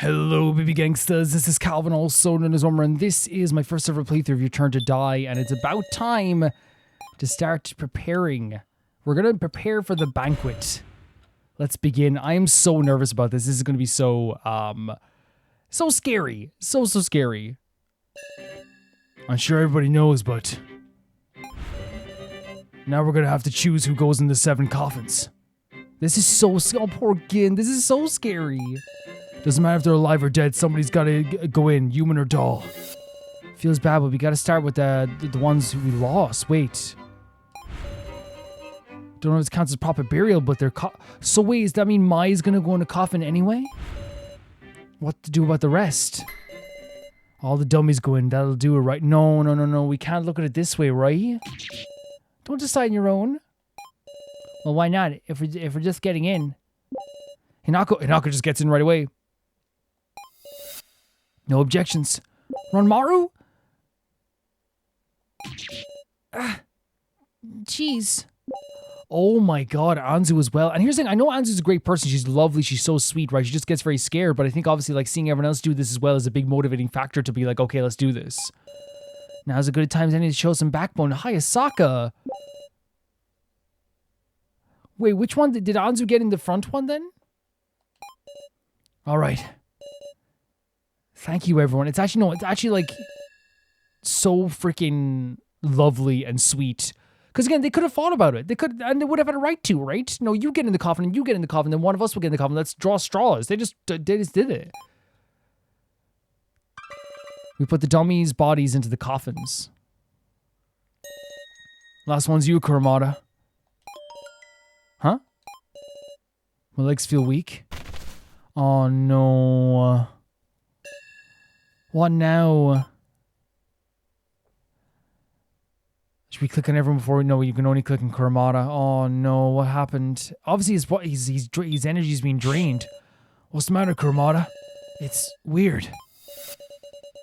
Hello, baby gangsters. This is Calvin, also known as Umar, and this is my first ever playthrough of Return to Die, and it's about time to start preparing. We're gonna prepare for the banquet. Let's begin. I am so nervous about this. This is gonna be so scary. So scary. I'm sure everybody knows, but now we're gonna have to choose who goes in the 7 coffins. This is so, oh poor Gin, this is so scary. Doesn't matter if they're alive or dead, somebody's gotta go in, human or doll. Feels bad, but we gotta start with the ones who we lost. Wait. Don't know if this counts as proper burial, but they're so wait, does that mean Mai's gonna go in a coffin anyway? What to do about the rest? All the dummies go in, that'll do it, right? No, we can't look at it this way, right? Don't decide on your own. Well, why not? If we're just getting in. Hinako just gets in right away. No objections. Ranmaru? Jeez. Oh my god, Anzu as well. And here's the thing, I know Anzu's a great person. She's lovely. She's so sweet, right? She just gets very scared. But I think obviously like seeing everyone else do this as well is a big motivating factor to be like, okay, let's do this. Now's a good time as any to show some backbone. Hayasaka. Wait, which one? Did Anzu get in the front one then? All right. Thank you, everyone. It's actually like so freaking lovely and sweet. Because again, they could have thought about it. They would have had a right to, right? No, you get in the coffin and you get in the coffin, then one of us will get in the coffin. Let's draw straws. They just did it. We put the dummies' bodies into the coffins. Last one's you, Kurumada. Huh? My legs feel weak. Oh no. What now? Should we click on everyone before? No, you can only click on Kurumada. Oh no, what happened? Obviously his energy's being drained. What's the matter, Kurumada? It's weird.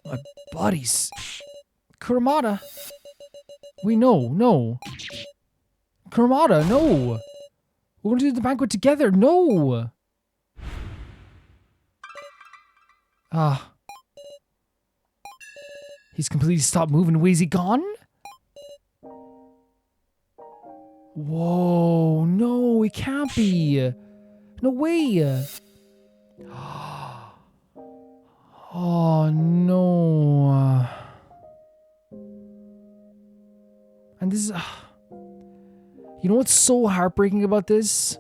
My body's... Kurumada? No. Kurumada, no. We're gonna do the banquet together. No. He's completely stopped moving. Is he gone? Whoa, no, he can't be. No way. Oh, no. And this is... You know what's so heartbreaking about this?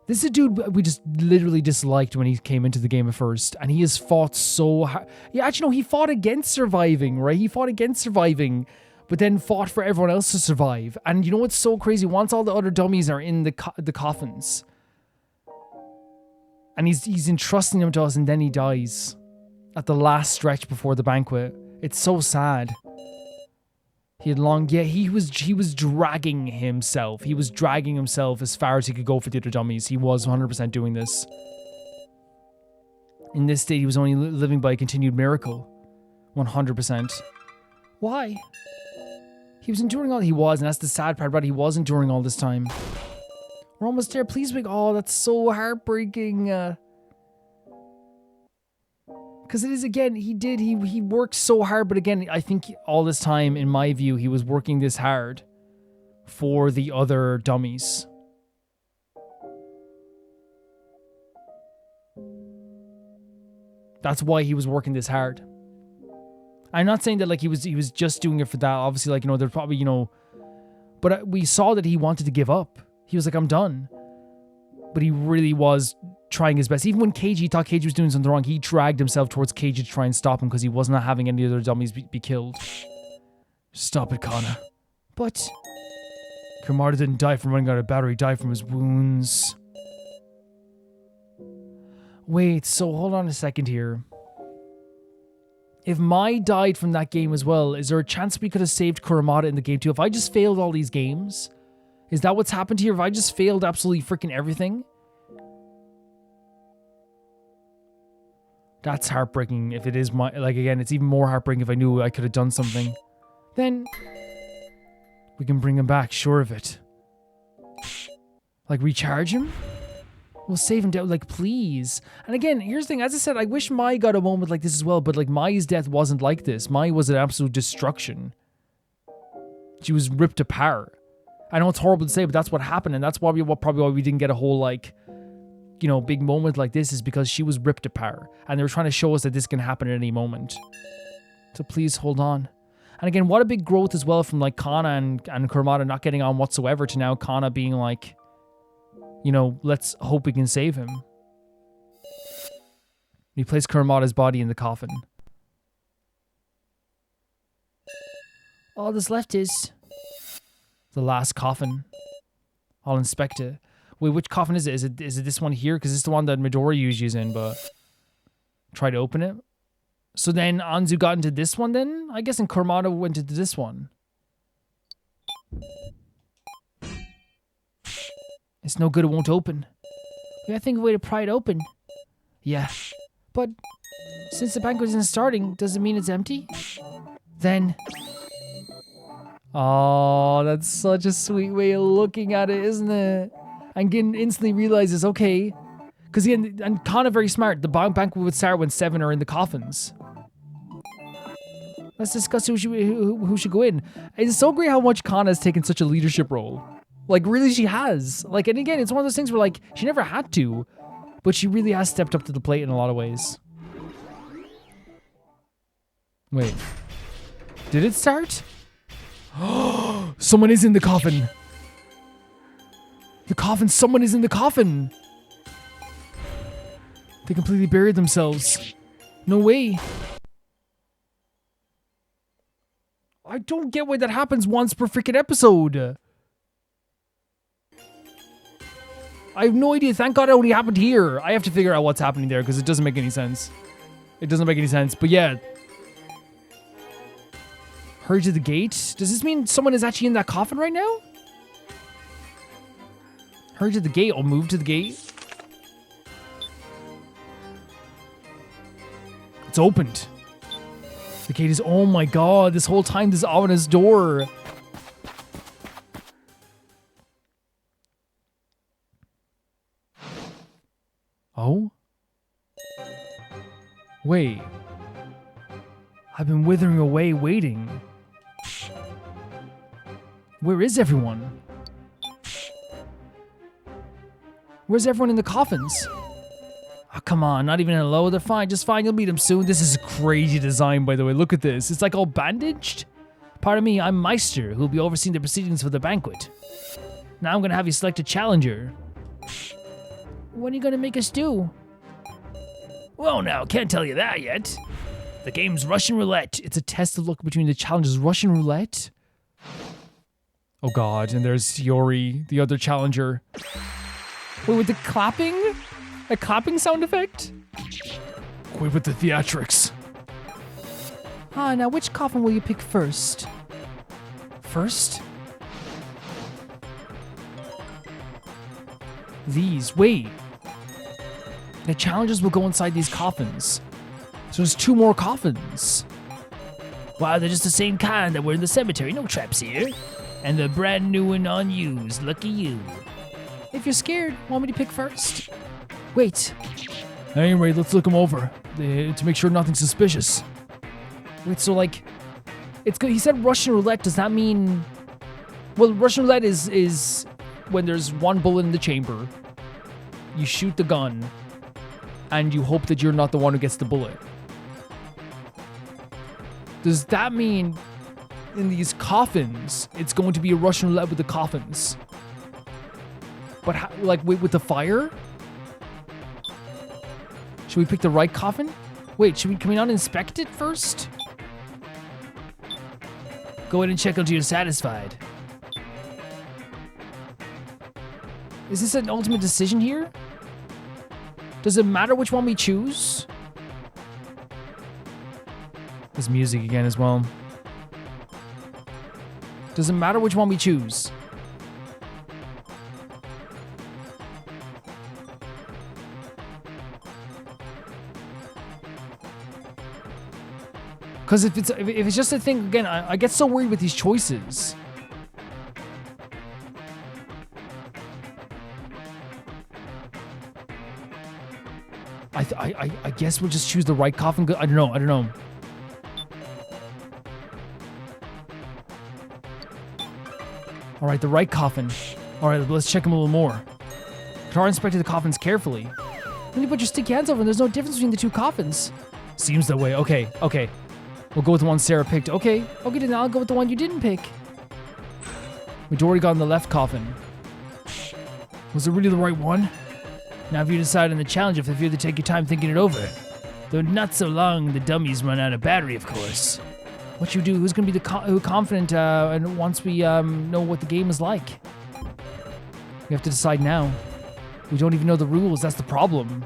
This is a dude we just literally disliked when he came into the game at first. And he has fought so hard. Yeah, actually, no, he fought against surviving, right? He fought against surviving, but then fought for everyone else to survive. And you know what's so crazy? Once all the other dummies are in the coffins, and he's entrusting them to us, and then he dies at the last stretch before the banquet. It's so sad. He was dragging himself. He was dragging himself as far as he could go for the other dummies. He was 100% doing this. In this state, he was only living by a continued miracle. 100%. Why? He was enduring all he was, and that's the sad part about it. He was enduring all this time. We're almost there. Please make... Oh, that's so heartbreaking. Because it is, again, he worked so hard, but again, I think all this time, in my view, he was working this hard for the other dummies. That's why he was working this hard. I'm not saying that, like, he was just doing it for that. Obviously, like, there's probably, but we saw that he wanted to give up. He was like, I'm done. But he really was trying his best. Even when Keiji thought Keiji was doing something wrong, he dragged himself towards Keiji to try and stop him because he was not having any other dummies be killed. Stop it, Kana. But Kurumada didn't die from running out of battery. He died from his wounds. Wait, so hold on a second here. If Mai died from that game as well, is there a chance we could have saved Kurumada in the game too? If I just failed all these games, is that what's happened here? If I just failed absolutely freaking everything? That's heartbreaking. If it is my... Like, again, it's even more heartbreaking if I knew I could have done something. Then we can bring him back, sure of it. Like, recharge him? We'll save him down, like, please. And again, here's the thing. As I said, I wish Mai got a moment like this as well, but, like, Mai's death wasn't like this. Mai was an absolute destruction. She was ripped apart. I know it's horrible to say, but that's what happened, and that's probably why we didn't get a whole, like, you know, big moment like this, is because she was ripped apart. And they were trying to show us that this can happen at any moment. So please hold on. And again, what a big growth as well from, like, Kana and Kurumada not getting on whatsoever to now Kana being like, you know, let's hope we can save him. He placed Kurumada's body in the coffin. All that's left is the last coffin. I'll inspect it. Wait, which coffin is it? Is it this one here? Because it's the one that Midori usually is in, but try to open it. So then Anzu got into this one then? I guess, and Kurumada went into this one. It's no good, it won't open. We gotta think of a way to pry it open. Yeah. But since the banquet isn't starting, does it mean it's empty? Then... Oh, that's such a sweet way of looking at it, isn't it? And Gin instantly realizes, okay. Because again, and Kana very smart. The banquet would start when 7 are in the coffins. Let's discuss who should go in. It's so great how much Kana has taken such a leadership role. Like, really, she has. Like, and again, it's one of those things where, like, she never had to, but she really has stepped up to the plate in a lot of ways. Wait. Did it start? Someone is in the coffin. The coffin, someone is in the coffin. They completely buried themselves. No way. I don't get why that happens once per freaking episode. I have no idea. Thank God it only happened here. I have to figure out what's happening there because it doesn't make any sense. It doesn't make any sense. But yeah. Hurry to the gate? Does this mean someone is actually in that coffin right now? Hurry to the gate. I'll move to the gate. It's opened. The gate is... Oh my god. This whole time, this ominous door. Oh? Wait. I've been withering away waiting. Where is everyone? Where's everyone in the coffins? Oh, come on, not even hello. They're fine, just fine. You'll meet them soon. This is a crazy design, by the way. Look at this. It's like all bandaged. Pardon me, I'm Meister, who'll be overseeing the proceedings for the banquet. Now I'm gonna have you select a challenger. What are you gonna make us do? Well, now, can't tell you that yet. The game's Russian roulette. It's a test of luck between the challengers. Russian roulette? Oh god, and there's Yori, the other challenger. Wait, with the clapping? A clapping sound effect? Quit with the theatrics. Ah, now which coffin will you pick first? First? These, wait. The challengers will go inside these coffins. So there's 2 more coffins. Wow, they're just the same kind that were in the cemetery. No traps here. And they're brand new and unused. Lucky you. If you're scared, want me to pick first? Wait. Anyway, let's look them over to make sure nothing's suspicious. Wait, so like, it's good. He said Russian roulette. Does that mean? Well, Russian roulette is when there's 1 bullet in the chamber. You shoot the gun, and you hope that you're not the one who gets the bullet. Does that mean in these coffins, it's going to be a Russian roulette with the coffins? But how, like, wait, with the fire? Should we pick the right coffin? Wait, can we not inspect it first? Go ahead and check until you're satisfied. Is this an ultimate decision here? Does it matter which one we choose? There's music again as well. Does it matter which one we choose? Because if it's just a thing, again, I get so worried with these choices. I guess we'll just choose the right coffin. I don't know. All right, the right coffin. All right, let's check him a little more. Katara inspected the coffins carefully. Then you put your sticky hands over and there's no difference between the two coffins. Seems that way. Okay. We'll go with the one Sarah picked. Okay, then I'll go with the one you didn't pick. We'd already got in the left coffin. Was it really the right one? Now if you decide on the challenge, if you have to take your time thinking it over. Though not so long, the dummies run out of battery, of course. What you do, who's going to be the confident and once we know what the game is like? We have to decide now. We don't even know the rules, that's the problem.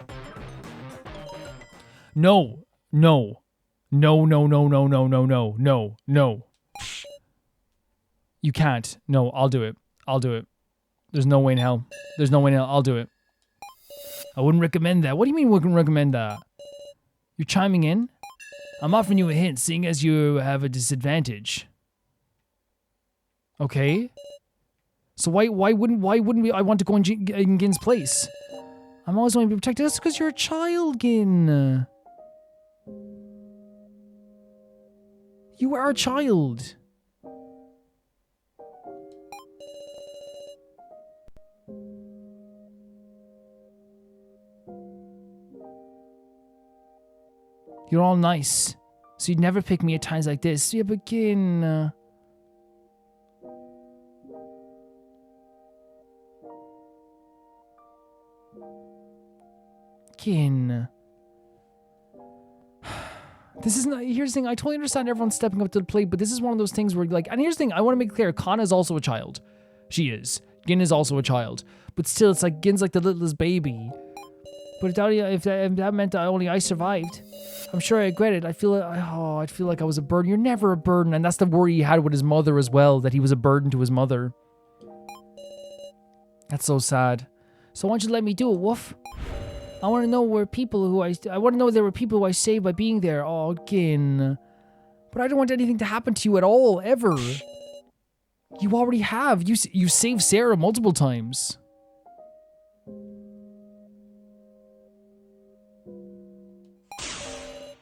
No. You can't. No, I'll do it. There's no way in hell. I'll do it. I wouldn't recommend that. What do you mean wouldn't recommend that? You're chiming in? I'm offering you a hint, seeing as you have a disadvantage. Okay. So why wouldn't we? I want to go in Gin's place. I'm always going to be protected. That's because you're a child, Gin. You are a child. You're all nice, so you'd never pick me at times like this. Yeah, but Gin... Gin... This is not... Here's the thing, I totally understand everyone stepping up to the plate, but this is one of those things where, like... And here's the thing, I want to make it clear, Kana is also a child. She is. Gin is also a child. But still, it's like, Gin's like the littlest baby. But if that meant that only I survived... I'm sure I regret it. I'd feel like I was a burden. You're never a burden, and that's the worry he had with his mother as well, that he was a burden to his mother. That's so sad. So why don't you let me do it, Woof? I want to know where people who I want to know there were people who I saved by being there. Oh, Gin. But I don't want anything to happen to you at all, ever. You already have. You saved Sarah multiple times.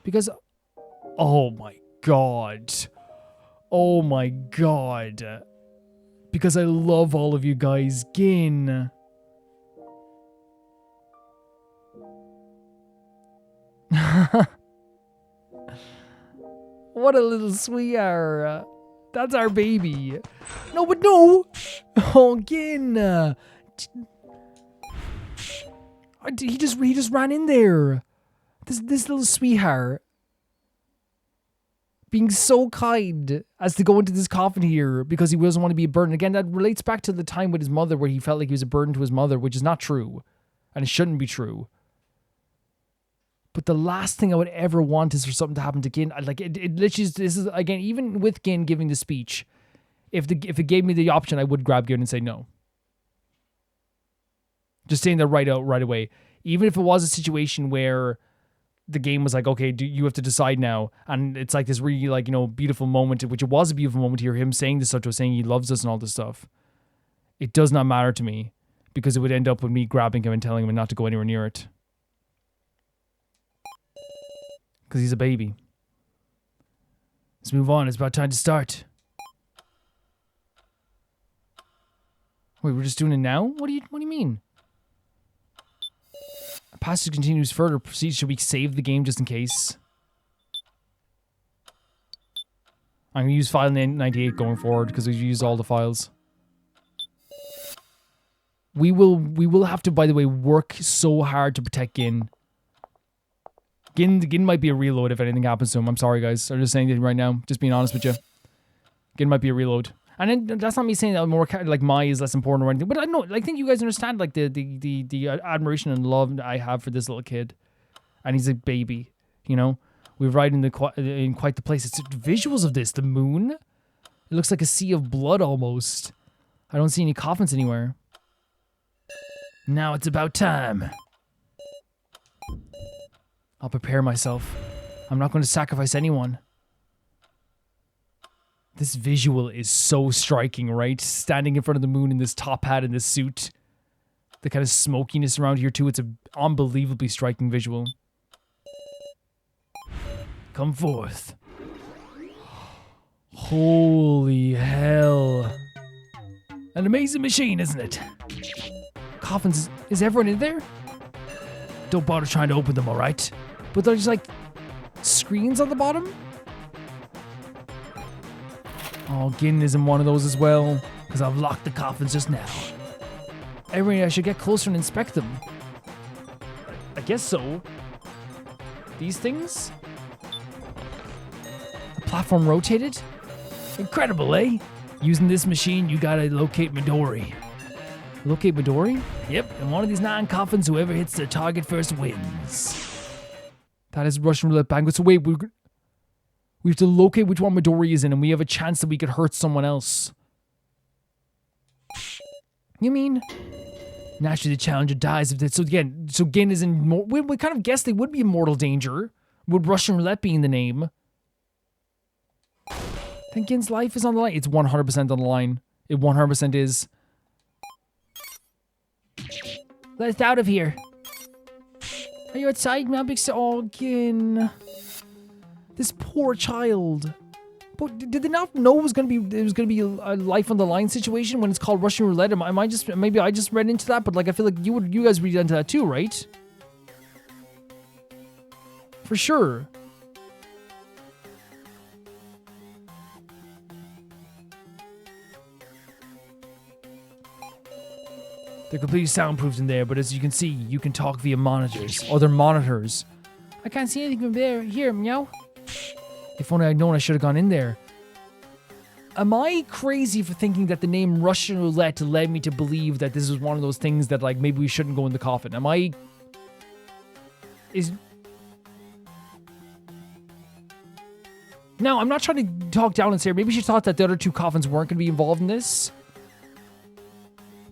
Because, oh my god. Because I love all of you guys. Gin. What a little sweetheart. That's our baby. No, but no. Oh, Gin. He just ran in there. This little sweetheart being so kind as to go into this coffin here because he doesn't want to be a burden. Again, that relates back to the time with his mother where he felt like he was a burden to his mother, which is not true. And it shouldn't be true. But the last thing I would ever want is for something to happen to Gin. Like, it literally, this is, again, even with Gin giving the speech, if it gave me the option, I would grab Gin and say no. Just saying that right away. Even if it was a situation where the game was like, okay, you have to decide now. And it's like this really, like, beautiful moment, which it was a beautiful moment here, him saying this stuff to us, saying he loves us and all this stuff. It does not matter to me because it would end up with me grabbing him and telling him not to go anywhere near it. Because he's a baby. Let's move on. It's about time to start. Wait, we're just doing it now? What do you mean? Passage continues further. Proceed. Should we save the game just in case? I'm going to use file 98 going forward because we've used all the files. We will have to, by the way, work so hard to protect Gin. Gin might be a reload if anything happens to him. I'm sorry, guys. I'm just saying it right now. Just being honest with you. Gin might be a reload. And then, that's not me saying that more like Mai is less important or anything, but I think you guys understand like the admiration and love I have for this little kid, and he's a baby, We're right in quite the place. It's visuals of this. The moon, it looks like a sea of blood almost. I don't see any coffins anywhere. Now it's about time. I'll prepare myself. I'm not going to sacrifice anyone. This visual is so striking, right? Standing in front of the moon in this top hat and this suit. The kind of smokiness around here too. It's an unbelievably striking visual. come forth. Holy hell. An amazing machine, isn't it? Coffins, is everyone in there? Don't bother trying to open them, alright? But there's like screens on the bottom? Oh, Gin is in one of those as well, because I've locked the coffins just now. Anyway, I should get closer and inspect them. I guess so. These things? The platform rotated? Incredible, eh? Using this machine, you gotta locate Midori. Locate Midori? Yep, in one of these 9 coffins, whoever hits their target first wins. That is Russian Roulette Banquet. So wait, we have to locate which one Midori is in, and we have a chance that we could hurt someone else. You mean? Naturally, the challenger dies if they... So again, so Gin is in... We kind of guessed they would be in mortal danger, with Russian Roulette being the name. Then Gin's life is on the line. It's 100% on the line. It 100% is. Let us out of here. Are you outside now, big... Oh, Gin. This poor child. But did they not know it was gonna be a life on the line situation when it's called Russian Roulette? Am I just... Maybe I just read into that, but like I feel like you guys read into that too, right? For sure. They're completely soundproofed in there, but as you can see, you can talk via monitors. Or they're monitors. I can't see anything from there. Here, meow. If only I'd known I should have gone in there. Am I crazy for thinking that the name Russian Roulette led me to believe that this was one of those things that, like, maybe we shouldn't go in the coffin? Am I... Now, I'm not trying to talk down and say maybe she thought that the other 2 coffins weren't going to be involved in this.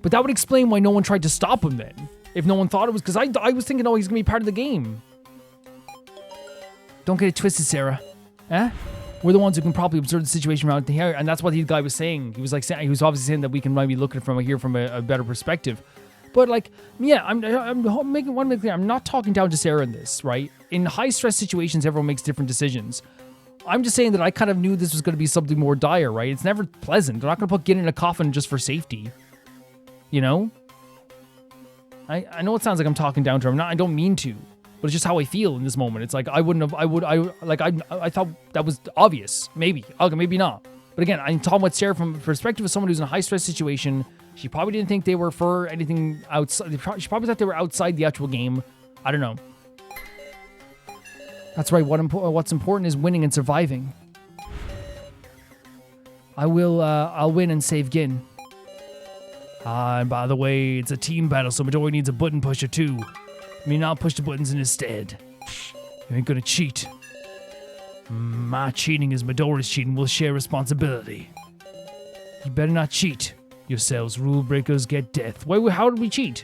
But that would explain why no one tried to stop him then. If no one thought it was... Because I was thinking, oh, he's going to be part of the game. Don't get it twisted, Sarah. Eh? We're the ones who can probably observe the situation around here. And that's what the guy was saying. He was like saying... He was obviously saying that we can maybe look at it from a better perspective. But like, yeah, I'm making one thing clear. I'm not talking down to Sarah in this, right? In high-stress situations, everyone makes different decisions. I'm just saying that I kind of knew this was going to be something more dire, right? It's never pleasant. They're not going to put Gin in a coffin just for safety. You know? I know it sounds like I'm talking down to her. I don't mean to. But it's just how I feel in this moment. It's like, I thought that was obvious. Maybe. Okay, maybe not. But again, I'm talking about Sarah from the perspective of someone who's in a high-stress situation. She probably didn't think they were for anything outside. She probably thought they were outside the actual game. I don't know. That's right. What's important is winning and surviving. I'll win and save Gin. And by the way, it's a team battle, so Midori needs a button pusher too. I mean, I'll push the buttons in his stead. You ain't gonna cheat. My cheating is Midori's cheating. We'll share responsibility. You better not cheat. Yourselves rule breakers get death. Wait, how did we cheat?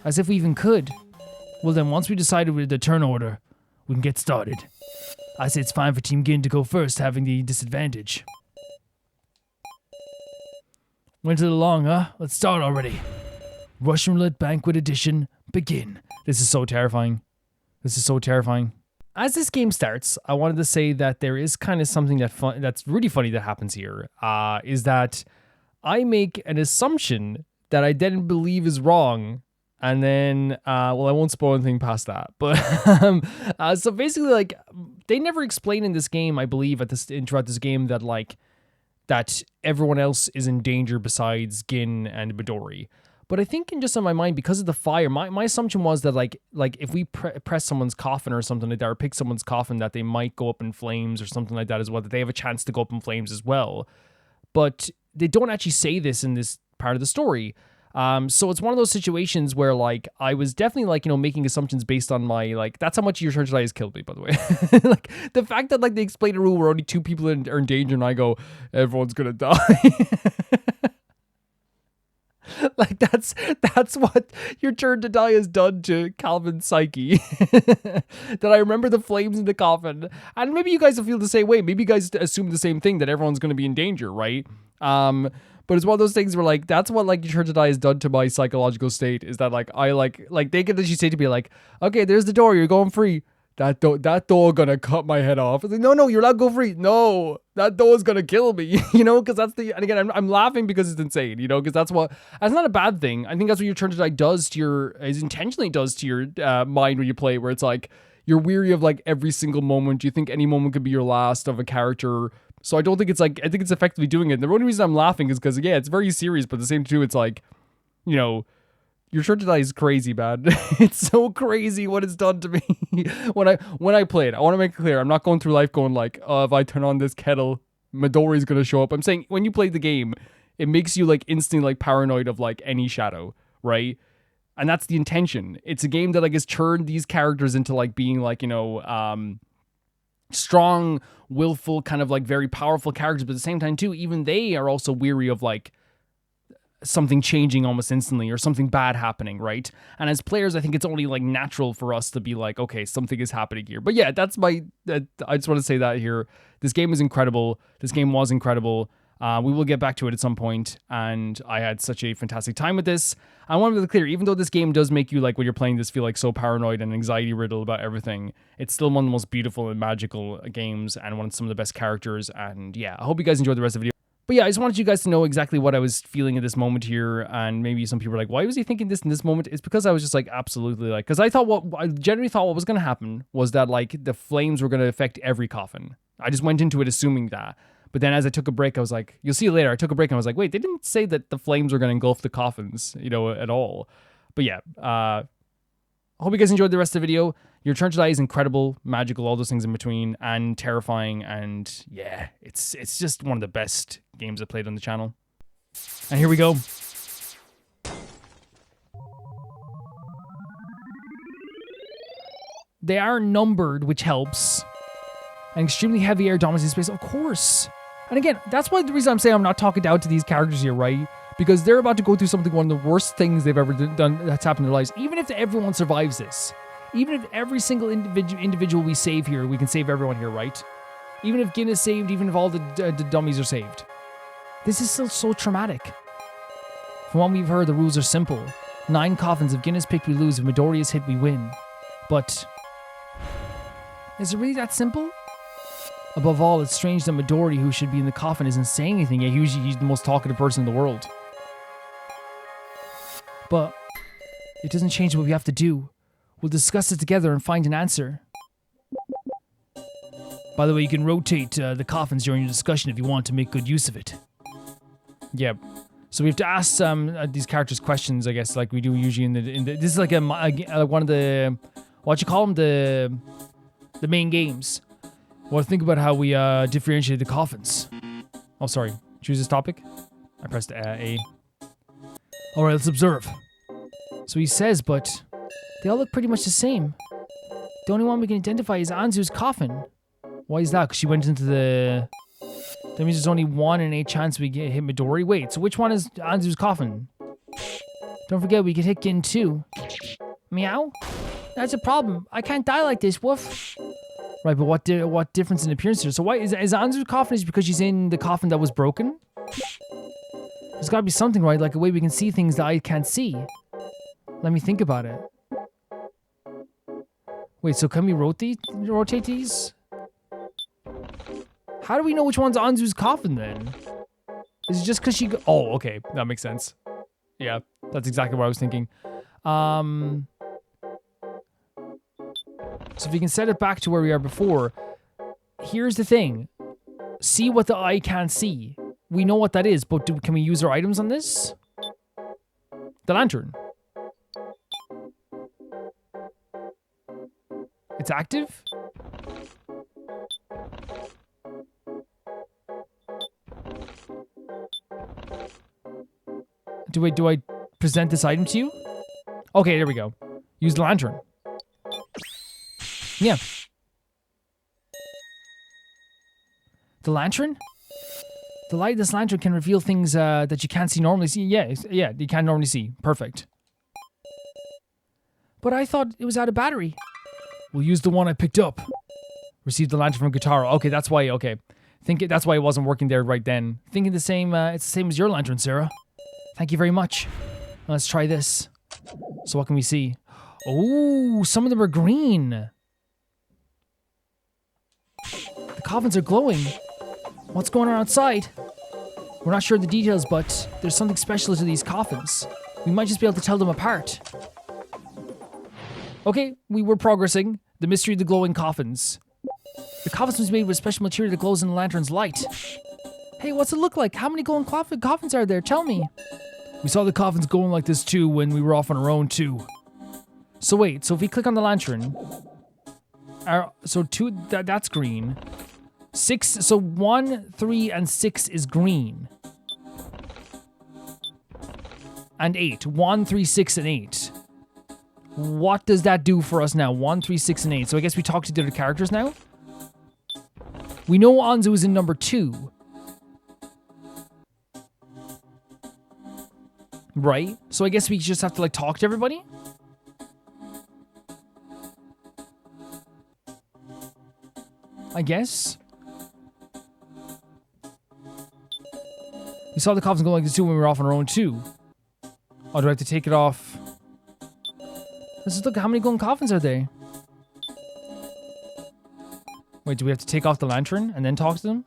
As if we even could. Well then, once we decided with the turn order, we can get started. I say it's fine for Team Gin to go first, having the disadvantage. Went it along, huh? Let's start already. Russian Roulette Banquet Edition, begin. This is so terrifying. This is so terrifying. As this game starts, I wanted to say that there is kind of something that's really funny that happens here. Is that I make an assumption that I didn't believe is wrong. And then, well, I won't spoil anything past that. But so basically, like, they never explain in this game, I believe, throughout this game that everyone else is in danger besides Gin and Midori. But I think in my mind, because of the fire, my assumption was that like if we press someone's coffin or something like that, or pick someone's coffin, that they might go up in flames or something like that as well, that they have a chance to go up in flames as well. But they don't actually say this in this part of the story. So it's one of those situations where, like, I was definitely, like, you know, making assumptions based on my, like, that's how much your Church has killed me, by the way. Like, the fact that, like, they explain a rule where only 2 people are in danger and I go, everyone's gonna die. Like, that's what Your Turn to Die has done to Calvin's psyche. That I remember the flames in the coffin. And maybe you guys will feel the same way. Maybe you guys assume the same thing, that everyone's gonna be in danger, right? But it's one of those things where, like, that's what, like, Your Turn to Die has done to my psychological state, is that, like, I, like, they could literally say to me, like, okay, there's the door, you're going free. that door gonna cut my head off. I was like, no, you're allowed to go free. No, that door's gonna kill me, because that's and again, I'm laughing because it's insane, because that's not a bad thing. I think that's what your Turn to Die does to is intentionally does to your mind when you play, where it's like, you're weary of like every single moment. You think any moment could be your last of a character. So I don't think it's like, I think it's effectively doing it. And the only reason I'm laughing is because, yeah, it's very serious, but at the same time, it's like, your Turn to Die is crazy, man. It's so crazy what it's done to me. when I play it, I want to make it clear, I'm not going through life going like, oh, if I turn on this kettle, Midori's going to show up. I'm saying when you play the game, it makes you like instantly like paranoid of like any shadow, right? And that's the intention. It's a game that I guess turned these characters into like being like, strong, willful, kind of like very powerful characters. But at the same time too, even they are also weary of like something changing almost instantly or something bad happening, right? And as players, I think it's only like natural for us to be like, okay, something is happening here. But yeah, I just want to say that here. This game is incredible. This game was incredible. We will get back to it at some point, and I had such a fantastic time with this. I want to be clear, even though this game does make you, like, when you're playing this, feel like so paranoid and anxiety-riddled about everything, it's still one of the most beautiful and magical games, and one of some of the best characters, and yeah, I hope you guys enjoyed the rest of the video. But yeah, I just wanted you guys to know exactly what I was feeling at this moment here, and maybe some people were like, why was he thinking this in this moment? It's because I was just like, absolutely, like, because I generally thought what was going to happen was that, like, the flames were going to affect every coffin. I just went into it assuming that. But then as I took a break, I was like, you'll see later, I took a break and I was like, wait, they didn't say that the flames were going to engulf the coffins, at all. But yeah, I hope you guys enjoyed the rest of the video. Your Turn to Die is incredible, magical, all those things in between, and terrifying. And yeah, it's just one of the best games I played on the channel. And here we go. They are numbered, which helps. An extremely heavy air dominates space, of course. And again, that's why the reason I'm saying I'm not talking down to these characters here, right? Because they're about to go through something, one of the worst things they've ever done that's happened in their lives. Even if everyone survives this, even if every single individual we save here, we can save everyone here, right? Even if Gin is saved, even if all the dummies are saved. This is still so traumatic. From what we've heard, the rules are simple. 9 coffins. If Gin is picked, we lose. If Midori is hit, we win. But is it really that simple? Above all, it's strange that Midori, who should be in the coffin, isn't saying anything, yet usually he's the most talkative person in the world. But it doesn't change what we have to do. We'll discuss it together and find an answer. By the way, you can rotate the coffins during your discussion if you want to make good use of it. Yep. So we have to ask these characters questions, I guess, like we do usually in the this is like one of the, what you call them, the main games. Well, think about how we differentiate the coffins. Oh, sorry. Choose this topic. I pressed A. All right, let's observe. So he says, but they all look pretty much the same. The only one we can identify is Anzu's coffin. Why is that? Because she went into the... That means there's only 1 in 8 chance we get hit Midori. Wait, so which one is Anzu's coffin? Don't forget, we could hit Gin too. Meow? That's a problem. I can't die like this, woof. Right, but what difference in appearance there? So why is Anzu's coffin is because she's in the coffin that was broken? There's got to be something, right? Like a way we can see things that I can't see. Let me think about it. Wait, so can we rotate these? How do we know which one's Anzu's coffin then? Is it just because she... Oh, okay. That makes sense. Yeah, that's exactly what I was thinking. So if we can set it back to where we are before, here's the thing. See what the eye can't see. We know what that is, but can we use our items on this? The lantern. It's active? Do I present this item to you? Okay, there we go. Use the lantern. Yeah. The lantern? The light of this lantern can reveal things that you can't see normally. Yeah, you can't normally see. Perfect. But I thought it was out of battery. We'll use the one I picked up. Received the lantern from Guitar. Okay, that's why. Okay, that's why it wasn't working there right then. Thinking the same. It's the same as your lantern, Sarah. Thank you very much. Let's try this. So what can we see? Oh, some of them are green. coffins are glowing. What's going on outside? We're not sure of the details, but there's something special to these coffins. We might just be able to tell them apart. Okay, we were progressing. The mystery of the glowing coffins. The coffins was made with special material that glows in the lantern's light. Hey, what's it look like? How many glowing coffins are there? Tell me. We saw the coffins glowing like this too when we were off on our own too. So wait, so if we click on the lantern, so 2, that's green. 6, so 1, 3, and 6 is green. And 8. 1, 3, 6, and 8. What does that do for us now? 1, 3, 6, and 8. So I guess we talk to the other characters now. We know Anzu is in number 2. Right? So I guess we just have to like talk to everybody? I guess. We saw the coffins go like this too when we were off on our own too. Oh, do I have to take it off? Let's just look, how many golden coffins are there? Wait, do we have to take off the lantern and then talk to them?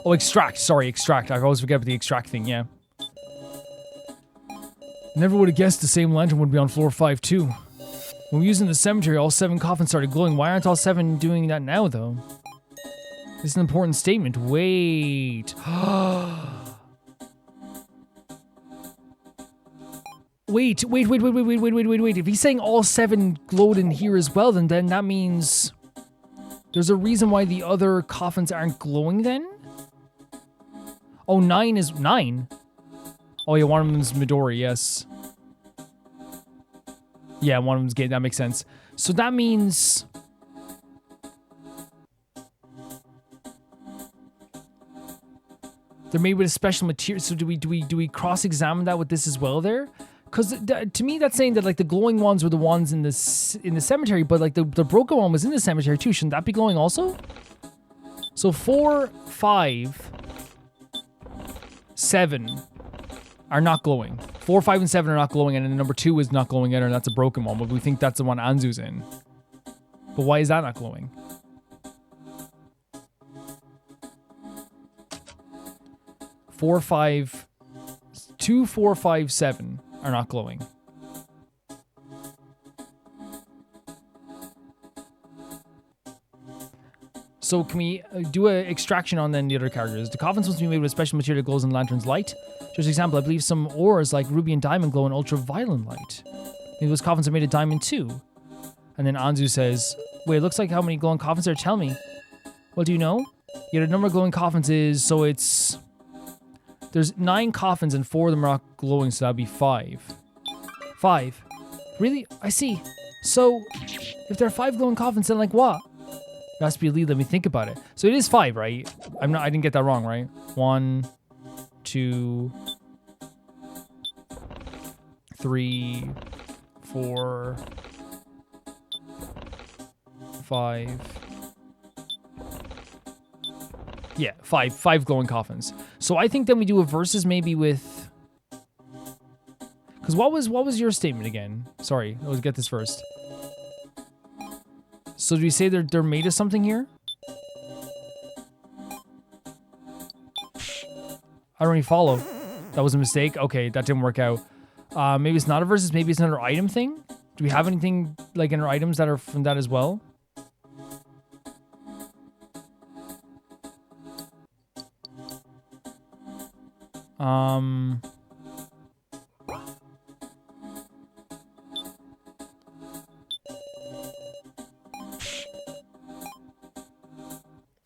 Oh, extract. Sorry, extract. I always forget about the extract thing, yeah. Never would have guessed the same lantern would be on floor 5 too. When we were using the cemetery, all 7 coffins started glowing. Why aren't all 7 doing that now, though? This is an important statement. Wait. Wait. If he's saying all 7 glowed in here as well, then that means there's a reason why the other coffins aren't glowing then? Oh, 9 is 9. Oh yeah, one of them is Midori, yes. Yeah, one of them's Gate, that makes sense. So that means they're made with a special material. So do we cross-examine that with this as well there? Because to me, that's saying that like the glowing ones were the ones in the cemetery, but like the broken one was in the cemetery too. Shouldn't that be glowing also? So 4, 5, 7 are not glowing. 4, 5, and 7 are not glowing, and then number 2 is not glowing either, and that's a broken one. But we think that's the one Anzu's in. But why is that not glowing? Four, 5, 2, 4, 5, 7 are not glowing. So can we do an extraction on then the other characters? The coffins must be made with special material that glows in the lantern's light. Just example, I believe some ores like ruby and diamond glow in ultraviolet light. Maybe those coffins are made of diamond too. And then Anzu says, wait, it looks like how many glowing coffins are, tell me. Well, do you know? Yeah, the number of glowing coffins is, so it's... There's 9 coffins and 4 of them are not glowing, so that'd be 5. 5. Really? I see. So, if there are 5 glowing coffins, then like what? It has to be a lead, let me think about it. So it is 5, right? I didn't get that wrong, right? 1, 2, 3, 4, 5. Yeah, 5 glowing coffins. So I think then we do a versus maybe with... Because what was your statement again? Sorry, let's get this first. So do we say they're made of something here? I don't really follow. That was a mistake? Okay, that didn't work out. Maybe it's not a versus, maybe it's another item thing? Do we have anything like in our items that are from that as well?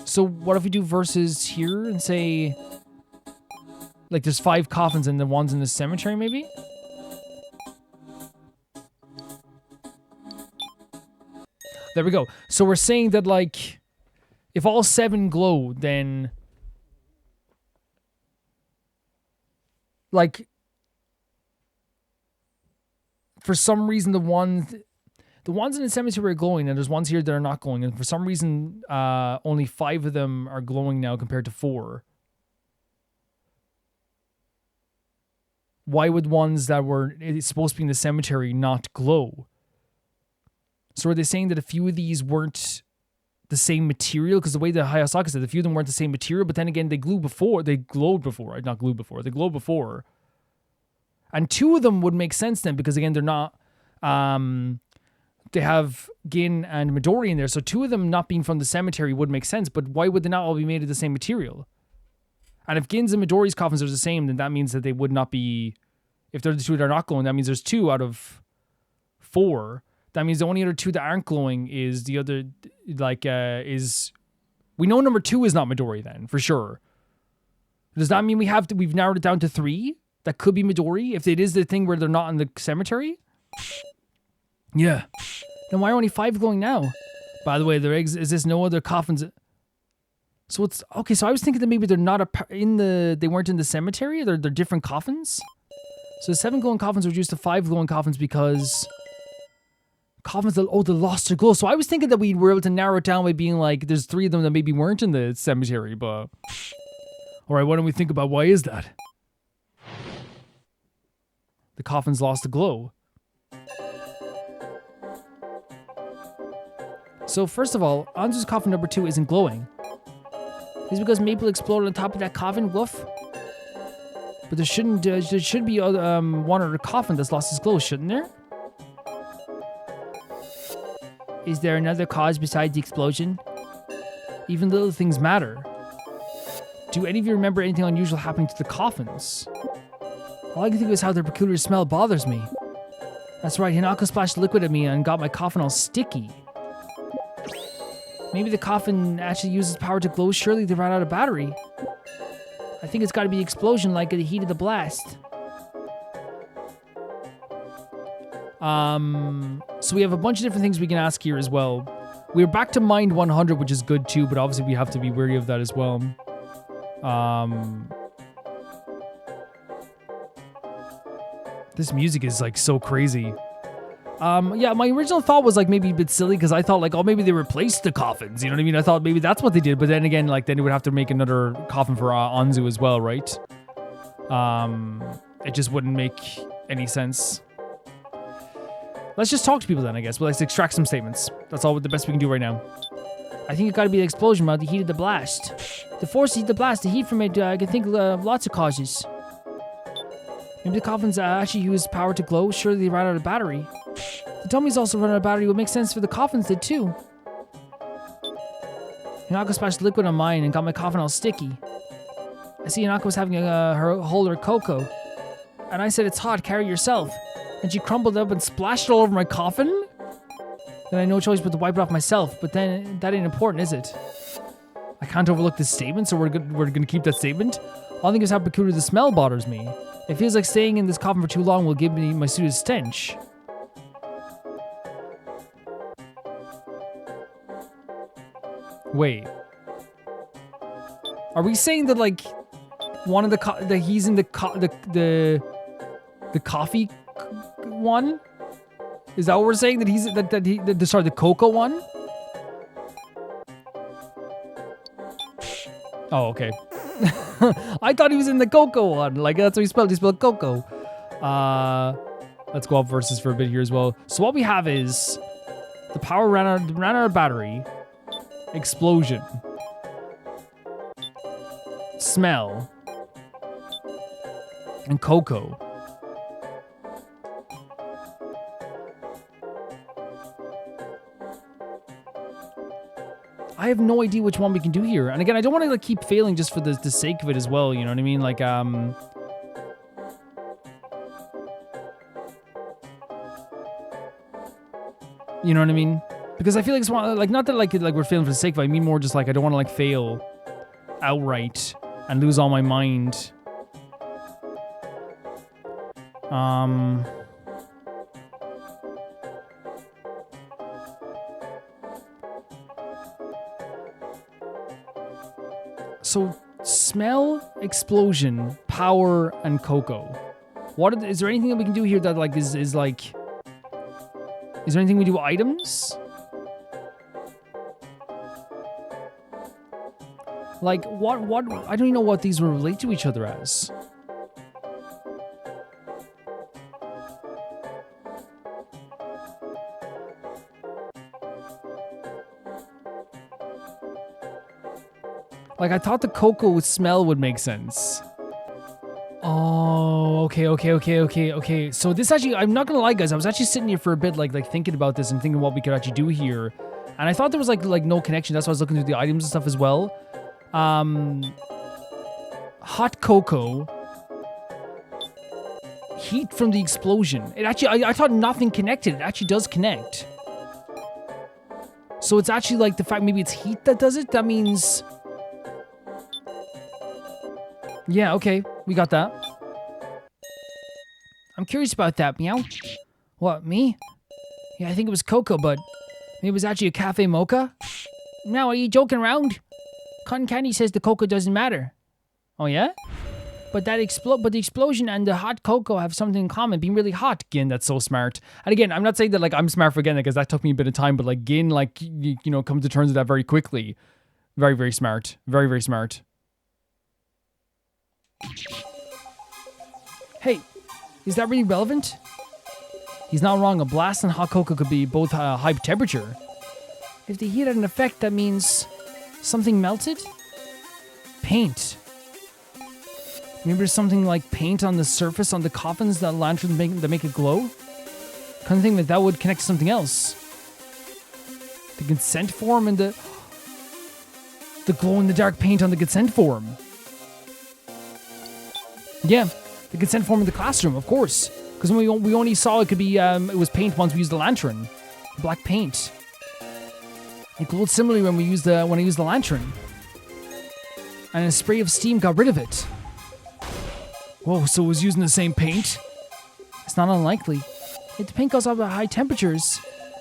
So what if we do versus here and say, like there's 5 coffins and the ones in the cemetery maybe? There we go. So we're saying that like, if all 7 glow, then like, for some reason the ones in the cemetery are glowing, and there's ones here that are not glowing, and for some reason only 5 of them are glowing now compared to 4. Why would ones that were supposed to be in the cemetery not glow? So are they saying that a few of these weren't the same material, because the way the Hayasaka said, a few of them weren't the same material, but then again, they glowed before, right? Not glued before, they glowed before. And two of them would make sense then, because again, they're not, they have Gin and Midori in there, so two of them not being from the cemetery would make sense, but why would they not all be made of the same material? And if Gin's and Midori's coffins are the same, then that means that they would not be, if they're the two that are not glowing, that means there's 2 out of 4. That means the only other 2 that aren't glowing is the other, we know number 2 is not Midori then, for sure. Does that mean we've narrowed it down to 3? That could be Midori, if it is the thing where they're not in the cemetery? Yeah. Then why are only 5 glowing now? By the way, is this no other coffins? So it's, okay, so I was thinking that maybe they're not they weren't in the cemetery, they're different coffins? So 7 glowing coffins were reduced to 5 glowing coffins because coffins that, they lost their glow. So I was thinking that we were able to narrow it down by being like, there's 3 of them that maybe weren't in the cemetery, but... Alright, why don't we think about why is that? The coffins lost the glow. So first of all, Anzu's coffin number 2 isn't glowing. Is it because Maple exploded on top of that coffin? Woof. But there should be one other coffin that's lost its glow, shouldn't there? Is there another cause besides the explosion? Even little things matter. Do any of you remember anything unusual happening to the coffins? All I can think of is how their peculiar smell bothers me. That's right, Hinako splashed liquid at me and got my coffin all sticky. Maybe the coffin actually uses power to glow. Surely they ran out of battery. I think it's got to be explosion like the heat of the blast. So we have a bunch of different things we can ask here as well. We're back to Mind 100, which is good too, but obviously we have to be wary of that as well. This music is like so crazy. Yeah, my original thought was like maybe a bit silly because I thought like, oh, maybe they replaced the coffins. You know what I mean? I thought maybe that's what they did, but then again, like then they would have to make another coffin for Anzu as well, right? It just wouldn't make any sense. Let's just talk to people then, I guess. But let's extract some statements. That's all the best we can do right now. I think it got to be the explosion about the heat of the blast. The force to heat the blast, the heat from it, I can think of lots of causes. Maybe the coffins actually use power to glow. Surely they ran out of battery. The dummies also run out of battery. It would make sense for the coffins did too. Hinako splashed liquid on mine and got my coffin all sticky. I see Hinako was having her hold her cocoa. And I said, it's hot, carry yourself. And she crumbled up and splashed it all over my coffin? Then I had no choice but to wipe it off myself. But then, that ain't important, is it? I can't overlook this statement, so we're gonna keep that statement. All I think is how peculiar the smell bothers me. It feels like staying in this coffin for too long will give me my suit a stench. Wait. Are we saying that like one of that he's in the coffee one? Is that what we're saying? That he's the cocoa one? Oh, okay. I thought he was in the cocoa one. Like that's what he spelled. He spelled cocoa. Let's go up verses for a bit here as well. So what we have is the power ran out of battery. Explosion. Smell. And cocoa. I have no idea which one we can do here. And again, I don't want to like keep failing just for the sake of it as well, you know what I mean? Like, you know what I mean? Because I feel like it's like not that like we're failing for the sake of it. I mean more just like I don't want to like fail outright and lose all my mind. So smell, explosion, power, and cocoa. Is there anything that we can do here that like is like? Is there anything we do with items? Like what? I don't even know what these will relate to each other as. Like, I thought the cocoa smell would make sense. Oh, okay. So this actually, I'm not gonna lie, guys. I was actually sitting here for a bit, like thinking about this and thinking what we could actually do here. And I thought there was like no connection. That's why I was looking through the items and stuff as well. Hot cocoa. Heat from the explosion. It actually, I thought nothing connected. It actually does connect. So it's actually like the fact maybe it's heat that does it. That means... Yeah, okay. We got that. I'm curious about that, meow. What, me? Yeah, I think it was cocoa, but maybe it was actually a cafe mocha? Now, are you joking around? Cotton Candy says the cocoa doesn't matter. Oh, yeah? But the explosion and the hot cocoa have something in common, being really hot. Gin, that's so smart. And again, I'm not saying that like I'm smart for getting that, because that took me a bit of time, but like Gin, like, you know, come to terms with that very quickly. Very, very smart. Very, very smart. Hey, is that really relevant? He's not wrong. A blast and hot cocoa could be both high temperature. If the heat had an effect, that means something melted? Paint. Maybe there's something like paint on the surface on the coffins that lanterns make it glow? Kind of thing that would connect to something else. The consent form and the glow in the dark paint on the consent form. Yeah, the consent form in the classroom, of course. Because we only saw it could be, it was paint once we used the lantern. Black paint. It glowed similarly when I used the lantern. And a spray of steam got rid of it. Whoa, so it was using the same paint? It's not unlikely. If the paint goes up at high temperatures,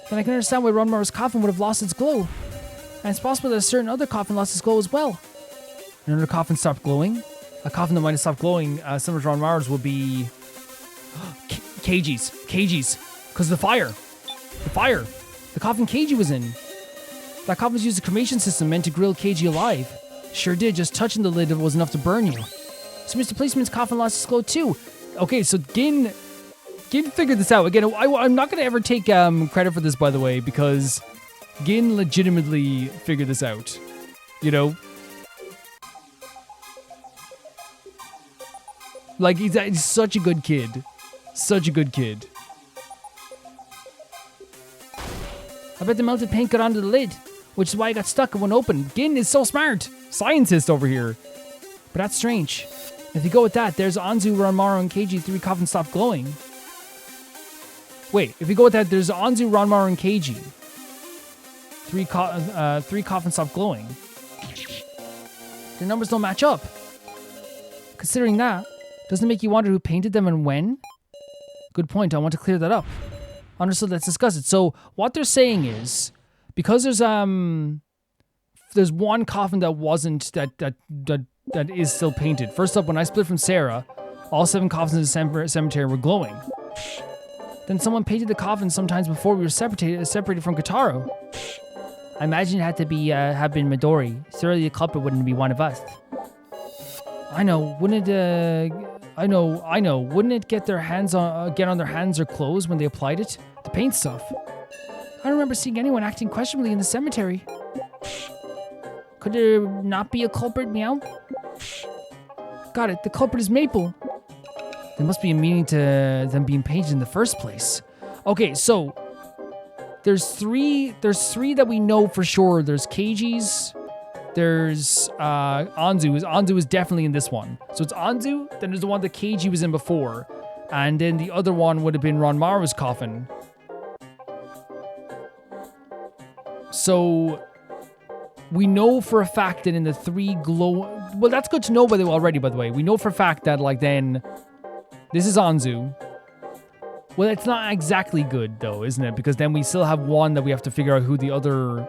then I can understand why Ronmara's coffin would have lost its glow. And it's possible that a certain other coffin lost its glow as well. Another coffin stopped glowing? A coffin that might have stopped glowing, similar to Ronmara's, would be... Cages. Because the fire. The coffin Keiji was in. That coffin used a cremation system meant to grill Keiji alive. Sure did, just touching the lid was enough to burn you. So Mr. Policeman's coffin lost its glow too. Okay, so Gin figured this out. Again, I'm not going to ever take credit for this, by the way, because Gin legitimately figured this out. You know? Like, he's such a good kid. Such a good kid. I bet the melted paint got onto the lid, which is why it got stuck and wouldn't open. Gin is so smart. Scientist over here. But that's strange. If you go with that, there's Anzu, Ranmaru, and Keiji. 3 coffins stopped glowing. Wait, if you go with that, there's Anzu, Ranmaru, and Keiji. 3 coffins stopped glowing. The numbers don't match up. Considering that, doesn't it make you wonder who painted them and when? Good point. I want to clear that up. Understood. Let's discuss it. So what they're saying is, because there's one coffin that wasn't that is still painted. First up, when I split from Sarah, all 7 coffins in the cemetery were glowing. Then someone painted the coffin sometimes before we were separated from Kotaro. I imagine it had to be have been Midori. Surely the culprit wouldn't be one of us. I know. Wouldn't it? I know. Wouldn't it get on their hands or clothes when they applied it? The paint stuff. I don't remember seeing anyone acting questionably in the cemetery. Could there not be a culprit, meow? Got it. The culprit is Maple. There must be a meaning to them being painted in the first place. Okay, so there's three that we know for sure. There's Keiji's. There's Anzu. Anzu is definitely in this one. So it's Anzu, then there's the one that Keiji was in before. And then the other one would have been Ranmaru's coffin. So we know for a fact that in the 3 glow... Well, that's good to know by the way. We know for a fact that, like, then... This is Anzu. Well, it's not exactly good, though, isn't it? Because then we still have one that we have to figure out who the other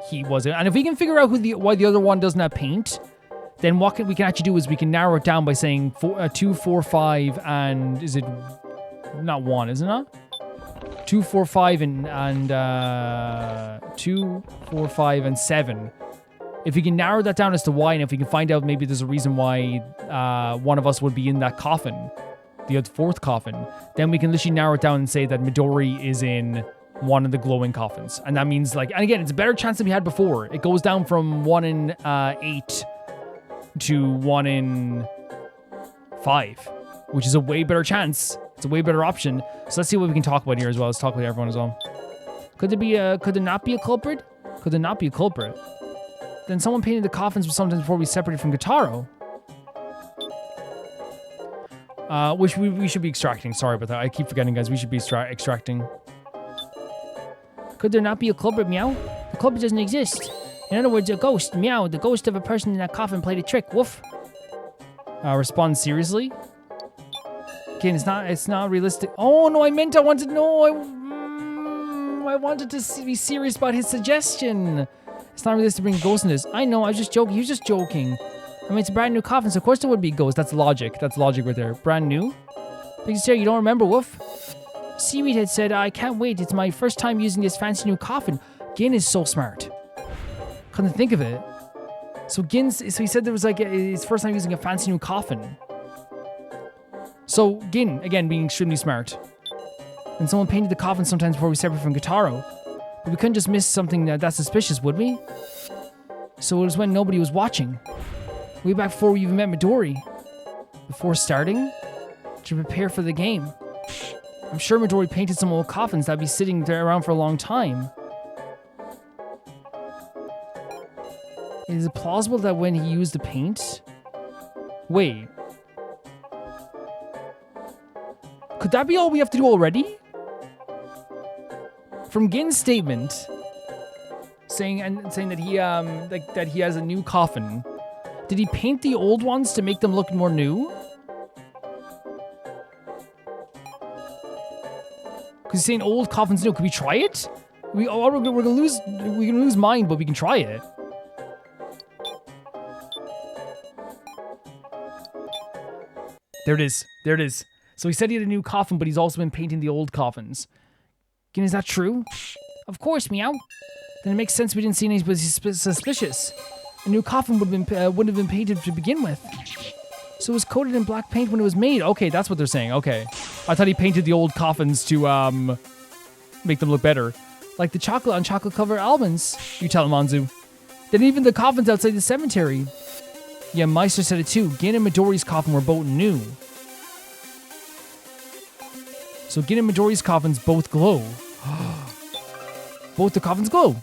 heat was. And if we can figure out why the other one doesn't have paint, then what we can actually do is we can narrow it down by saying 2, 4, 5, and... Is it... Not 1, is it not? 2, 4, 5, and 2, 4, 5, and 7. If we can narrow that down as to why, and if we can find out maybe there's a reason why one of us would be in that coffin, the 4th coffin, then we can literally narrow it down and say that Midori is in one of the glowing coffins. And that means, like, and again, it's a better chance than we had before. It goes down from 1 in 8 to 1 in 5, which is a way better chance. It's a way better option. So let's see what we can talk about here as well. Let's talk about everyone as well. Could there not be a culprit? Could there not be a culprit? Then someone painted the coffins sometimes before we separated from Guitarro. Which we should be extracting. Sorry about that. I keep forgetting, guys. We should be extracting. Could there not be a culprit, Meow? The culprit doesn't exist. In other words, a ghost. Meow. The ghost of a person in that coffin played a trick. Woof. Respond seriously. Again, it's not realistic. Oh no, I wanted to be serious about his suggestion. It's not realistic to bring a ghost in this. I know, I was just joking. He was just joking. I mean, it's a brand new coffin, so of course there would be a ghost. That's logic. That's logic right there. Brand new? Big Sarah, you don't remember, Woof? Seaweed had said, I can't wait. It's my first time using this fancy new coffin. Gin is so smart. Couldn't think of it. So he said there was like his first time using a fancy new coffin. So Gin, again, being extremely smart. And someone painted the coffin sometimes before we separated from Guitarro. But we couldn't just miss something that's suspicious, would we? So it was when nobody was watching. Way back before we even met Midori. Before starting? To prepare for the game. I'm sure Midori painted some old coffins that'd be sitting there around for a long time. Is it plausible that when he used the paint... Wait. Could that be all we have to do already? From Gin's statement, saying that he that he has a new coffin, did he paint the old ones to make them look more new? Because he's saying old coffins new. Can we try it? We're gonna lose mine, but we can try it. There it is. There it is. So he said he had a new coffin, but he's also been painting the old coffins. Again, is that true? Of course, Meow. Then it makes sense we didn't see anybody suspicious. A new coffin wouldn't have been painted to begin with. So it was coated in black paint when it was made. Okay, that's what they're saying. Okay. I thought he painted the old coffins to make them look better. Like the chocolate on chocolate covered almonds. You tell him, Anzu. Then even the coffins outside the cemetery. Yeah, Meister said it too. Gin and Midori's coffin were both new. So Gin and Midori's coffins both glow. Both the coffins glow.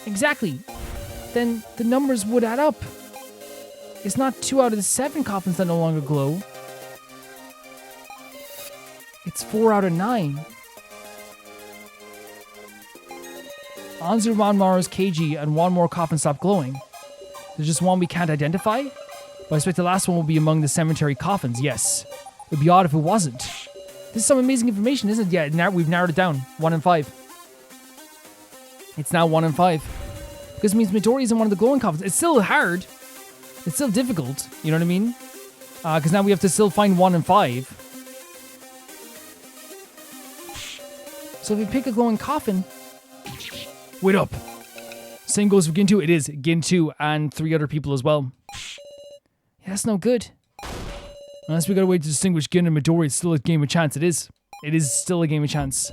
Exactly. Then the numbers would add up. It's not 2 out of the 7 coffins that no longer glow. It's 4 out of 9. Anzu, Ranmaru's KG, and one more coffin stopped glowing. There's just one we can't identify? But I expect the last one will be among the cemetery coffins, yes. It would be odd if it wasn't. This is some amazing information, isn't it? Yeah, we've narrowed it down. 1 in 5. It's now 1 in 5. Because it means Midori's in one of the glowing coffins. It's still hard. It's still difficult. You know what I mean? Because now we have to still find 1 in 5. So if we pick a glowing coffin... Wait up. Same goes for Gin 2. It is Gin 2 and 3 other people as well. Yeah, that's no good. Unless we got a way to distinguish Gin and Midori, it's still a game of chance. It is. It is still a game of chance.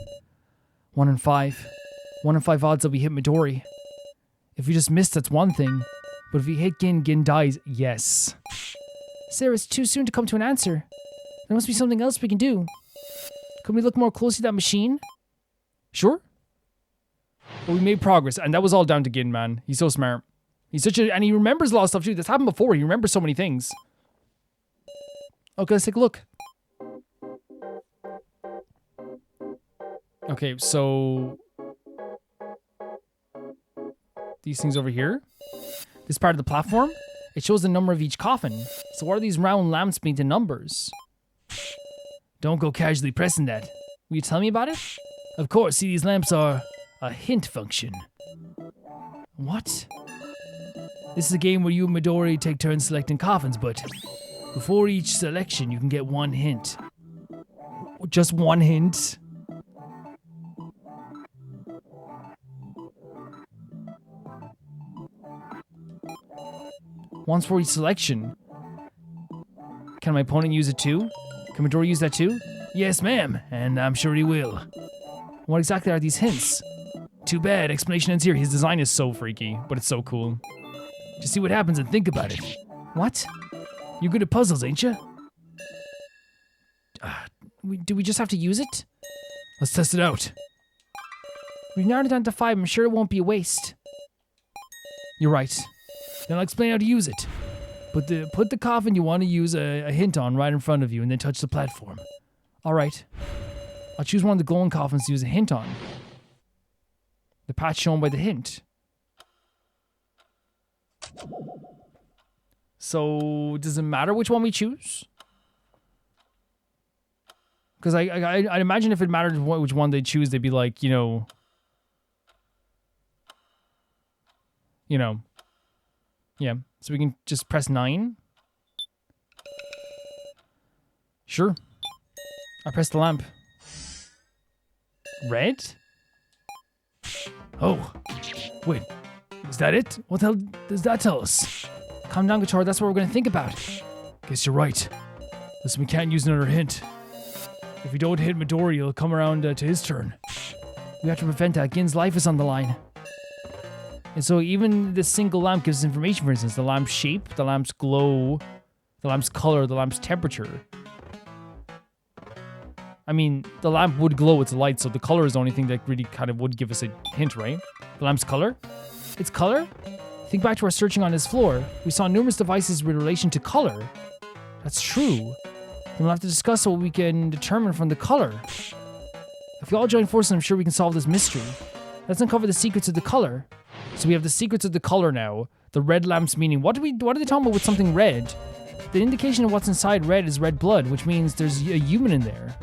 1 in 5. 1 in 5 odds that we hit Midori. If we just miss, that's one thing. But if we hit Gin, Gin dies. Yes. Sarah, it's too soon to come to an answer. There must be something else we can do. Can we look more closely at that machine? Sure. But we made progress, and that was all down to Gin, man. He's so smart. And he remembers a lot of stuff too. That's happened before. He remembers so many things. Okay, let's take a look. Okay, so... these things over here. This part of the platform, it shows the number of each coffin. So what are these round lamps made to numbers? Don't go casually pressing that. Will you tell me about it? Of course, see, these lamps are a hint function. What? This is a game where you and Midori take turns selecting coffins, but before each selection, you can get 1 hint. Just 1 hint? Once for each selection. Can my opponent use it too? Can Midori use that too? Yes, ma'am, and I'm sure he will. What exactly are these hints? Too bad, explanation ends here. His design is so freaky, but it's so cool. Just see what happens and think about it. What? You're good at puzzles, ain't you? Do we just have to use it? Let's test it out. We've narrowed it down to 5. I'm sure it won't be a waste. You're right. Then I'll explain how to use it. Put the coffin you want to use a hint on right in front of you and then touch the platform. Alright. I'll choose one of the glowing coffins to use a hint on. The patch shown by the hint. So, does it matter which one we choose? Because I'd imagine if it mattered which one they choose, they'd be like, yeah. So we can just press 9. Sure. I pressed the lamp. Red? Oh. Wait. Is that it? What the hell does that tell us? Calm down, Guitar. That's what we're going to think about. Guess you're right. Listen, we can't use another hint. If we don't hit Midori, he'll come around to his turn. We have to prevent that. Gin's life is on the line. And so even this single lamp gives us information, for instance, the lamp's shape, the lamp's glow, the lamp's color, the lamp's temperature. I mean, the lamp would glow with the light, so the color is the only thing that really kind of would give us a hint, right? The lamp's color? Its color? Think back to our searching on this floor. We saw numerous devices with relation to color. That's true. Then we'll have to discuss what we can determine from the color. If we all join forces, I'm sure we can solve this mystery. Let's uncover the secrets of the color. So we have the secrets of the color now. The red lamp's meaning. What are they talking about with something red? The indication of what's inside red is red blood, which means there's a human in there.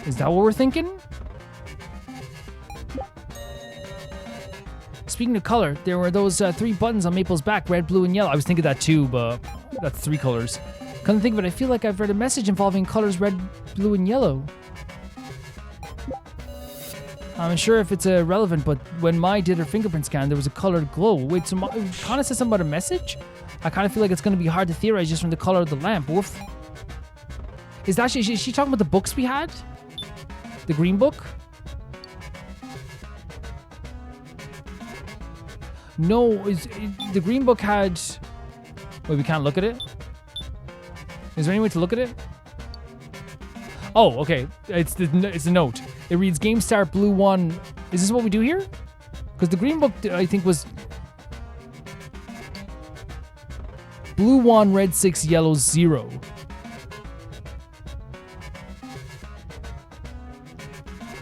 Is that what we're thinking? Speaking of color, there were those 3 buttons on Maple's back, red, blue, and yellow. I was thinking that too, but that's 3 colors. Come to think of it, I feel like I've read a message involving colors red, blue, and yellow. I'm sure if it's relevant, but when Mai did her fingerprint scan, there was a colored glow. Wait, so Kana said something about a message? I kind of feel like it's going to be hard to theorize just from the color of the lamp. Woof. Is she talking about the books we had? The green book? No, the green book had... Wait, we can't look at it? Is there any way to look at it? Oh, okay. It's the note. It reads Game Start Blue 1. Is this what we do here? Because the green book, I think, was Blue 1, Red 6, Yellow 0.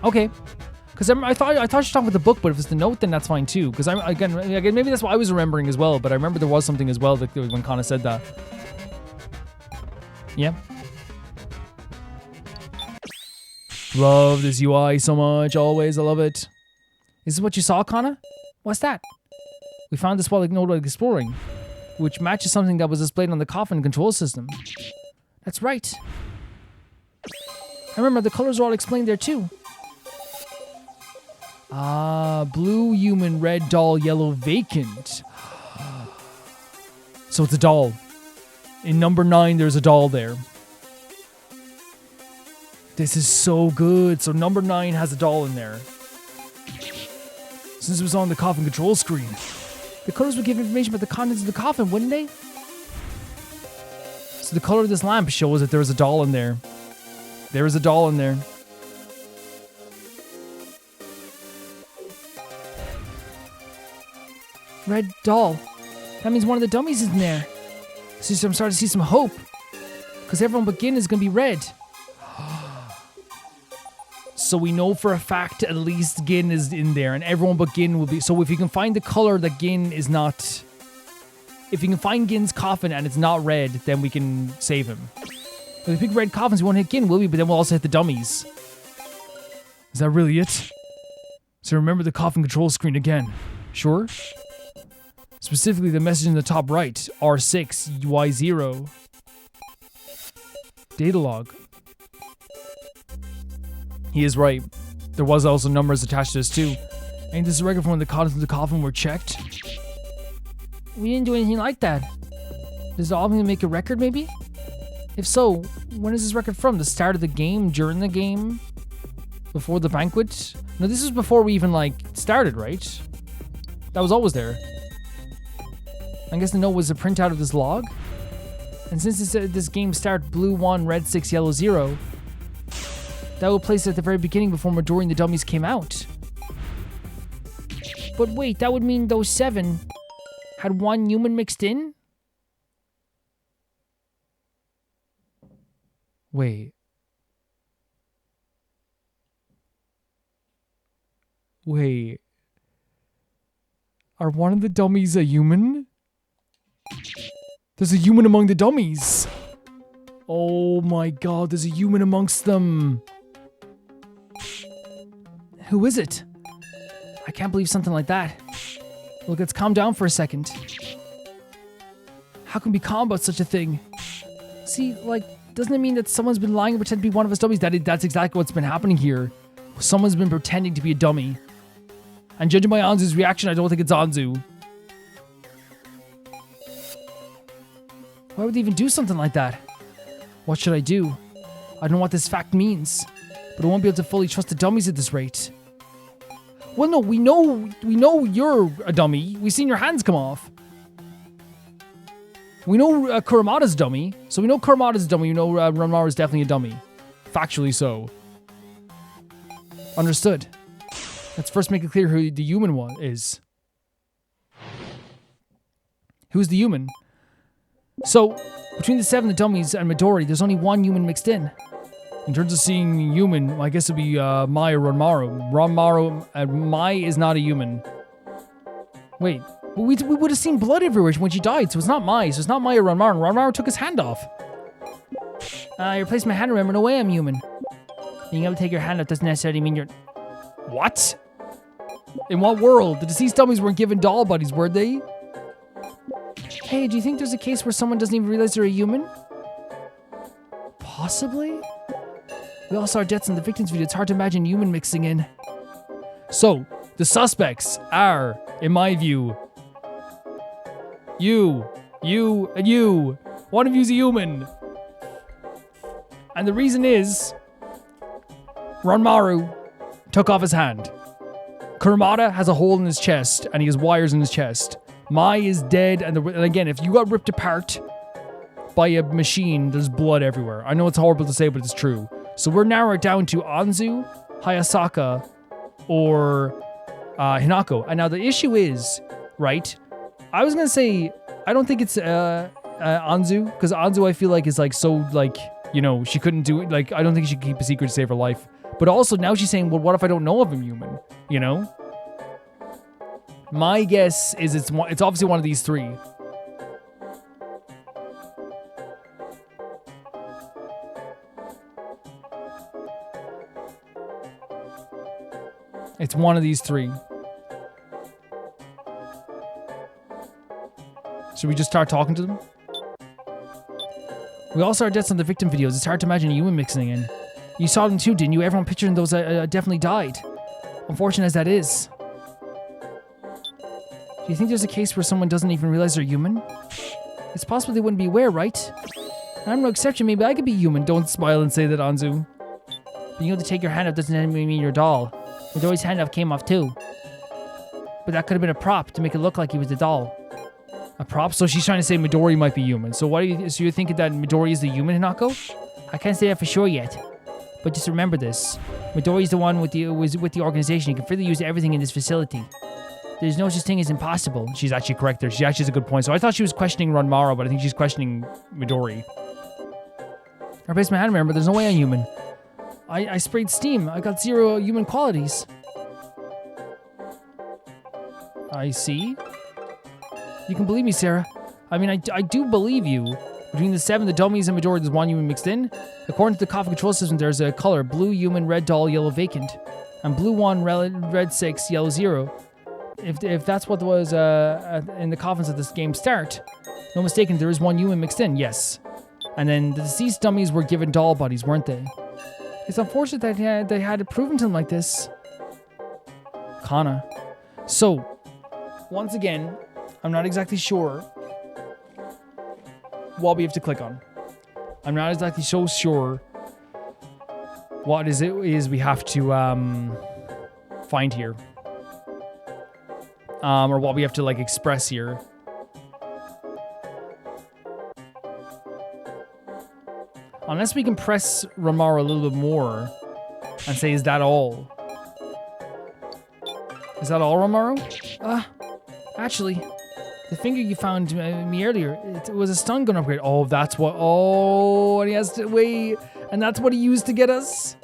Okay. Because I thought you were talking about the book, but if it's the note, then that's fine too. Because again, maybe that's what I was remembering as well. But I remember there was something as well that when Kana said that. Yeah. Love this UI so much. Always, I love it. Is this what you saw, Kana? What's that? We found this while exploring, which matches something that was displayed on the coffin control system. That's right. I remember the colors are all explained there too. Blue human, red doll, yellow vacant. So it's a doll. In number 9, there's a doll there. This is so good. So number 9 has a doll in there. Since it was on the coffin control screen. The colors would give information about the contents of the coffin, wouldn't they? So the color of this lamp shows that there was a doll in there. There is a doll in there. Red doll. That means one of the dummies is in there. So I'm starting to see some hope. Because everyone but Gin is going to be red. So we know for a fact at least Gin is in there. And everyone but Gin will be... So if you can find the color that Gin is not... If you can find Gin's coffin and it's not red, then we can save him. If we pick red coffins, we won't hit Gin, will we? But then we'll also hit the dummies. Is that really it? So remember the coffin control screen again. Sure? Specifically the message in the top right, R6, Y0. Data log. He is right. There was also numbers attached to this too. Ain't this a record from when the contents of the coffin were checked? We didn't do anything like that. Does the album make a record maybe? If so, when is this record from? The start of the game? During the game? Before the banquet? No, this is before we even started, right? That was always there. I guess the note was a printout of this log. And since this game start blue 1, red 6, yellow 0, that would place it at the very beginning before Midori and the dummies came out. But wait, that would mean those 7 had 1 human mixed in? Wait. Are one of the dummies a human? There's a human among the dummies. Oh my god, there's a human amongst them. Who is it? I can't believe something like that. Look, let's calm down for a second. How can we be calm about such a thing? See, like, doesn't it mean that someone's been lying and pretending to be one of us dummies? That's exactly what's been happening here. Someone's been pretending to be a dummy. And judging by Anzu's reaction, I don't think it's Anzu. Why would they even do something like that? What should I do? I don't know what this fact means, but I won't be able to fully trust the dummies at this rate. Well, no, we know you're a dummy. We've seen your hands come off. We know Kurumada's a dummy, so we know Kurumada's a dummy. We know Ranmaru's definitely a dummy. Factually so. Understood. Let's first make it clear who the human one is. Who's the human? So, between the 7 the dummies and Midori, there's only 1 human mixed in. In terms of seeing human, well, I guess it'd be Mai or Ranmaru. Mai is not a human. Wait, we would have seen blood everywhere when she died, so it's not Mai. So it's not Mai or Ranmaru. Ranmaru took his hand off. You replaced my hand, remember? No way I'm human. Being able to take your hand off doesn't necessarily mean you're... What? In what world? The deceased dummies weren't given doll bodies, were they? Hey, do you think there's a case where someone doesn't even realize they're a human? Possibly? We all saw our deaths in the victims video. It's hard to imagine human mixing in. So, the suspects are, in my view, you, and you. One of you's a human. And the reason is, Ranmaru took off his hand. Kurumada has a hole in his chest, and he has wires in his chest. Mai is dead, and again, if you got ripped apart by a machine, there's blood everywhere. I know it's horrible to say, but it's true. So we're narrowing it down to Anzu, Hayasaka, or Hinako. And now the issue is, right, I was going to say, I don't think it's Anzu, because Anzu I feel like is like so, like, you know, she couldn't do it. Like, I don't think she could keep a secret to save her life. But also now she's saying, well, what if I don't know if I'm human? You know? My guess is it's obviously one of these 3. It's one of these 3. Should we just start talking to them? We all saw our deaths on the victim videos. It's hard to imagine a human mixing in. You saw them too, didn't you? Everyone picturing those definitely died. Unfortunate as that is. Do you think there's a case where someone doesn't even realize they're human? It's possible they wouldn't be aware, right? I'm no exception. Maybe I could be human. Don't smile and say that, Anzu. Being able to take your hand off doesn't mean you're a doll. Midori's hand off came off too. But that could have been a prop to make it look like he was the doll. A prop? So she's trying to say Midori might be human. So so you're thinking that Midori is the human, Hinako? I can't say that for sure yet. But just remember this. Midori's the one with the organization. He can freely use everything in this facility. There's no such thing as impossible. She's actually correct there. She actually has a good point. So I thought she was questioning Ranmaru, but I think she's questioning Midori. I replaced my hand, remember? There's no way I'm human. I sprayed steam. I got 0 human qualities. I see. You can believe me, Sarah. I mean, I do believe you. Between the 7, the dummies, and Midori, there's 1 human mixed in. According to the coffin control system, there's a color: blue human, red doll, yellow vacant. And blue 1, red 6, yellow 0. If that's what was in the coffins at this game start, no mistaken, there is 1 human mixed in, yes. And then the deceased dummies were given doll bodies, weren't they? It's unfortunate that they had it proven to them like this. Kana. So, once again, I'm not exactly sure what we have to click on. I'm not exactly so sure what it is we have to find here. Or what we have to like express here. Unless we can press Ranmaru a little bit more and say, is that all? Is that all, Ranmaru? Actually, the finger you found me earlier, it was a stun gun upgrade. Oh, that's what... Oh, and he has to wait. And that's what he used to get us?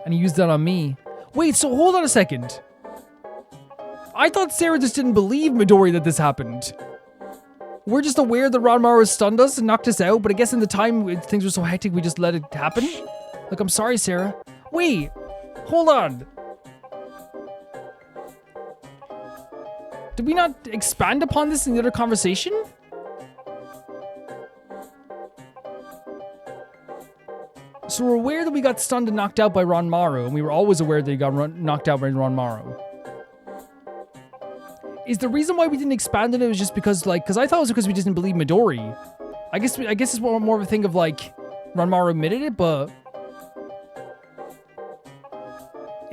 And he used that on me. Wait, so hold on a second. I thought Sarah just didn't believe Midori that this happened. We're just aware that Ranmaru stunned us and knocked us out, but I guess in the time things were so hectic, we just let it happen? Like, I'm sorry, Sarah. Wait, hold on. Did we not expand upon this in the other conversation? So we're aware that we got stunned and knocked out by Ranmaru, and we were always aware that he got knocked out by Ranmaru. Is the reason why we didn't expand on it was just because, like, because I thought it was because we didn't believe Midori. I guess it's more of a thing of, like, Ranmaru admitted it, but...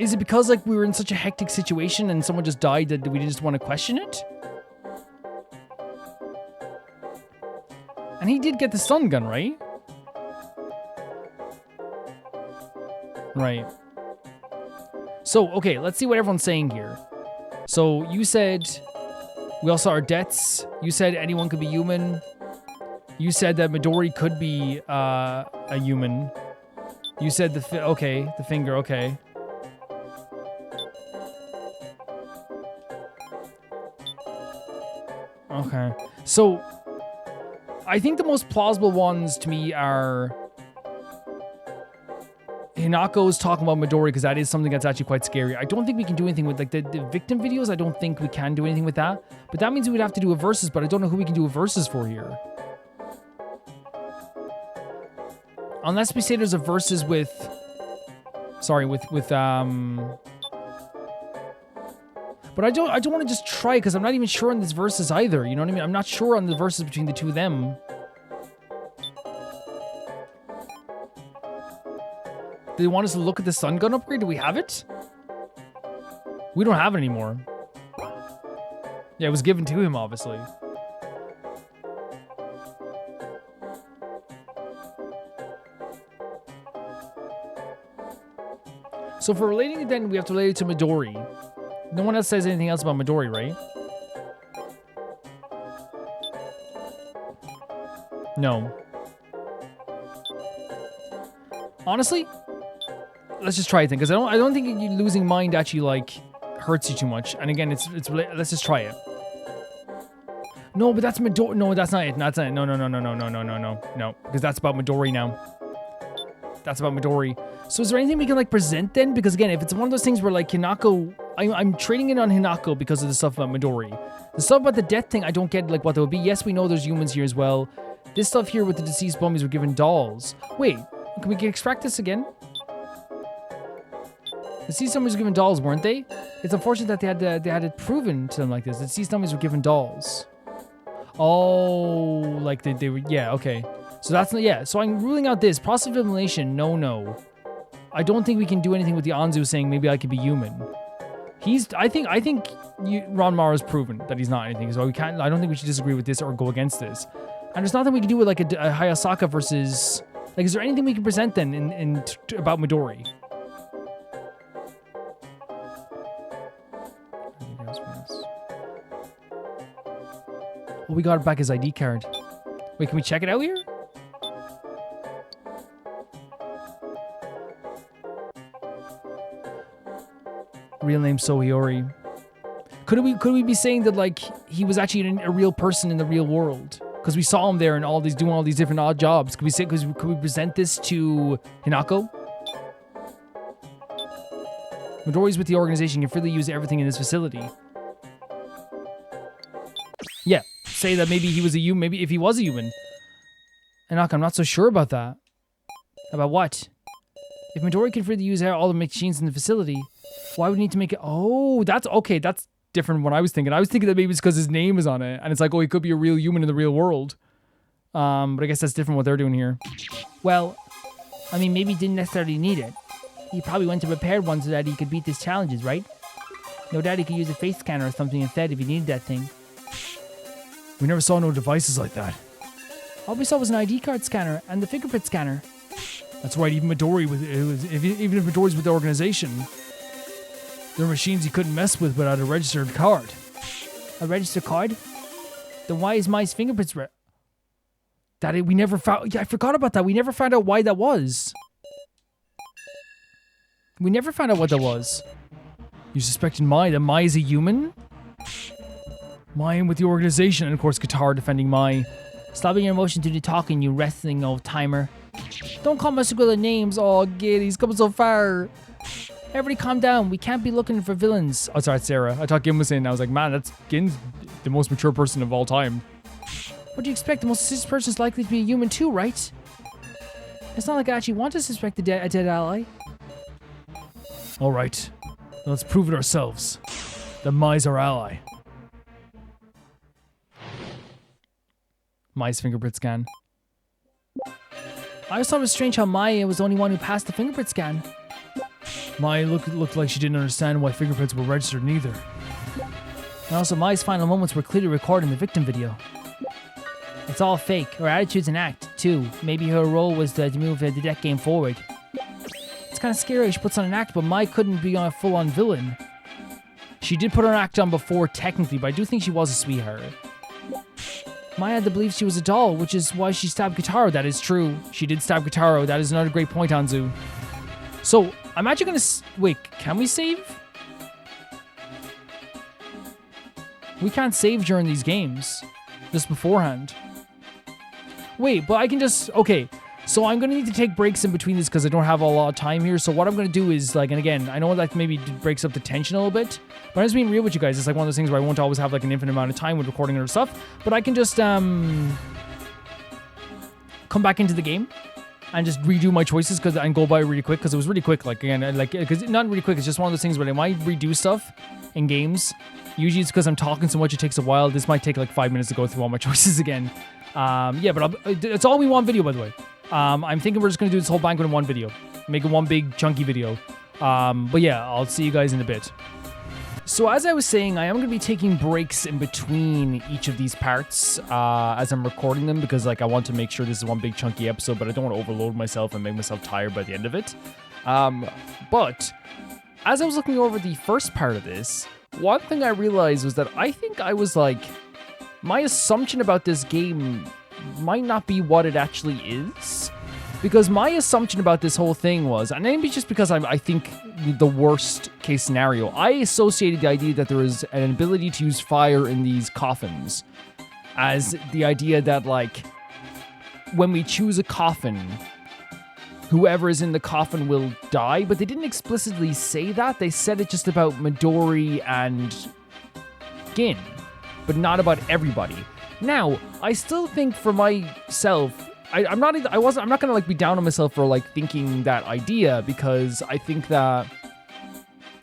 Is it because, like, we were in such a hectic situation and someone just died that we just want to question it? And he did get the stun gun, right? Right. So, okay, let's see what everyone's saying here. So, you said we all saw our deaths. You said anyone could be human. You said that Midori could be a human. You said the finger, okay. Okay. So, I think the most plausible ones to me are Hinako's talking about Midori, because that is something that's actually quite scary. I don't think we can do anything with, like, the victim videos. I don't think we can do anything with that. But that means we would have to do a versus, but I don't know who we can do a versus for here. Unless we say there's a versus with... Sorry, with But I don't want to just try, because I'm not even sure on this versus either. You know what I mean? I'm not sure on the versus between the two of them. Do they want us to look at the stun gun upgrade? Do we have it? We don't have it anymore. Yeah, it was given to him, obviously. So for relating it then, we have to relate it to Midori. No one else says anything else about Midori, right? No. Honestly, let's just try it then, because I don't think you losing mind actually, like, hurts you too much. And again, let's just try it. No, but that's Midori. No, that's not it. That's not it. No. Because that's about Midori now. That's about Midori. So is there anything we can, like, present then? Because again, if it's one of those things where, like, Hinako... I'm trading it on Hinako because of the stuff about Midori. The stuff about the death thing, I don't get, like, what that would be. Yes, we know there's humans here as well. This stuff here with the deceased mummies were given dolls. Wait, can we extract this again? The deceased mummies were given dolls, weren't they? It's unfortunate that they had it proven to them like this. The deceased mummies were given dolls. Oh, like they were... Yeah, okay. So that's... Yeah, so I'm ruling out this. Process of elimination, no. I don't think we can do anything with the Anzu saying maybe I could be human. I think Ranmaru's proven that he's not anything, so I don't think we should disagree with this or go against this. And there's nothing we can do with, like, a Hayasaka versus... Like, is there anything we can present then about Midori? Oh, we got back his ID card. Wait, can we check it out here? Real name Sohiori. Could we be saying that, like, he was actually a real person in the real world? Because we saw him there and doing all these different odd jobs. Could we present this to Hinako? Midori's with the organization, can freely use everything in this facility. Yeah, say that maybe he was a human. Maybe if he was a human. Hinako, I'm not so sure about that. About what? If Midori can freely use all the machines in the facility, why would we need to make it? Oh, that's okay. That's different from what I was thinking. I was thinking that maybe it's because his name is on it, and it's like, oh, he could be a real human in the real world. But I guess that's different what they're doing here. Well, I mean, maybe he didn't necessarily need it. He probably went to prepare one so that he could beat these challenges, right? No doubt he could use a face scanner or something instead if he needed that thing. We never saw no devices like that. All we saw was an ID card scanner and the fingerprint scanner. That's right, even Midori, even if Midori's with the organization, there are machines you couldn't mess with without a registered card. A registered card? Then why is Mai's fingerprints we never found... Yeah, I forgot about that. We never found out why that was. We never found out what that was. You suspected Mai, that Mai is a human? Mai in with the organization, and of course Guitar defending Mai. Stopping your emotion to the talking, you wrestling old timer. Don't call my Squilla names. Oh, Gid, he's come so far. Everybody calm down. We can't be looking for villains. Oh, sorry, it's Sarah. I thought Gin was saying. I was like, man, that's Gin's the most mature person of all time. What do you expect? The most suspicious person is likely to be a human too, right? It's not like I actually want to suspect a dead ally. All right. Let's prove it ourselves. That Mai's our ally. Mai's fingerprint scan. I always thought it was strange how Mai was the only one who passed the fingerprint scan. Mai looked like she didn't understand why fingerprints were registered neither. And also, Mai's final moments were clearly recorded in the victim video. It's all fake. Her attitude's an act, too. Maybe her role was to move the deck game forward. It's kind of scary she puts on an act, but Mai couldn't be a full-on villain. She did put her act on before, technically, but I do think she was a sweetheart. Mai had to believe she was a doll, which is why she stabbed Guitar. That is true. She did stab Guitar. That is another great point, Anzu. So, I'm actually gonna... Wait, can we save? We can't save during these games. Just beforehand. Wait, but I can just... Okay, so I'm gonna need to take breaks in between this because I don't have a lot of time here. So what I'm gonna do is, like, and again, I know that maybe breaks up the tension a little bit, but I'm just being real with you guys. It's like one of those things where I won't always have, like, an infinite amount of time with recording other stuff, but I can just, come back into the game and just redo my choices and go by really quick because it was really quick. Like, again, like, because not really quick, it's just one of those things where I might redo stuff in games. Usually it's because I'm talking so much it takes a while. This might take like 5 minutes to go through all my choices again. Yeah, but it's all in one video, by the way. I'm thinking we're just going to do this whole banquet in one video. Make it one big chunky video. But yeah, I'll see you guys in a bit. So as I was saying, I am going to be taking breaks in between each of these parts as I'm recording them because like I want to make sure this is one big chunky episode, but I don't want to overload myself and make myself tired by the end of it. But as I was looking over the first part of this, one thing I realized was that I think I was like, my assumption about this game might not be what it actually is. Because my assumption about this whole thing was, and maybe just because I think the worst case scenario, I associated the idea that there is an ability to use fire in these coffins as the idea that, like, when we choose a coffin, whoever is in the coffin will die, but they didn't explicitly say that. They said it just about Midori and Gin, but not about everybody. Now, I still think for myself, I'm not gonna like be down on myself for like thinking that idea, because I think that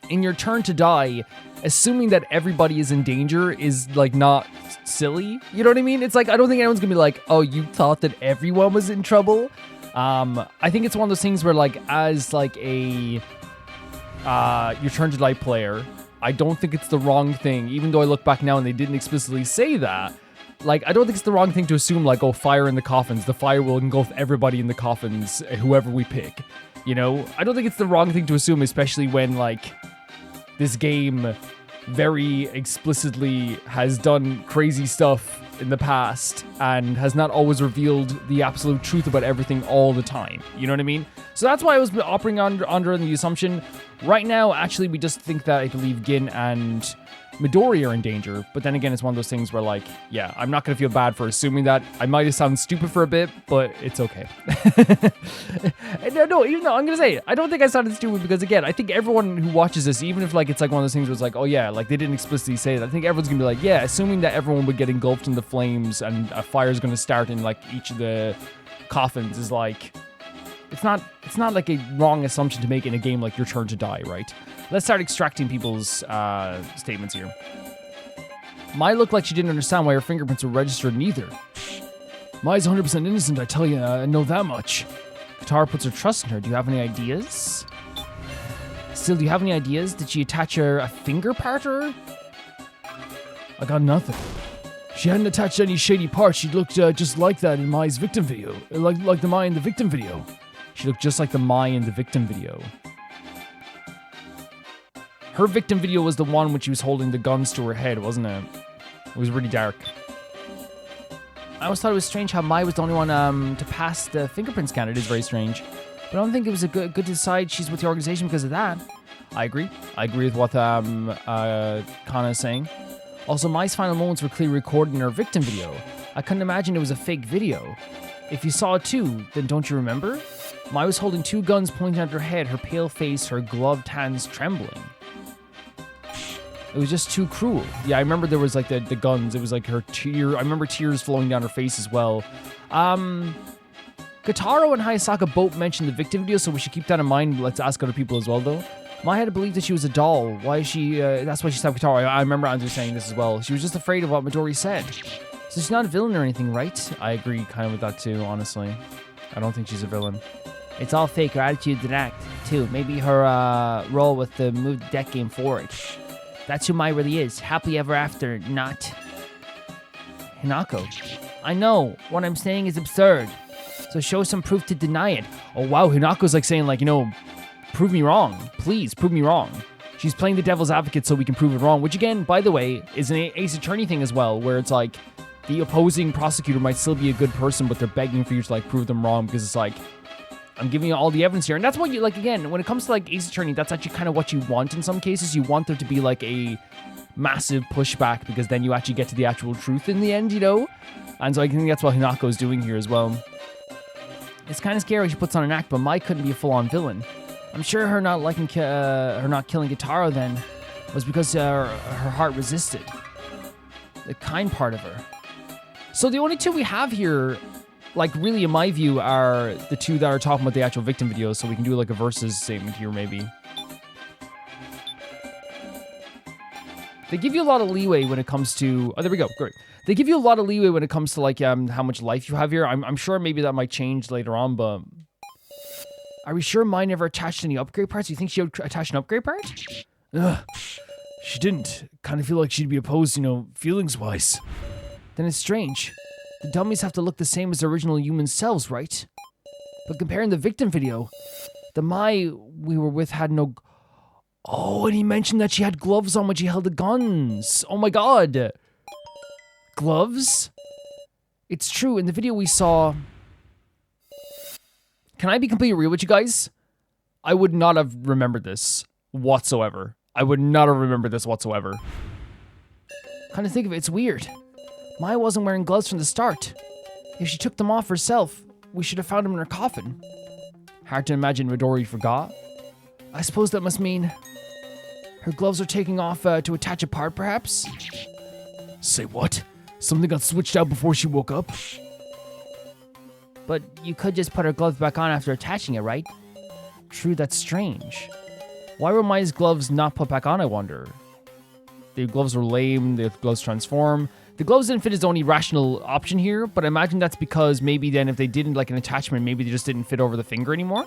in your turn to die, assuming that everybody is in danger is like not silly. You know what I mean? It's like, I don't think anyone's gonna be like, oh, you thought that everyone was in trouble. I think it's one of those things where like, as like a your turn to die player, I don't think it's the wrong thing, even though I look back now and they didn't explicitly say that. Like, I don't think it's the wrong thing to assume, like, oh, fire in the coffins. The fire will engulf everybody in the coffins, whoever we pick. You know? I don't think it's the wrong thing to assume, especially when, like, this game very explicitly has done crazy stuff in the past and has not always revealed the absolute truth about everything all the time. You know what I mean? So that's why I was operating under the assumption. Right now, actually, we just think that I believe Gin and Midori are in danger, but then again, it's one of those things where, like, yeah, I'm not gonna feel bad for assuming that. I might have sounded stupid for a bit, but it's okay. No, even though I'm gonna say, I don't think I sounded stupid because, again, I think everyone who watches this, even if, like, it's like one of those things where it's like, oh yeah, like, they didn't explicitly say it, I think everyone's gonna be like, yeah, assuming that everyone would get engulfed in the flames and a fire's gonna start in, like, each of the coffins is, like, it's not like a wrong assumption to make in a game like Your Turn to Die, right? Let's start extracting people's statements here. Mai looked like she didn't understand why her fingerprints were registered neither. Mai's 100% innocent, I tell you, I know that much. Katara puts her trust in her. Do you have any ideas? Still, do you have any ideas? Did she attach a finger part to her? I got nothing. She hadn't attached any shady parts. She looked just like that in Mai's victim video. Like the Mai in the victim video. She looked just like the Mai in the victim video. Her victim video was the one when she was holding the guns to her head, wasn't it? It was really dark. I always thought it was strange how Mai was the only one to pass the fingerprint scan. It is very strange. But I don't think it was a good to decide she's with the organization because of that. I agree. I agree with what Kana is saying. Also, Mai's final moments were clearly recorded in her victim video. I couldn't imagine it was a fake video. If you saw it too, then don't you remember? Mai was holding 2 guns pointing at her head, her pale face, her gloved hands trembling. It was just too cruel. Yeah, I remember there was like the guns. It was like her tear. I remember tears flowing down her face as well. Kotaro and Hayasaka both mentioned the victim video, so we should keep that in mind. Let's ask other people as well, though. Mai had to believe that she was a doll. Why is she? That's why she stopped Kotaro. I remember Andrew saying this as well. She was just afraid of what Midori said. So she's not a villain or anything, right? I agree kind of with that too, honestly. I don't think she's a villain. It's all fake. Her attitude did act, too. Maybe her role with the move the deck game forward. That's who Mai really is. Happily ever after, not Hinako. I know. What I'm saying is absurd. So show some proof to deny it. Oh, wow. Hinako's like saying, like, prove me wrong. Please, prove me wrong. She's playing the devil's advocate so we can prove it wrong. Which, again, by the way, is an Ace Attorney thing as well, where it's like the opposing prosecutor might still be a good person, but they're begging for you to, like, prove them wrong because it's like, I'm giving you all the evidence here. And that's what you, like, again, when it comes to, like, Ace Attorney, that's actually kind of what you want in some cases. You want there to be, like, a massive pushback because then you actually get to the actual truth in the end, And so I think that's what Hinako's doing here as well. It's kind of scary she puts on an act, but Mai couldn't be a full-on villain. I'm sure her not killing Kotaro then was because her heart resisted. The kind part of her. So the only 2 we have here, like, really, in my view, are the 2 that are talking about the actual victim videos, so we can do, like, a versus statement here, maybe. They give you a lot of leeway when it comes to... Oh, there we go. Great. They give you a lot of leeway when it comes to, like, how much life you have here. I'm sure maybe that might change later on, but... Are we sure Mai never attached any upgrade parts? Do you think she would attach an upgrade part? Ugh. She didn't. Kind of feel like she'd be opposed, feelings-wise. Then it's strange. The dummies have to look the same as the original human selves, right? But comparing the victim video, the Mai we were with had no... Oh, and he mentioned that she had gloves on when she held the guns. Oh my god. Gloves? It's true, in the video we saw... Can I be completely real with you guys? I would not have remembered this whatsoever. I would not have remembered this whatsoever. Kind of think of it, it's weird. Mai wasn't wearing gloves from the start. If she took them off herself, we should have found them in her coffin. Hard to imagine Midori forgot. I suppose that must mean her gloves are taking off to attach a part, perhaps? Say what? Something got switched out before she woke up? But you could just put her gloves back on after attaching it, right? True, that's strange. Why were Mai's gloves not put back on, I wonder? The gloves were lame, the gloves transform. The gloves didn't fit is the only rational option here, but I imagine that's because maybe then if they didn't like an attachment, maybe they just didn't fit over the finger anymore?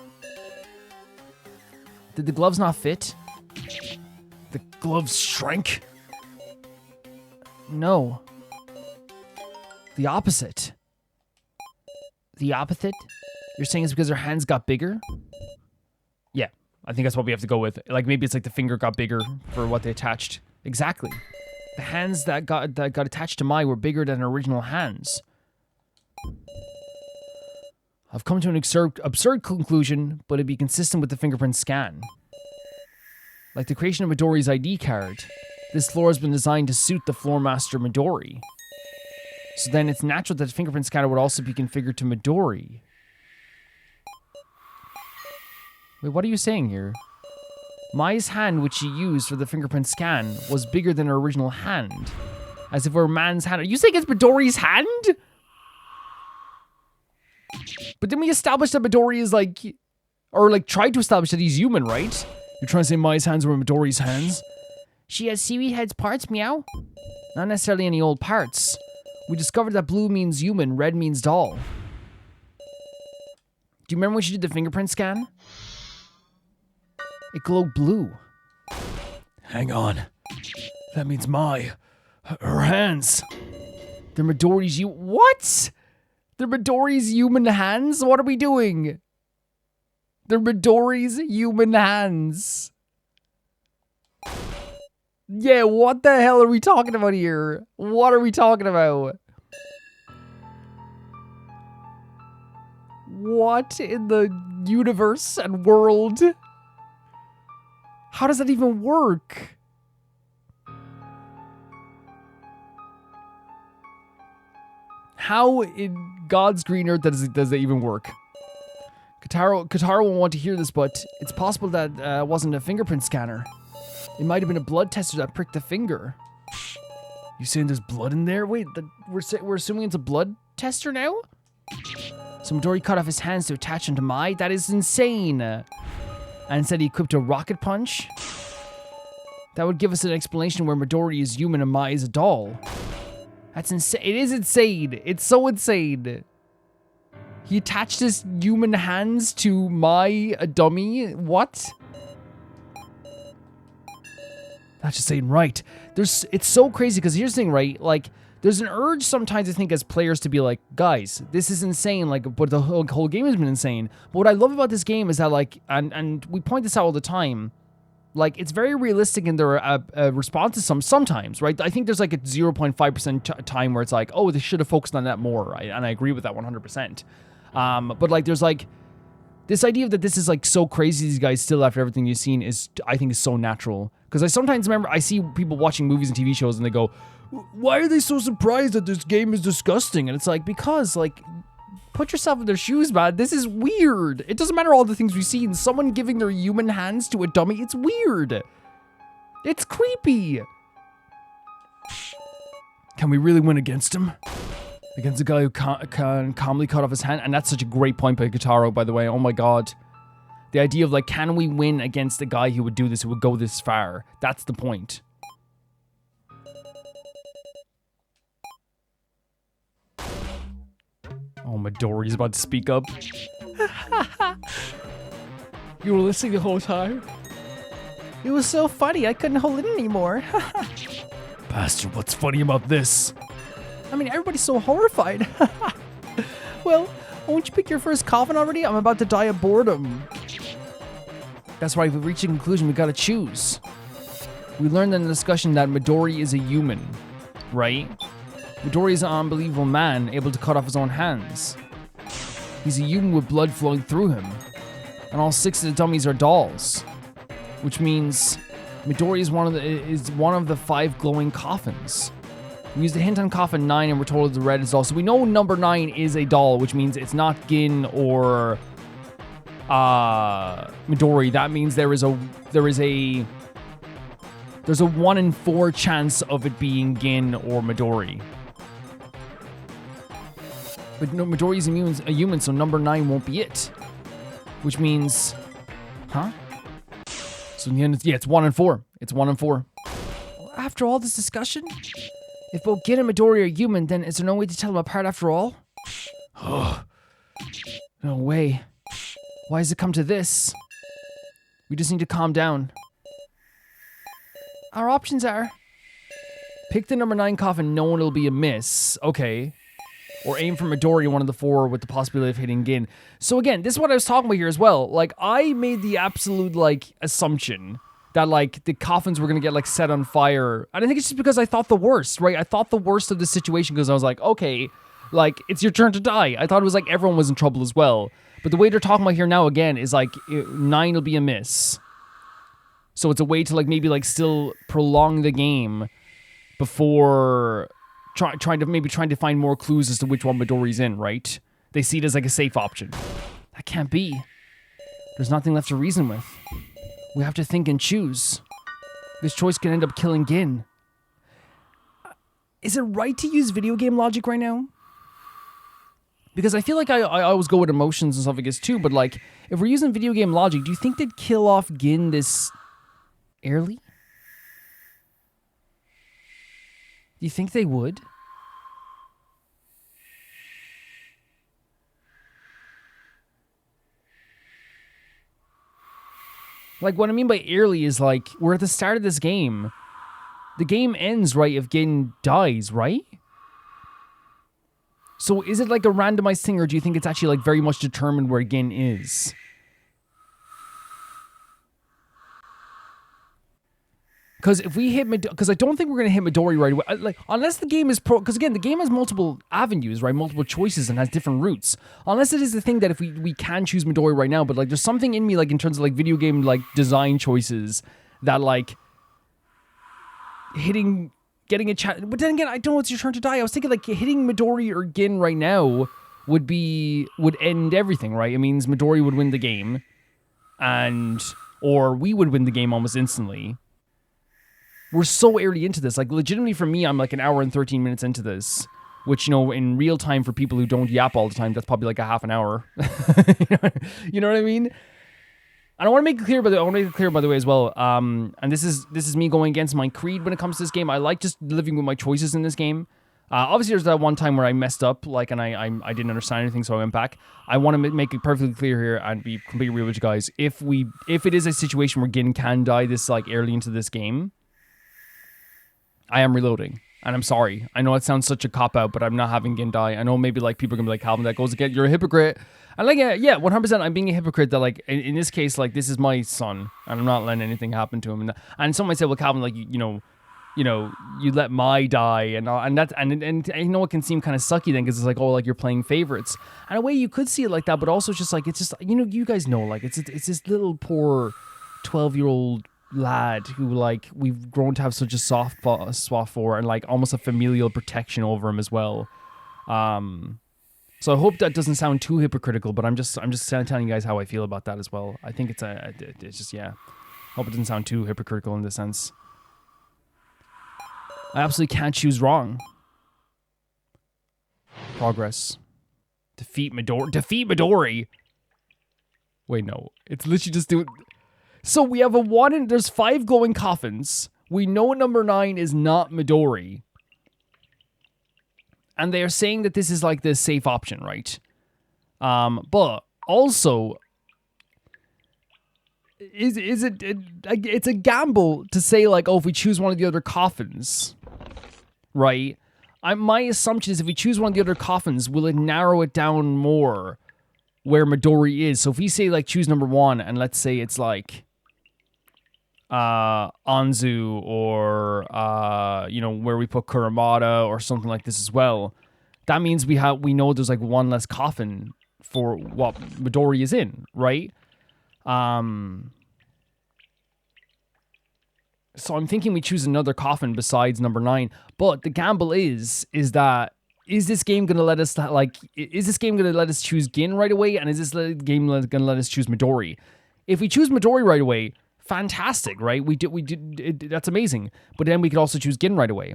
Did the gloves not fit? The gloves shrank? No. The opposite. The opposite? You're saying it's because her hands got bigger? Yeah, I think that's what we have to go with. Like maybe it's like the finger got bigger for what they attached. Exactly. The hands that got attached to Mai were bigger than her original hands. I've come to an absurd conclusion, but it'd be consistent with the fingerprint scan. Like the creation of Midori's ID card, this floor has been designed to suit the floor master Midori. So then it's natural that the fingerprint scanner would also be configured to Midori. Wait, what are you saying here? Mai's hand, which she used for the fingerprint scan, was bigger than her original hand. As if it were a man's hand. Are you saying it's Midori's hand? But didn't we establish that Midori is like... Or like tried to establish that he's human, right? You're trying to say Mai's hands were Midori's hands? She has seaweed head's parts, meow? Not necessarily any old parts. We discovered that blue means human, red means doll. Do you remember when she did the fingerprint scan? It glowed blue. Hang on. That means her hands. They're Midori's what? They're Midori's human hands? What are we doing? They're Midori's human hands. Yeah, what the hell are we talking about here? What are we talking about? What in the universe and world? How does that even work? How in God's green earth does that even work? Katara won't want to hear this, but it's possible that wasn't a fingerprint scanner. It might have been a blood tester that pricked the finger. You saying there's blood in there? Wait, we're assuming it's a blood tester now? So Midori cut off his hands to attach them to Mai? That is insane. And said he equipped a rocket punch? That would give us an explanation where Midori is human and Mai is a doll. That's insane. It is insane. It's so insane. He attached his human hands to Mai, a dummy? What? That's just saying right. It's so crazy because here's the thing, right? Like, there's an urge sometimes I think as players to be like, guys, this is insane. Like, but the whole game has been insane. But what I love about this game is that like, and we point this out all the time, like it's very realistic in their responses sometimes, right? I think there's like a 0.5% time where it's like, oh, they should have focused on that more, right? And I agree with that 100%. But like, there's like this idea that this is like so crazy. These guys still after everything you've seen is, I think, is so natural. Because I sometimes remember I see people watching movies and TV shows and they go, why are they so surprised that this game is disgusting? And it's like, because like, put yourself in their shoes, man. This is weird. It doesn't matter all the things we've seen. Someone giving their human hands to a dummy, it's weird. It's creepy. Can we really win against him? Against a guy who can calmly cut off his hand? And that's such a great point by Kataro, by the way. Oh my god. The idea of like, can we win against a guy who would do this, who would go this far? That's the point. Oh, Midori's about to speak up. You were listening the whole time? It was so funny, I couldn't hold it anymore. Bastard, what's funny about this? I mean, everybody's so horrified. Well, won't you pick your first coffin already? I'm about to die of boredom. That's right, we've reached a conclusion, we gotta choose. We learned in the discussion that Midori is a human, right? Midori is an unbelievable man, able to cut off his own hands. He's a human with blood flowing through him. And all 6 of the dummies are dolls. Which means Midori is one of the 5 glowing coffins. We used a hint on coffin 9 and we're told the red is doll. So we know number 9 is a doll, which means it's not Gin or Midori. That means there's a 1 in 4 chance of it being Gin or Midori. But no, Midori is a human, so number 9 won't be it. Which means, huh? So in the end, yeah, it's 1 in 4. It's 1 in 4. After all this discussion, if both Gin and Midori are human, then is there no way to tell them apart after all? No way. Why has it come to this? We just need to calm down. Our options are... pick the number 9 coffin, knowing it'll be a miss. Okay. Or aim for Midori, one of the 4, with the possibility of hitting Gin. So again, this is what I was talking about here as well. Like, I made the absolute, like, assumption that, like, the coffins were gonna get, like, set on fire. And I think it's just because I thought the worst, right? I thought the worst of the situation because I was like, okay, like, it's your turn to die. I thought it was like everyone was in trouble as well. But the way they're talking about here now, again, is like, 9 will be a miss. So it's a way to, like, maybe, like, still prolong the game before... trying to find more clues as to which one Midori's in, right? They see it as like a safe option. That can't be. There's nothing left to reason with. We have to think and choose. This choice can end up killing Gin. Is it right to use video game logic right now? Because I feel like I always go with emotions and stuff like this too, but like, if we're using video game logic, do you think they'd kill off Gin this early? Do you think they would? Like, what I mean by early is, like, we're at the start of this game. The game ends, right, if Gin dies, right? So is it like a randomized thing, or do you think it's actually, like, very much determined where Gin is? Because if we hit because I don't think we're gonna hit Midori right away. Like, unless the game is because again, the game has multiple avenues, right? Multiple choices and has different routes. Unless it is the thing that if we can choose Midori right now, but like there's something in me, like in terms of like video game like design choices, that like getting a chat. But then again, I don't know, it's your turn to die. I was thinking like hitting Midori or Gin right now would end everything, right? It means Midori would win the game, or we would win the game almost instantly. We're so early into this. Like, legitimately for me, I'm like an hour and 13 minutes into this, which, you know, in real time for people who don't yap all the time, that's probably like a half an hour. You know what I mean? And I want to make it clear, by the way, as well. And this is me going against my creed when it comes to this game. I like just living with my choices in this game. Obviously, there's that one time where I messed up, like, and I didn't understand anything, so I went back. I want to make it perfectly clear here and be completely real with you guys. If it is a situation where Gin can die this like early into this game, I am reloading, and I'm sorry. I know it sounds such a cop-out, but I'm not having Gin die. I know maybe, like, people are going to be like, Calvin, that goes again, you're a hypocrite. And, like, yeah, 100%, I'm being a hypocrite that, like, in this case, like, this is my son, and I'm not letting anything happen to him. And some might say, well, Calvin, like, you know, you let my die, and you know, it can seem kind of sucky then, because it's like, oh, like, you're playing favorites. And in a way, you could see it like that, but also just, like, it's just, you know, you guys know, like, it's this little poor 12-year-old lad who, like, we've grown to have such a soft spot for, and like almost a familial protection over him as well. So I hope that doesn't sound too hypocritical, but I'm just telling you guys how I feel about that as well. I think it's just, yeah, hope it doesn't sound too hypocritical in this sense. I absolutely can't choose wrong. Progress. Defeat Midori. Wait, no, it's literally just doing. So we have there's 5 glowing coffins. We know number 9 is not Midori. And they are saying that this is like the safe option, right? But also, it's a gamble to say like, oh, if we choose one of the other coffins, right? My assumption is if we choose one of the other coffins, will it narrow it down more where Midori is? So if we say like choose number 1, and let's say it's like Anzu, or you know, where we put Kurumada or something like this as well, that means we know there's like one less coffin for what Midori is in, right? So I'm thinking we choose another coffin besides number 9, but the gamble is that is this game gonna let us choose Gin right away, and is this game gonna let us choose Midori? If we choose Midori right away, fantastic, right? We did that's amazing. But then we could also choose Gin right away.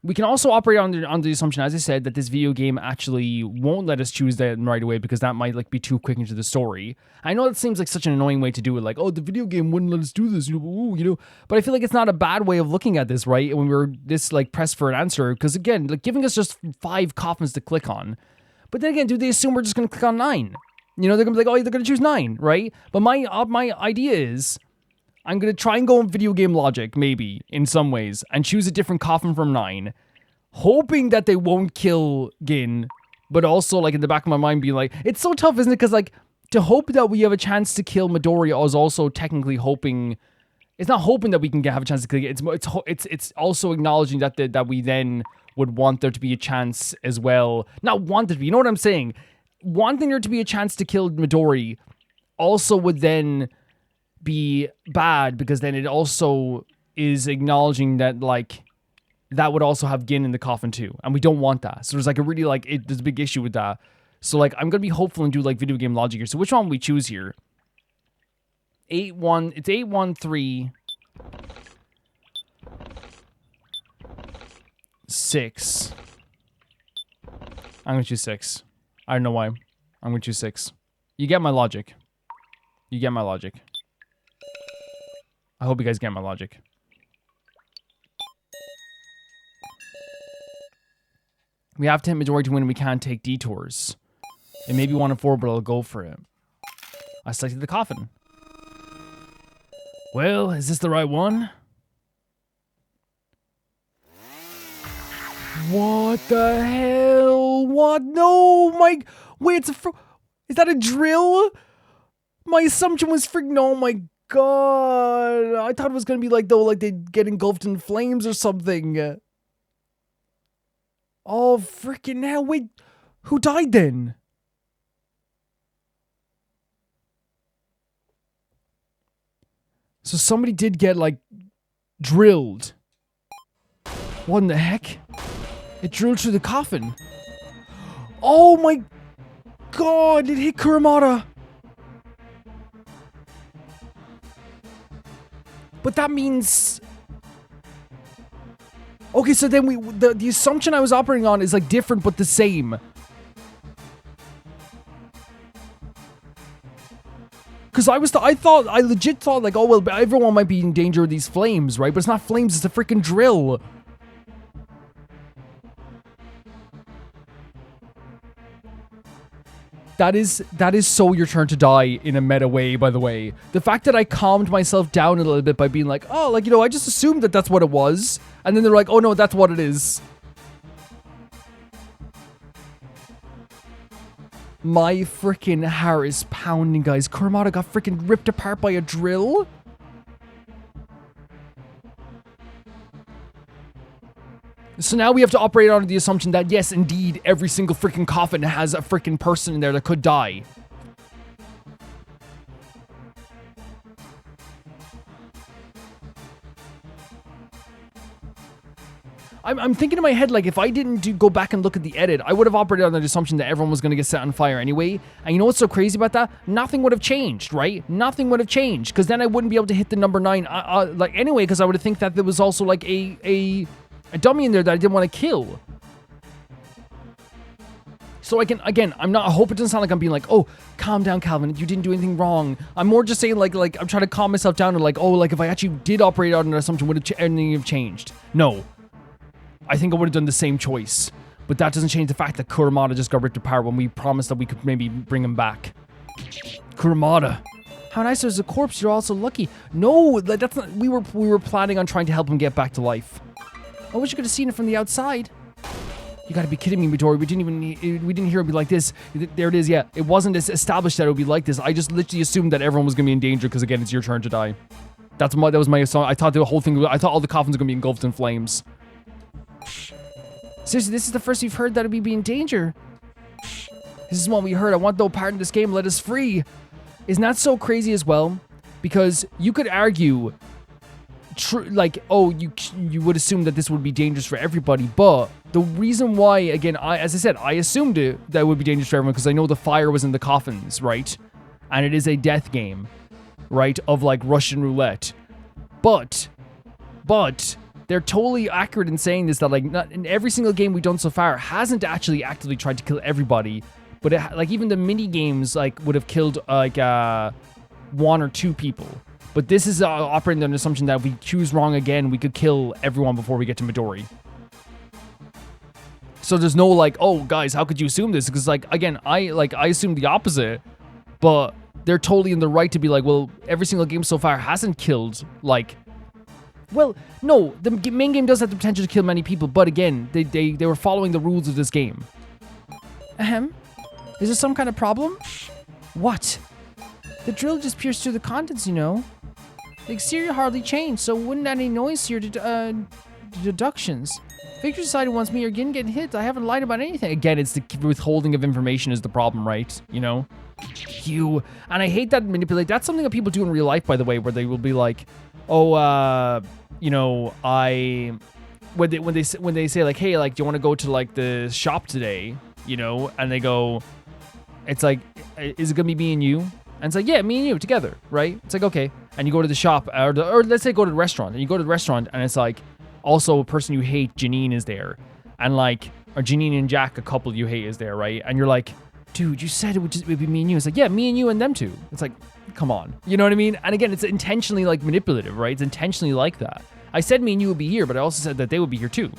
We can also operate on the assumption, as I said, that this video game actually won't let us choose that right away, because that might like be too quick into the story. I know it seems like such an annoying way to do it, like, oh, the video game wouldn't let us do this, you know. But I feel like it's not a bad way of looking at this, right? When we're this like pressed for an answer, because again, like giving us just 5 coffins to click on. But then again, do they assume we're just gonna click on 9? You know, they're gonna be like, oh, they're gonna choose 9, right? But my idea is, I'm going to try and go in video game logic, maybe, in some ways, and choose a different coffin from 9, hoping that they won't kill Gin, but also, like, in the back of my mind being like, it's so tough, isn't it? Because, like, to hope that we have a chance to kill Midori is also technically hoping. It's not hoping that we can have a chance to kill it. It's also acknowledging that we then would want there to be a chance as well. Not want there to be, you know what I'm saying? Wanting there to be a chance to kill Midori also would then be bad, because then it also is acknowledging that like that would also have Gin in the coffin too, and we don't want that. So there's like a really like there's a big issue with that. So like I'm gonna be hopeful and do like video game logic here. So which one will we choose here? 8-1. It's 8-1-3 6. I'm gonna choose 6. I don't know why. I'm gonna choose 6. You get my logic. I hope you guys get my logic. We have to hit Midori to win. We can't take detours. It may be 1 and 4, but I'll go for it. I selected the coffin. Well, is this the right one? What the hell? What? No, wait, is that a drill? My assumption was oh my god. I thought it was gonna be like, though, like they'd get engulfed in flames or something. Oh, freaking hell. Wait, who died then? So somebody did get, like, drilled. What in the heck? It drilled through the coffin. Oh my god, it hit Kurumada. But that means... Okay, so then the assumption I was operating on is, like, different but the same. Because I legit thought, like, oh, well, everyone might be in danger of these flames, right? But it's not flames, it's a freaking drill. That is so your turn to die in a meta way, by the way. The fact that I calmed myself down a little bit by being like, oh, like, you know, I just assumed that that's what it was. And then they're like, oh, no, that's what it is. My freaking heart is pounding, guys. Kurumada got freaking ripped apart by a drill? So now we have to operate under the assumption that, yes, indeed, every single freaking coffin has a freaking person in there that could die. I'm thinking in my head, like, if I didn't go back and look at the edit, I would have operated on the assumption that everyone was going to get set on fire anyway. And you know what's so crazy about that? Nothing would have changed, right? Nothing would have changed, because then I wouldn't be able to hit the number 9, like, anyway, because I would have think that there was also, like, a dummy in there that I didn't want to kill. So I hope it doesn't sound like I'm being like, oh, calm down, Calvin, you didn't do anything wrong. I'm more just saying, like, I'm trying to calm myself down and, like, oh, like, if I actually did operate on an assumption, would anything have changed? No. I think I would have done the same choice. But that doesn't change the fact that Kurumada just got ripped apart when we promised that we could maybe bring him back. Kurumada. How nice there's a corpse, you're also lucky. No, that's not, we were planning on trying to help him get back to life. I wish you could have seen it from the outside. You gotta be kidding me, Midori. We didn't hear it be like this. There it is, yeah. It wasn't established that it would be like this. I just literally assumed that everyone was gonna be in danger because, again, it's your turn to die. That was my assumption. I thought the whole thing, I thought all the coffins were gonna be engulfed in flames. Seriously, this is the first we've heard that it'd be in danger. This is what we heard. I want no part in this game. Let us free. Isn't that so crazy as well? Because you could argue, like, oh, you would assume that this would be dangerous for everybody, but the reason why, again, as I said, I assumed that it would be dangerous for everyone because I know the fire was in the coffins, right? And it is a death game, right? Of, like, Russian roulette. But they're totally accurate in saying this, that, like, not in every single game we've done so far hasn't actually actively tried to kill everybody, but like, even the mini games, like, would have killed, like, 1 or 2 people. But this is operating on the assumption that if we choose wrong again, we could kill everyone before we get to Midori. So there's no, like, oh, guys, how could you assume this? Because, like, again, I assumed the opposite, but they're totally in the right to be like, well, every single game so far hasn't killed, like, well, no, the main game does have the potential to kill many people, but again, they were following the rules of this game. Ahem. Is there some kind of problem? What? The drill just pierced through the contents, you know. The exterior hardly changed, so wouldn't add any noise to your deductions. Victor decided once me or Gin get hit, I haven't lied about anything. Again, it's the withholding of information is the problem, right? You know? And I hate that manipulate. That's something that people do in real life, by the way, where they will be like, oh, you know, when they say, like, hey, like, do you want to go to, like, the shop today? You know? And they go, it's like, is it gonna be me and you? And it's like, yeah, me and you together, right? It's like, okay. And you go to the shop, or let's say go to the restaurant, and you go to the restaurant, and it's like, also a person you hate, Janine, is there. And, like, or Janine and Jack, a couple you hate, is there, right? And you're like, dude, you said it would be me and you. It's like, yeah, me and you and them two. It's like, come on. You know what I mean? And again, it's intentionally, like, manipulative, right? It's intentionally like that. I said me and you would be here, but I also said that they would be here too.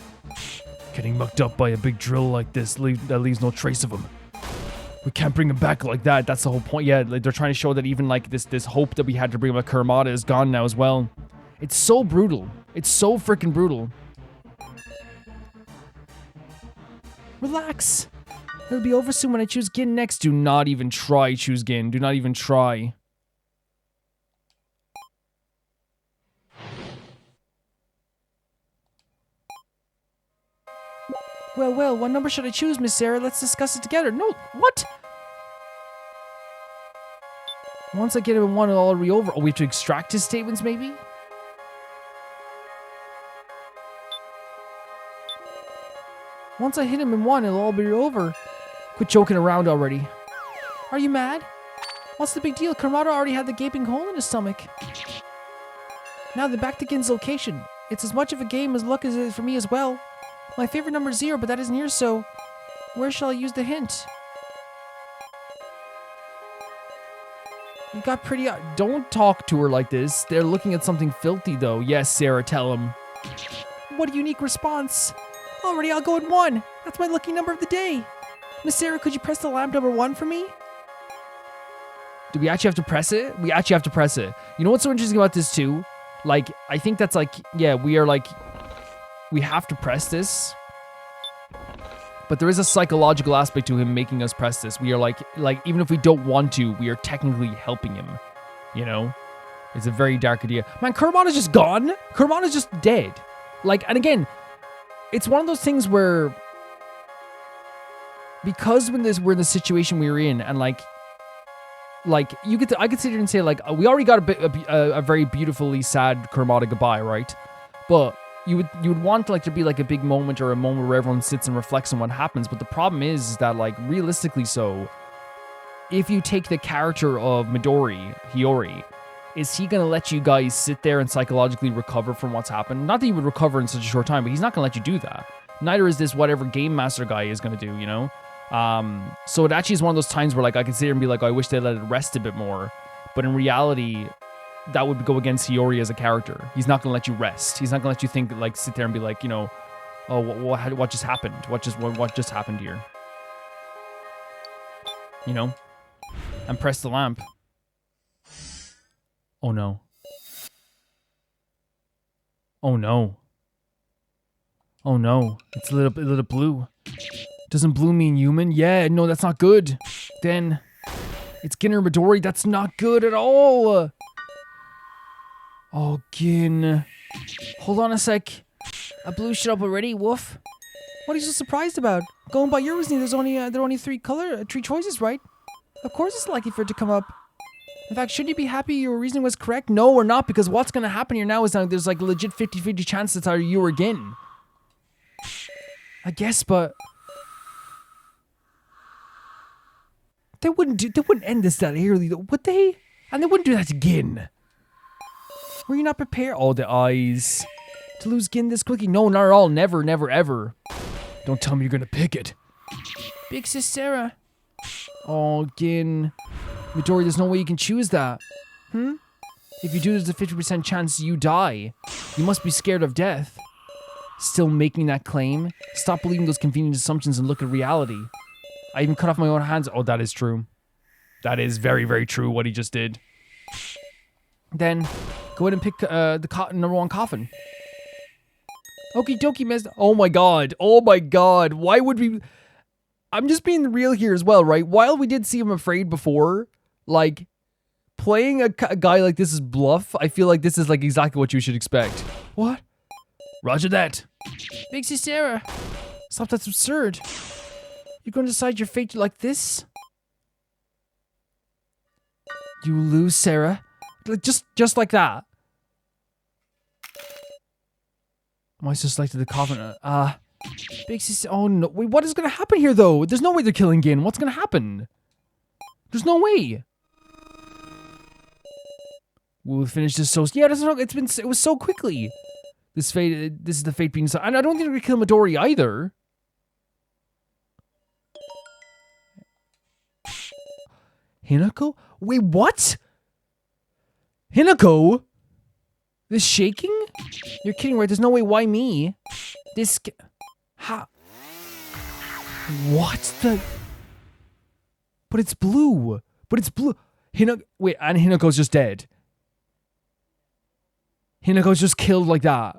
Getting mucked up by a big drill like this that leaves no trace of him. We can't bring him back like that. That's the whole point. Yeah, like, they're trying to show that even, like, this hope that we had to bring back Kurumada is gone now as well. It's so brutal. It's so freaking brutal. Relax. It'll be over soon when I choose Gin next. Do not even try choose Gin. Do not even try. Well, what number should I choose, Miss Sarah? Let's discuss it together. No, what? Once I get him in 1, it'll all be over. Oh, we have to extract his statements, maybe? Once I hit him in 1, it'll all be over. Quit joking around already. Are you mad? What's the big deal? Kurumada already had the gaping hole in his stomach. Now then, back to Gin's location. It's as much of a game as luck as it is for me as well. My favorite number is 0, but that isn't here, so where shall I use the hint? You got pretty... Don't talk to her like this. They're looking at something filthy, though. Yes, Sarah, tell him. What a unique response. Already, I'll go at 1. That's my lucky number of the day. Miss Sarah, could you press the lamp number 1 for me? Do we actually have to press it? We actually have to press it. You know what's so interesting about this, too? Like, I think that's like... Yeah, we are like... We have to press this. But there is a psychological aspect to him making us press this. We are like even if we don't want to, we are technically helping him. You know? It's a very dark idea. Man, Kurumada's just gone. Kurumada's just dead. Like, and again, it's one of those things where because we're in the situation we were in, and like you get to, I could sit here and say like we already got a very beautifully sad Kurumada goodbye, right? But you would want like to be like a big moment or a moment where everyone sits and reflects on what happens. But the problem is that like realistically, so if you take the character of Midori Hiyori, is he gonna let you guys sit there and psychologically recover from what's happened? Not that you would recover in such a short time, but he's not gonna let you do that. Neither is this whatever game master guy is gonna do, you know? So it actually is one of those times where like I could sit here and be like, oh, I wish they let it rest a bit more. But in reality, that would go against Hiyori as a character. He's not gonna let you rest. He's not gonna let you think, like, sit there and be like, you know, oh, what just happened? What just happened here? You know? And press the lamp. Oh no. Oh no. Oh no. It's a little blue. Doesn't blue mean human? Yeah, no, that's not good. Then it's Gin or Midori. That's not good at all. Oh, Gin. Hold on a sec. I blew shit up already, woof. What are you so surprised about? Going by your reasoning, there are only three choices, right? Of course it's likely for it to come up. In fact, shouldn't you be happy your reasoning was correct? No, we're not, because what's going to happen here now is that there's like legit 50-50 chance it's either you or Gin. I guess, but they wouldn't end this that early, though, would they? And they wouldn't do that to Gin. Were you not prepared? Oh, the eyes. To lose Gin this quickly? No, not at all. Never, never, ever. Don't tell me you're gonna pick it. Big Sis Sarah. Oh, Gin. Midori, there's no way you can choose that. If you do, there's a 50% chance you die. You must be scared of death. Still making that claim? Stop believing those convenient assumptions and look at reality. I even cut off my own hands. Oh, that is true. That is very, very true what he just did. Then, go ahead and pick the number 1 coffin. Okie dokie, miss. Oh my god. Oh my god. Why would we... I'm just being real here as well, right? While we did see him afraid before, like, playing a guy like this is bluff, I feel like this is like exactly what you should expect. What? Roger that. Big Sis Sarah. Stop, that's absurd. You're going to decide your fate like this? You lose, Sarah. Just like that. I suspected the coffin. Big Sis. Oh no! Wait, what is gonna happen here though? There's no way they're killing Gin. What's gonna happen? There's no way. We'll finish this so. Yeah, it was so quickly. This is the fate being. And I don't think they're gonna kill Midori either. Hinako? Wait, what? Hinako? This shaking? You're kidding, right? There's no way. Why me? This... How? What the... But it's blue. But it's blue. Hinako... Wait, and Hinako's just dead. Hinako's just killed like that.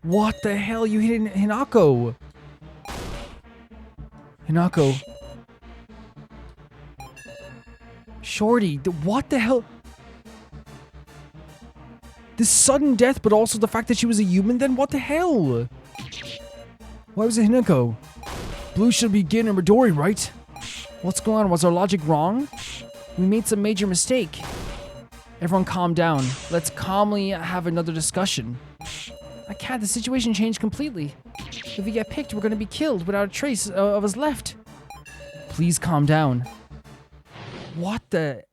What the hell? You hit Hinako. Hinako. Shorty, what the hell? This sudden death, but also the fact that she was a human, then what the hell? Why was it Hinako? Blue should be Gin or Midori, right? What's going on? Was our logic wrong? We made some major mistake. Everyone calm down. Let's calmly have another discussion. I can't. The situation changed completely. If we get picked, we're going to be killed without a trace of us left. Please calm down. What the...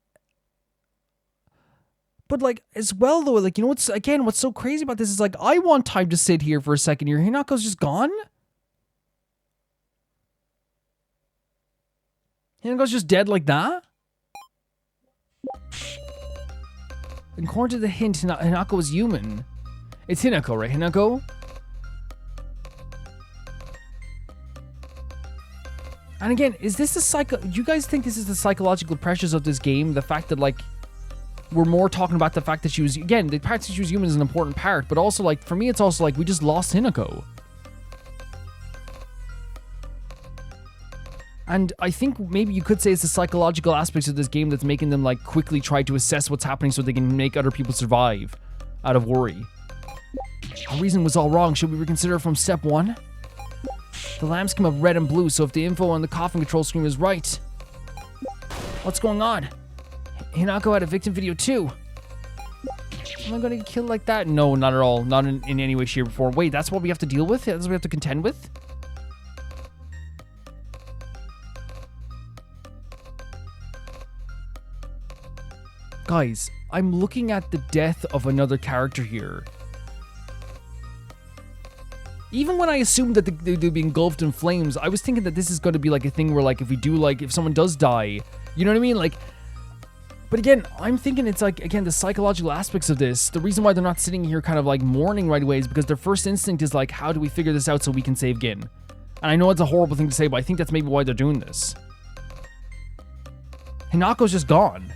But, like, as well, though, like, you know what's so crazy about this is, like, I want time to sit here for a second here. Hinako's just gone? Hinako's just dead like that? According to the hint, Hinako was human. It's Hinako, right? Hinako? And again, is this do you guys think this is the psychological pressures of this game? The fact that, like, we're more talking about the fact that she was, again, the part that she was human is an important part, but also, like, for me, it's also like, we just lost Hinako. And I think maybe you could say it's the psychological aspects of this game that's making them, like, quickly try to assess what's happening so they can make other people survive out of worry. Our reason was all wrong. Should we reconsider from step one? The lamps came up red and blue, so if the info on the coffin control screen is right. What's going on? Hinako had a victim video too. Am I gonna get killed like that? No, not at all. Not in any way, shape, or form. Wait, that's what we have to deal with? That's what we have to contend with? Guys, I'm looking at the death of another character here. Even when I assumed that they'd be engulfed in flames, I was thinking that this is going to be like a thing where, like, if someone does die, you know what I mean? Like, but again, I'm thinking it's like, again, the psychological aspects of this. The reason why they're not sitting here kind of like mourning right away is because their first instinct is like, how do we figure this out so we can save Gin? And I know it's a horrible thing to say, but I think that's maybe why they're doing this. Hinako's just gone.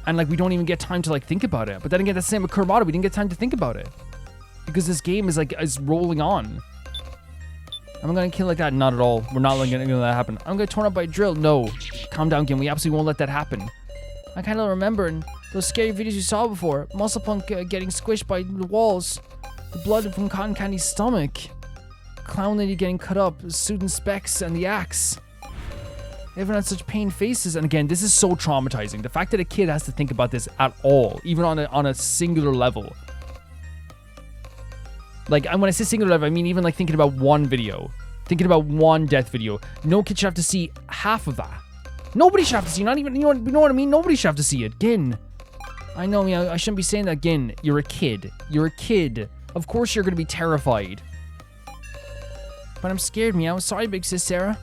And, like, we don't even get time to, like, think about it. But then again, that's the same with Kurumada. We didn't get time to think about it. Because this game is, like, is rolling on. Am I gonna kill like that? Not at all. We're not gonna let that happen. I'm gonna torn up by a drill. No. Calm down, Gin. We absolutely won't let that happen. I kind of remember in those scary videos you saw before. Muscle Punk getting squished by the walls. The blood from Cotton Candy's stomach. Clown Lady getting cut up. Suit and Specs and the axe. Everyone had such pain faces. And again, this is so traumatizing. The fact that a kid has to think about this at all, even on a singular level. Like, and when I say singular level, I mean even like thinking about one video. Thinking about one death video. No kid should have to see half of that. Nobody should have to see, not even, you know what I mean? Nobody should have to see it. Gin. I know, I shouldn't be saying that, Gin. You're a kid. You're a kid. Of course you're gonna be terrified. But I'm scared, Meow. Sorry, big sis Sarah.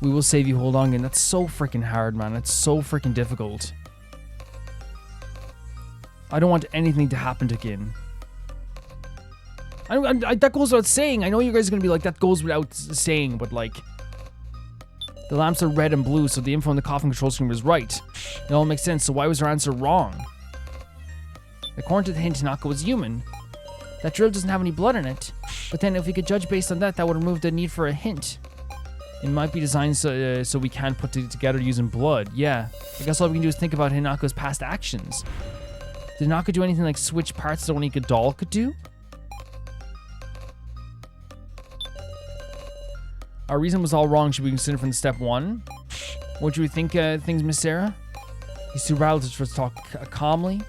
We will save you. Hold on, Gin. That's so freaking hard, man. It's so freaking difficult. I don't want anything to happen to Gin. That goes without saying. I know you guys are going to be like, that goes without saying, but like... The lamps are red and blue, so the info on the coffin control screen was right. It all makes sense, so why was her answer wrong? According to the hint, Hinako was human. That drill doesn't have any blood in it. But then if we could judge based on that, that would remove the need for a hint. It might be designed so we can't put it together using blood. Yeah. I guess all we can do is think about Hinako's past actions. Did Hinako do anything like switch parts that only a doll could do? Our reason was all wrong. Should we consider from step one? What do you think things, Miss Sarah? He's too rattled to talk calmly.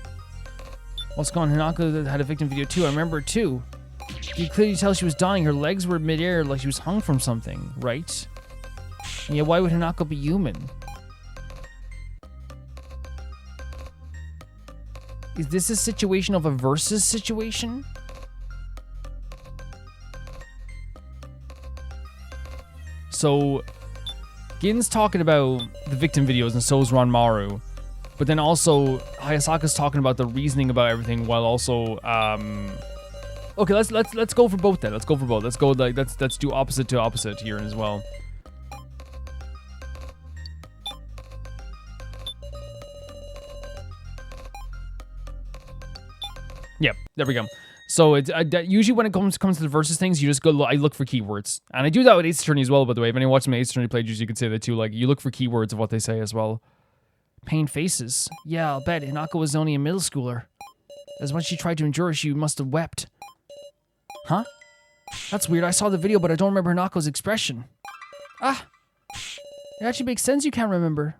What's going on? Hinako had a victim video too. I remember it too. You could clearly tell she was dying. Her legs were midair like she was hung from something, right? And yeah, why would Hinako be human? Is this a situation of a versus situation? So, Gin's talking about the victim videos and so is Ranmaru. But then also, Hayasaka's talking about the reasoning about everything while also, okay, let's go for both then. Let's go for both. Let's go like let's do opposite to opposite here as well. Yep, there we go. So it's usually when it comes to the versus things, you just go. I look for keywords, and I do that with Ace Attorney as well. By the way, if anyone watching my Ace Attorney playthroughs, you could say that too. Like you look for keywords of what they say as well. Pained faces. Yeah, I'll bet. Hinako was only a middle schooler. As much as she tried to endure, she must have wept. Huh? That's weird. I saw the video, but I don't remember Hinako's expression. Ah! It actually makes sense you can't remember.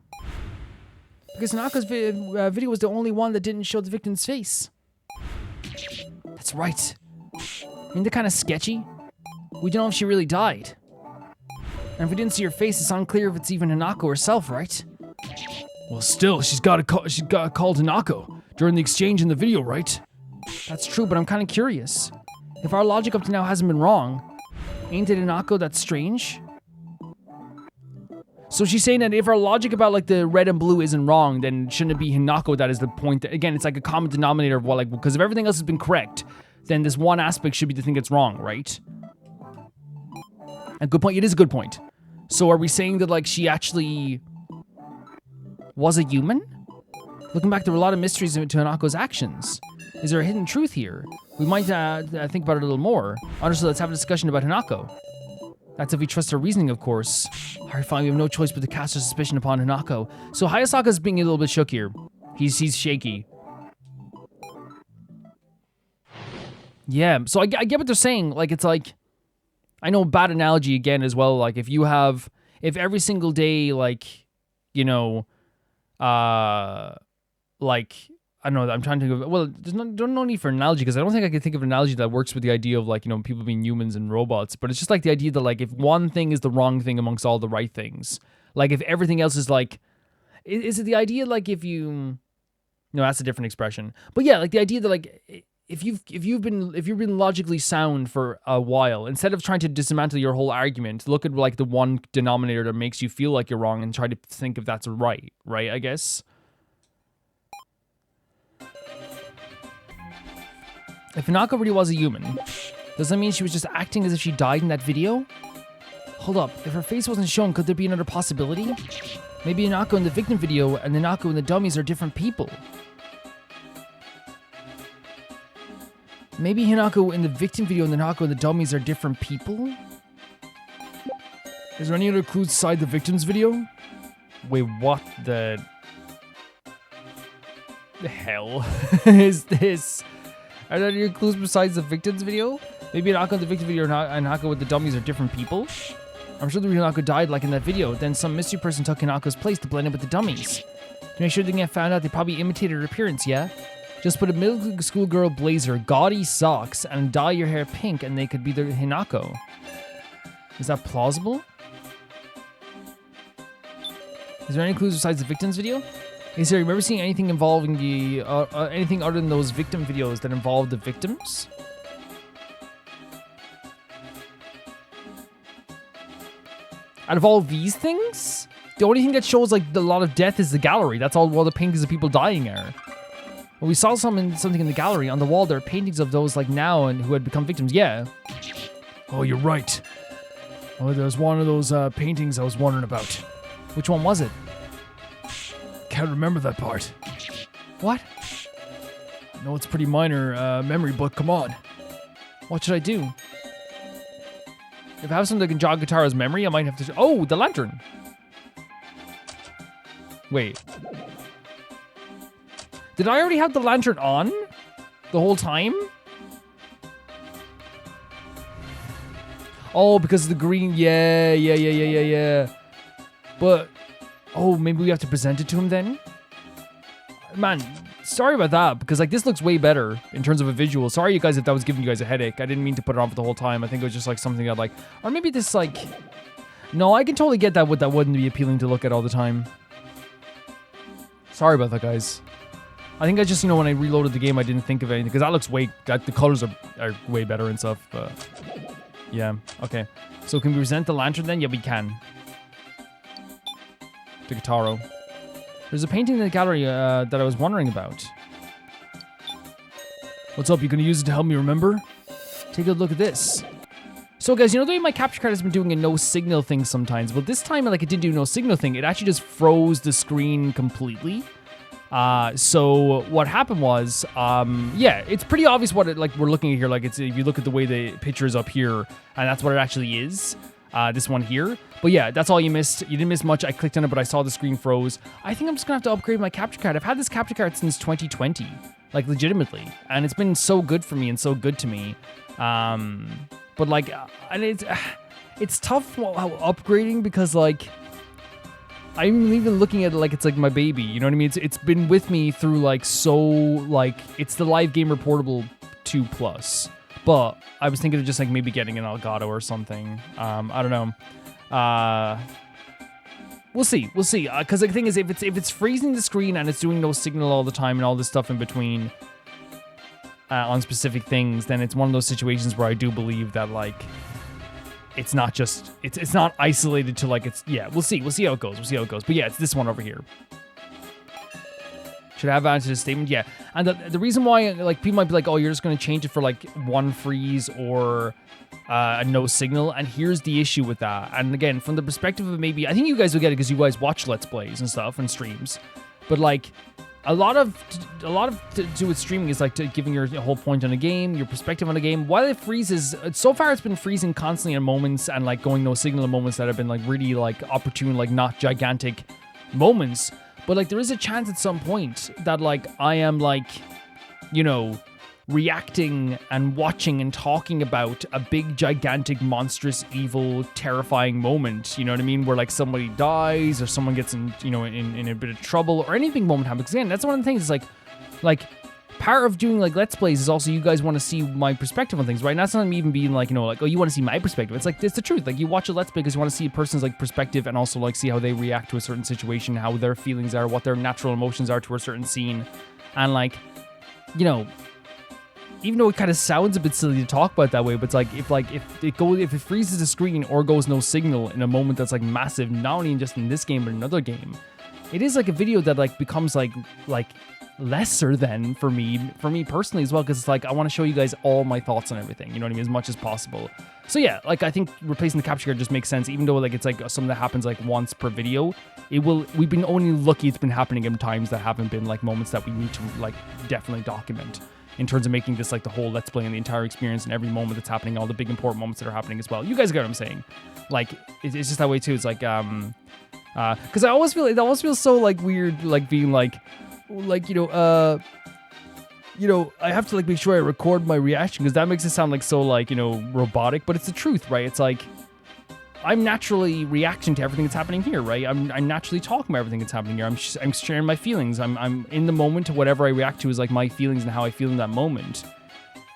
Because Hinako's video was the only one that didn't show the victim's face. That's right. I mean, they're kind of sketchy. We don't know if she really died. And if we didn't see her face, it's unclear if it's even Hinako herself, right? Well, still, she's got called Hinako during the exchange in the video, right? That's true, but I'm kind of curious. If our logic up to now hasn't been wrong, ain't it Hinako that's strange? So she's saying that if our logic about like the red and blue isn't wrong, then shouldn't it be Hinako that is the point? Again, it's like a common denominator of what, like, because if everything else has been correct, then this one aspect should be the thing that's wrong, right? A good point. It is a good point. So are we saying that like she actually was a human? Looking back, there were a lot of mysteries to Hinako's actions. Is there a hidden truth here? We might think about it a little more. Honestly, let's have a discussion about Hinako. That's if we trust her reasoning, of course. Alright, fine, we have no choice but to cast our suspicion upon Hinako. So Hayasaka's being a little bit shook here. He's shaky. Yeah, so I get what they're saying. Like, it's like, I know, bad analogy again as well. Like, if every single day, like, you know, like, I don't know, I'm trying to think of, well, there's no need for an analogy, because I don't think I can think of an analogy that works with the idea of, like, you know, people being humans and robots, but it's just like the idea that, like, if one thing is the wrong thing amongst all the right things, like, if everything else is, like, is it the idea, like, if you, no, that's a different expression, but yeah, like, the idea that, like, if you've been logically sound for a while, instead of trying to dismantle your whole argument, look at, like, the one denominator that makes you feel like you're wrong and try to think if that's right, I guess? If Hinako really was a human, does that mean she was just acting as if she died in that video? Hold up, if her face wasn't shown, could there be another possibility? Maybe Hinako in the victim video and Hinako in the dummies are different people. Maybe Hinako in the victim video and Hinako in the dummies are different people? Is there any other clues aside the victim's video? Wait, what the hell is this? Are there any clues besides the victim's video? Maybe Hinako in the victim video and Hinako with the dummies are different people? I'm sure the real Hinako died like in that video. Then some mystery person took Hinako's place to blend in with the dummies. To make sure they didn't get found out, they probably imitated her appearance, yeah? Just put a middle school girl blazer, gaudy socks, and dye your hair pink and they could be the Hinako. Is that plausible? Is there any clues besides the victim's video? Hey Siri, remember seeing anything involving the, anything other than those victim videos that involved the victims? Out of all these things, the only thing that shows like a lot of death is the gallery. That's all the paintings of people dying are. Well, we saw something in the gallery. On the wall, there are paintings of those like now and who had become victims. Yeah. Oh, you're right. Oh, there's one of those paintings I was wondering about. Which one was it? Can't remember that part. What? I know it's pretty minor memory, but come on. What should I do? If I have something that can jog Katara's memory, I might have to... Oh, the lantern. Wait. Did I already have the lantern on? The whole time? Oh, because of the green... Yeah. But... Oh, maybe we have to present it to him then? Man, sorry about that, because like this looks way better in terms of a visual. Sorry you guys if that was giving you guys a headache. I didn't mean to put it on for the whole time. I think it was just like something I'd like... Or maybe this like... No, I can totally get that wouldn't be appealing to look at all the time. Sorry about that, guys. I think I just, you know, when I reloaded the game, I didn't think of anything, because that looks way... the colors are way better and stuff, but... Yeah, okay. So can we present the lantern then? Yeah, we can. To Kataro. There's a painting in the gallery that I was wondering about. What's up? You gonna use it to help me remember? Take a look at this. So guys, you know the way my capture card has been doing a no signal thing sometimes, but this time like it didn't do no signal thing. It actually just froze the screen completely. So what happened was, yeah, it's pretty obvious what it, like we're looking at here. Like it's, if you look at the way the picture is up here, and that's what it actually is. this one here. But yeah, that's all you missed. You didn't miss much. I clicked on it, but I saw the screen froze. I think I'm just gonna have to upgrade my capture card. I've had this capture card since 2020, like legitimately, and it's been so good for me and so good to me. But like, and it's tough upgrading because like, I'm even looking at it like it's like my baby. You know what I mean? It's been with me through like so like it's the Live Gamer Portable 2 Plus. But I was thinking of just like maybe getting an Elgato or something. I don't know. We'll see. Because the thing is, if it's freezing the screen and it's doing no signal all the time and all this stuff in between on specific things, then it's one of those situations where I do believe that like it's not just it's not isolated to like it's we'll see how it goes. But yeah, it's this one over here. Should I have answered the statement? Yeah. And the reason why, like, people might be like, oh, you're just going to change it for, like, one freeze or a no signal. And here's the issue with that. And again, from the perspective of maybe, I think you guys will get it because you guys watch Let's Plays and stuff and streams. But, like, a lot of to do with streaming is, like, giving your whole point on a game, your perspective on a game. While it freezes, so far it's been freezing constantly in moments and, like, going no signal in moments that have been, like, really, like, opportune, like, not gigantic moments. But, like, there is a chance at some point that, like, I am, like, you know, reacting and watching and talking about a big, gigantic, monstrous, evil, terrifying moment, you know what I mean? Where, like, somebody dies or someone gets in, you know, in a bit of trouble or any big moment happens. Because, again, that's one of the things, is, like, part of doing, like, Let's Plays is also you guys want to see my perspective on things, right? And that's not me even being, like, you know, like, oh, you want to see my perspective. It's, like, it's the truth. Like, you watch a Let's Play because you want to see a person's, like, perspective and also, like, see how they react to a certain situation, how their feelings are, what their natural emotions are to a certain scene. And, like, you know, even though it kind of sounds a bit silly to talk about that way, but it's like if it freezes the screen or goes no signal in a moment that's like massive, not only just in this game but another game, it is like a video that like becomes like lesser than for me personally as well, because it's like I want to show you guys all my thoughts on everything, you know what I mean, as much as possible. So yeah, like I think replacing the capture card just makes sense, even though like it's like something that happens like once per video. We've been only lucky it's been happening in times that haven't been like moments that we need to like definitely document, in terms of making this like the whole Let's Play and the entire experience and every moment that's happening, all the big important moments that are happening as well. You guys get what I'm saying? Like it's just that way too. It's like because it always feels so like weird, like being like you know, I have to like make sure I record my reaction because that makes it sound like so like, you know, robotic, but it's the truth, right? It's like I'm naturally reacting to everything that's happening here, right? I'm naturally talking about everything that's happening here. I'm sharing my feelings. I'm in the moment to whatever I react to is like my feelings and how I feel in that moment.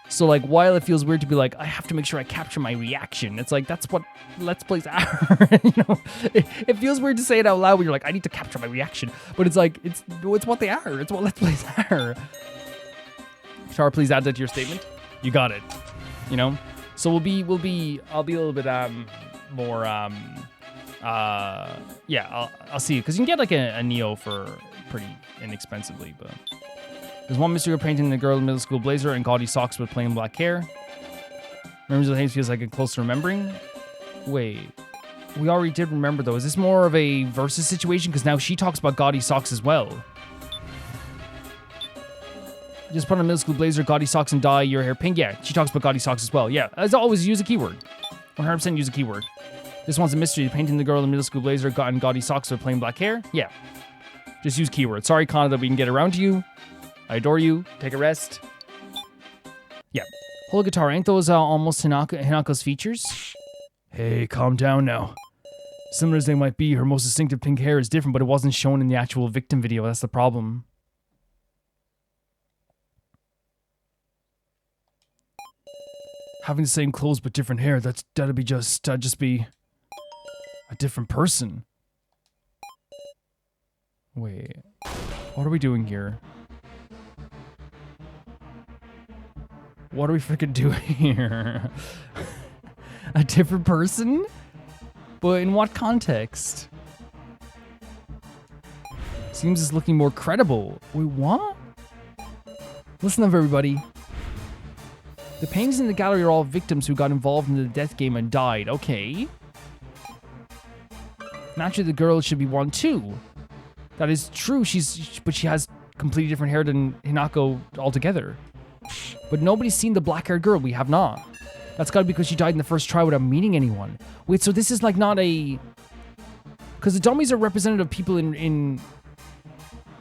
So like while it feels weird to be like I have to make sure I capture my reaction, it's like that's what Let's Plays are. You know, it feels weird to say it out loud when you're like I need to capture my reaction, but it's like it's what they are. It's what Let's Plays are. Char, please add that to your statement. You got it. You know, so I'll be a little bit more yeah, I'll see you because you can get like a Neo for pretty inexpensively, but there's one mystery painting the girl in middle school blazer and gaudy socks with plain black hair. Memories of the Haze feels like a close remembering. Wait, we already did remember though. Is this more of a versus situation? Because now she talks about gaudy socks as well. Just put on a middle school blazer, gaudy socks, and dye your hair pink. Yeah, she talks about gaudy socks as well. Yeah, as always, use a keyword. 100% use a keyword. This one's a mystery. Painting the girl in middle school blazer and gaudy socks with plain black hair. Yeah, just use keyword. Sorry, Connor, that we can get around to you. I adore you. Take a rest. Yeah. Whole guitar. Ain't those almost Hinako's features? Hey, calm down now. Similar as they might be, her most distinctive pink hair is different, but it wasn't shown in the actual victim video. That's the problem. Having the same clothes but different hair, that'd be just be a different person. Wait. What are we doing here? What are we freaking doing here? A different person? But in what context? Seems it's looking more credible. Wait, what? Listen up, everybody. The paintings in the gallery are all victims who got involved in the death game and died. Okay. Naturally, the girl should be one too. That is true. But she has completely different hair than Hinako altogether. But nobody's seen the black-haired girl. We have not. That's got to be because she died in the first try without meeting anyone. Wait, so this is like not a... Because the dummies are representative people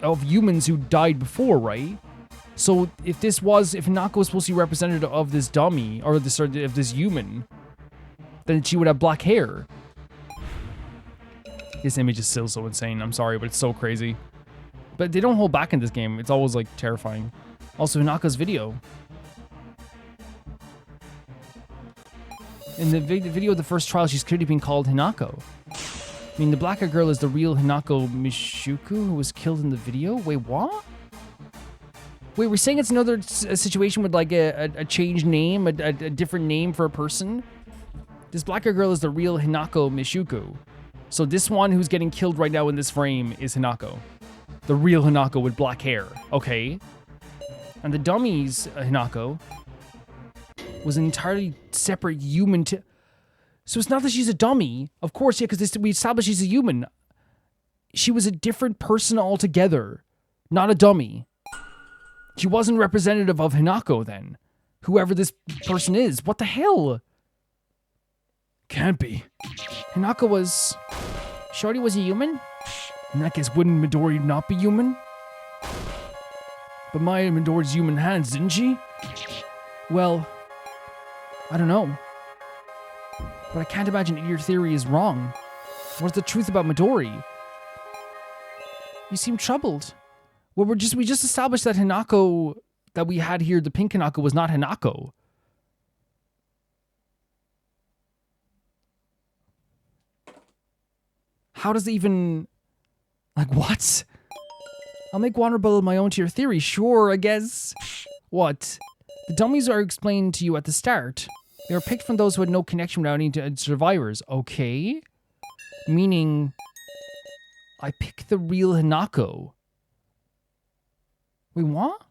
of humans who died before, right? So if Hinako was supposed to be representative of this dummy, or of this human, then she would have black hair. This image is still so insane. I'm sorry, but it's so crazy. But they don't hold back in this game. It's always like terrifying. Also, Hinako's video. In the video of the first trial, she's clearly being called Hinako. I mean, the black-haired girl is the real Hinako Mishuku who was killed in the video? Wait, what? Wait, we're saying it's another situation with like a changed name, a different name for a person? This black-haired girl is the real Hinako Mishuku. So this one who's getting killed right now in this frame is Hinako. The real Hinako with black hair. Okay. And the dummy's Hinako was an entirely separate human. So it's not that she's a dummy. Of course, yeah, because we established she's a human. She was a different person altogether. Not a dummy. She wasn't representative of Hinako then. Whoever this person is. What the hell? Can't be. Hinako was... Shorty was a human? In that case, wouldn't Midori not be human? But Maya Midori's human hands, didn't she? Well, I don't know. But I can't imagine your theory is wrong. What's the truth about Midori? You seem troubled. Well, we just established that Hinako that we had here, the pink Hinako, was not Hinako. How does it even... Like, what? I'll make water bottle my own to your theory. Sure, I guess. What? The dummies are explained to you at the start. They were picked from those who had no connection without any survivors. Okay. Meaning, I picked the real Hinako. Wait, what?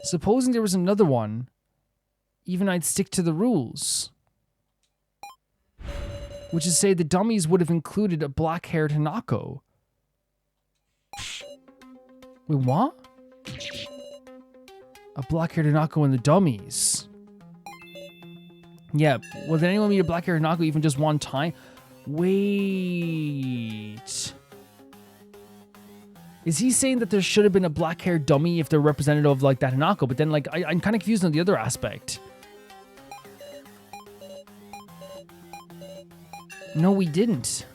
Supposing there was another one, even I'd stick to the rules. Which is to say the dummies would have included a black-haired Hinako. Wait, what? A black-haired Hinako in the dummies. Yeah, well, did anyone meet a black-haired Hinako even just one time? Wait. Is he saying that there should have been a black-haired dummy if they're representative of, like, that Hinako? But then, like, I'm kind of confused on the other aspect. No, we didn't.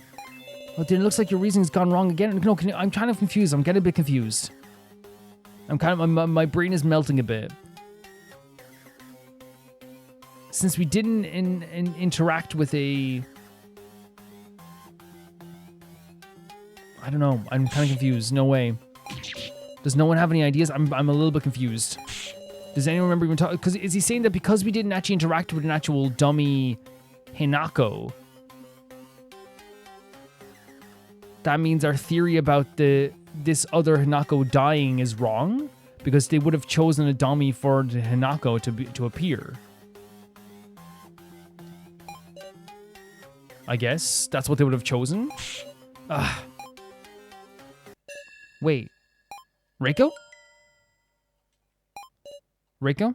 But then it looks like your reasoning's gone wrong again. No, I'm kind of confused. I'm getting a bit confused. I'm kind of... My brain is melting a bit. Since we didn't interact with a... I don't know. I'm kind of confused. No way. Does no one have any ideas? I'm a little bit confused. Does anyone remember even talking? Because is he saying that because we didn't actually interact with an actual dummy Hinako, that means our theory about this other Hinako dying is wrong? Because they would have chosen a dummy for the Hinako to appear. I guess that's what they would have chosen. Wait. Reiko? Reiko?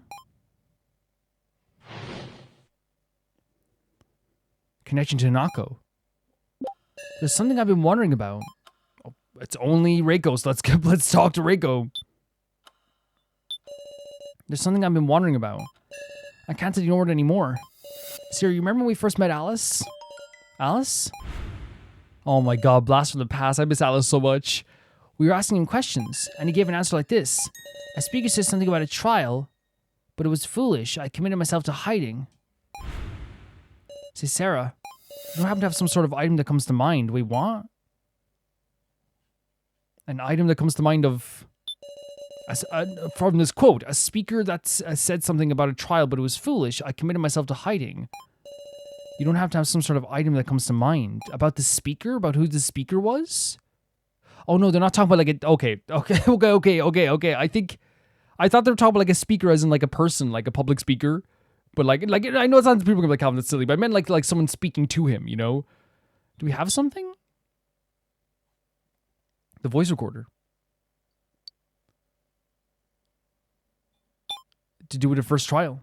Connection to Hinako. There's something I've been wondering about. Oh, it's only Reiko, so let's talk to Reiko. There's something I've been wondering about. I can't ignore it anymore. Siri, you remember when we first met Alice? Alice? Oh my god, blast from the past. I miss Alice so much. We were asking him questions, and he gave an answer like this. A speaker said something about a trial, but it was foolish. I committed myself to hiding. Say, Sarah, you don't happen to have some sort of item that comes to mind. Wait, what? An item that comes to mind of... from this quote, a speaker that said something about a trial, but it was foolish. I committed myself to hiding. You don't have to have some sort of item that comes to mind. About the speaker? About who the speaker was? Oh no, they're not talking about like a... Okay. I thought they were talking about like a speaker as in like a person, like a public speaker. But like I know it's not people are gonna be like, Calvin, that's silly, but I meant like someone speaking to him, you know? Do we have something? The voice recorder. To do with a first trial.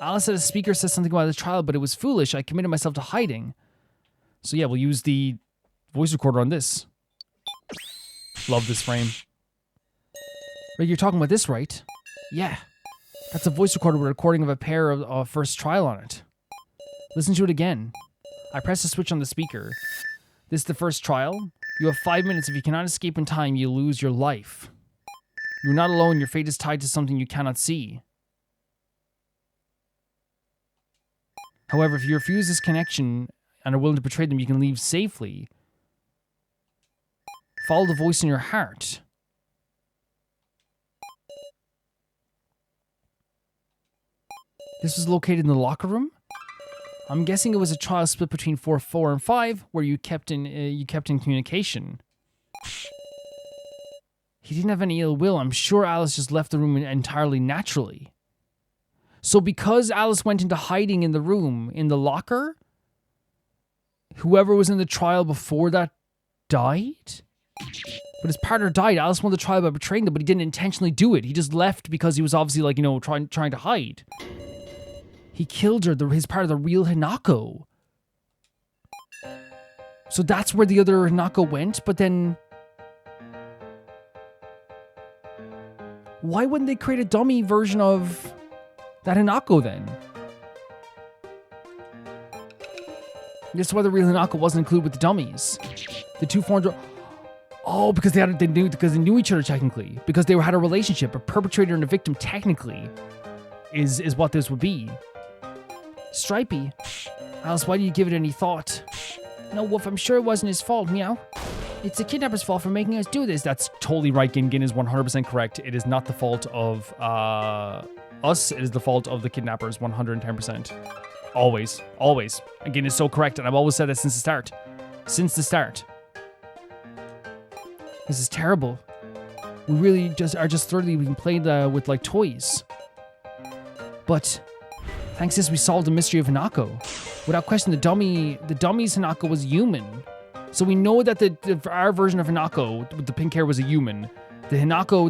Alice said a speaker said something about the trial, but it was foolish. I committed myself to hiding. So yeah, we'll use the voice recorder on this. Love this frame. Right, you're talking about this, right? Yeah. That's a voice recorder with a recording of a pair of first trial on it. Listen to it again. I press the switch on the speaker. This is the first trial. You have 5 minutes. If you cannot escape in time, you lose your life. You're not alone. Your fate is tied to something you cannot see. However, if you refuse this connection and are willing to betray them, you can leave safely. Follow the voice in your heart. This was located in the locker room. I'm guessing it was a trial split between 4 and 5, where you kept in communication. He didn't have any ill will. I'm sure Alice just left the room entirely naturally. So because Alice went into hiding in the room, in the locker, whoever was in the trial before that died? But his partner died. Alice won the trial by betraying them, but he didn't intentionally do it. He just left because he was obviously, like, you know, trying to hide. He killed her. His part of the real Hinako. So that's where the other Hinako went, but then... Why wouldn't they create a dummy version of that Hinako then? This is why the real Hinako wasn't included with the dummies. The two formed... Oh, because they knew each other technically. Because they had a relationship. A perpetrator and a victim technically is what this would be. Stripey. Alice, why do you give it any thought? No, Wolf, I'm sure it wasn't his fault, meow. It's the kidnapper's fault for making us do this. That's totally right, Gin. Gin is 100% correct. It is not the fault of us. It is the fault of the kidnappers, 110%. Always. Always. Gin is so correct, and I've always said that since the start. Since the start. This is terrible. We really are just thoroughly being played with like toys. But thanks to this, we solved the mystery of Hinako. Without question, the dummy's Hinako was human. So we know that our version of Hinako with the pink hair was a human. The Hinako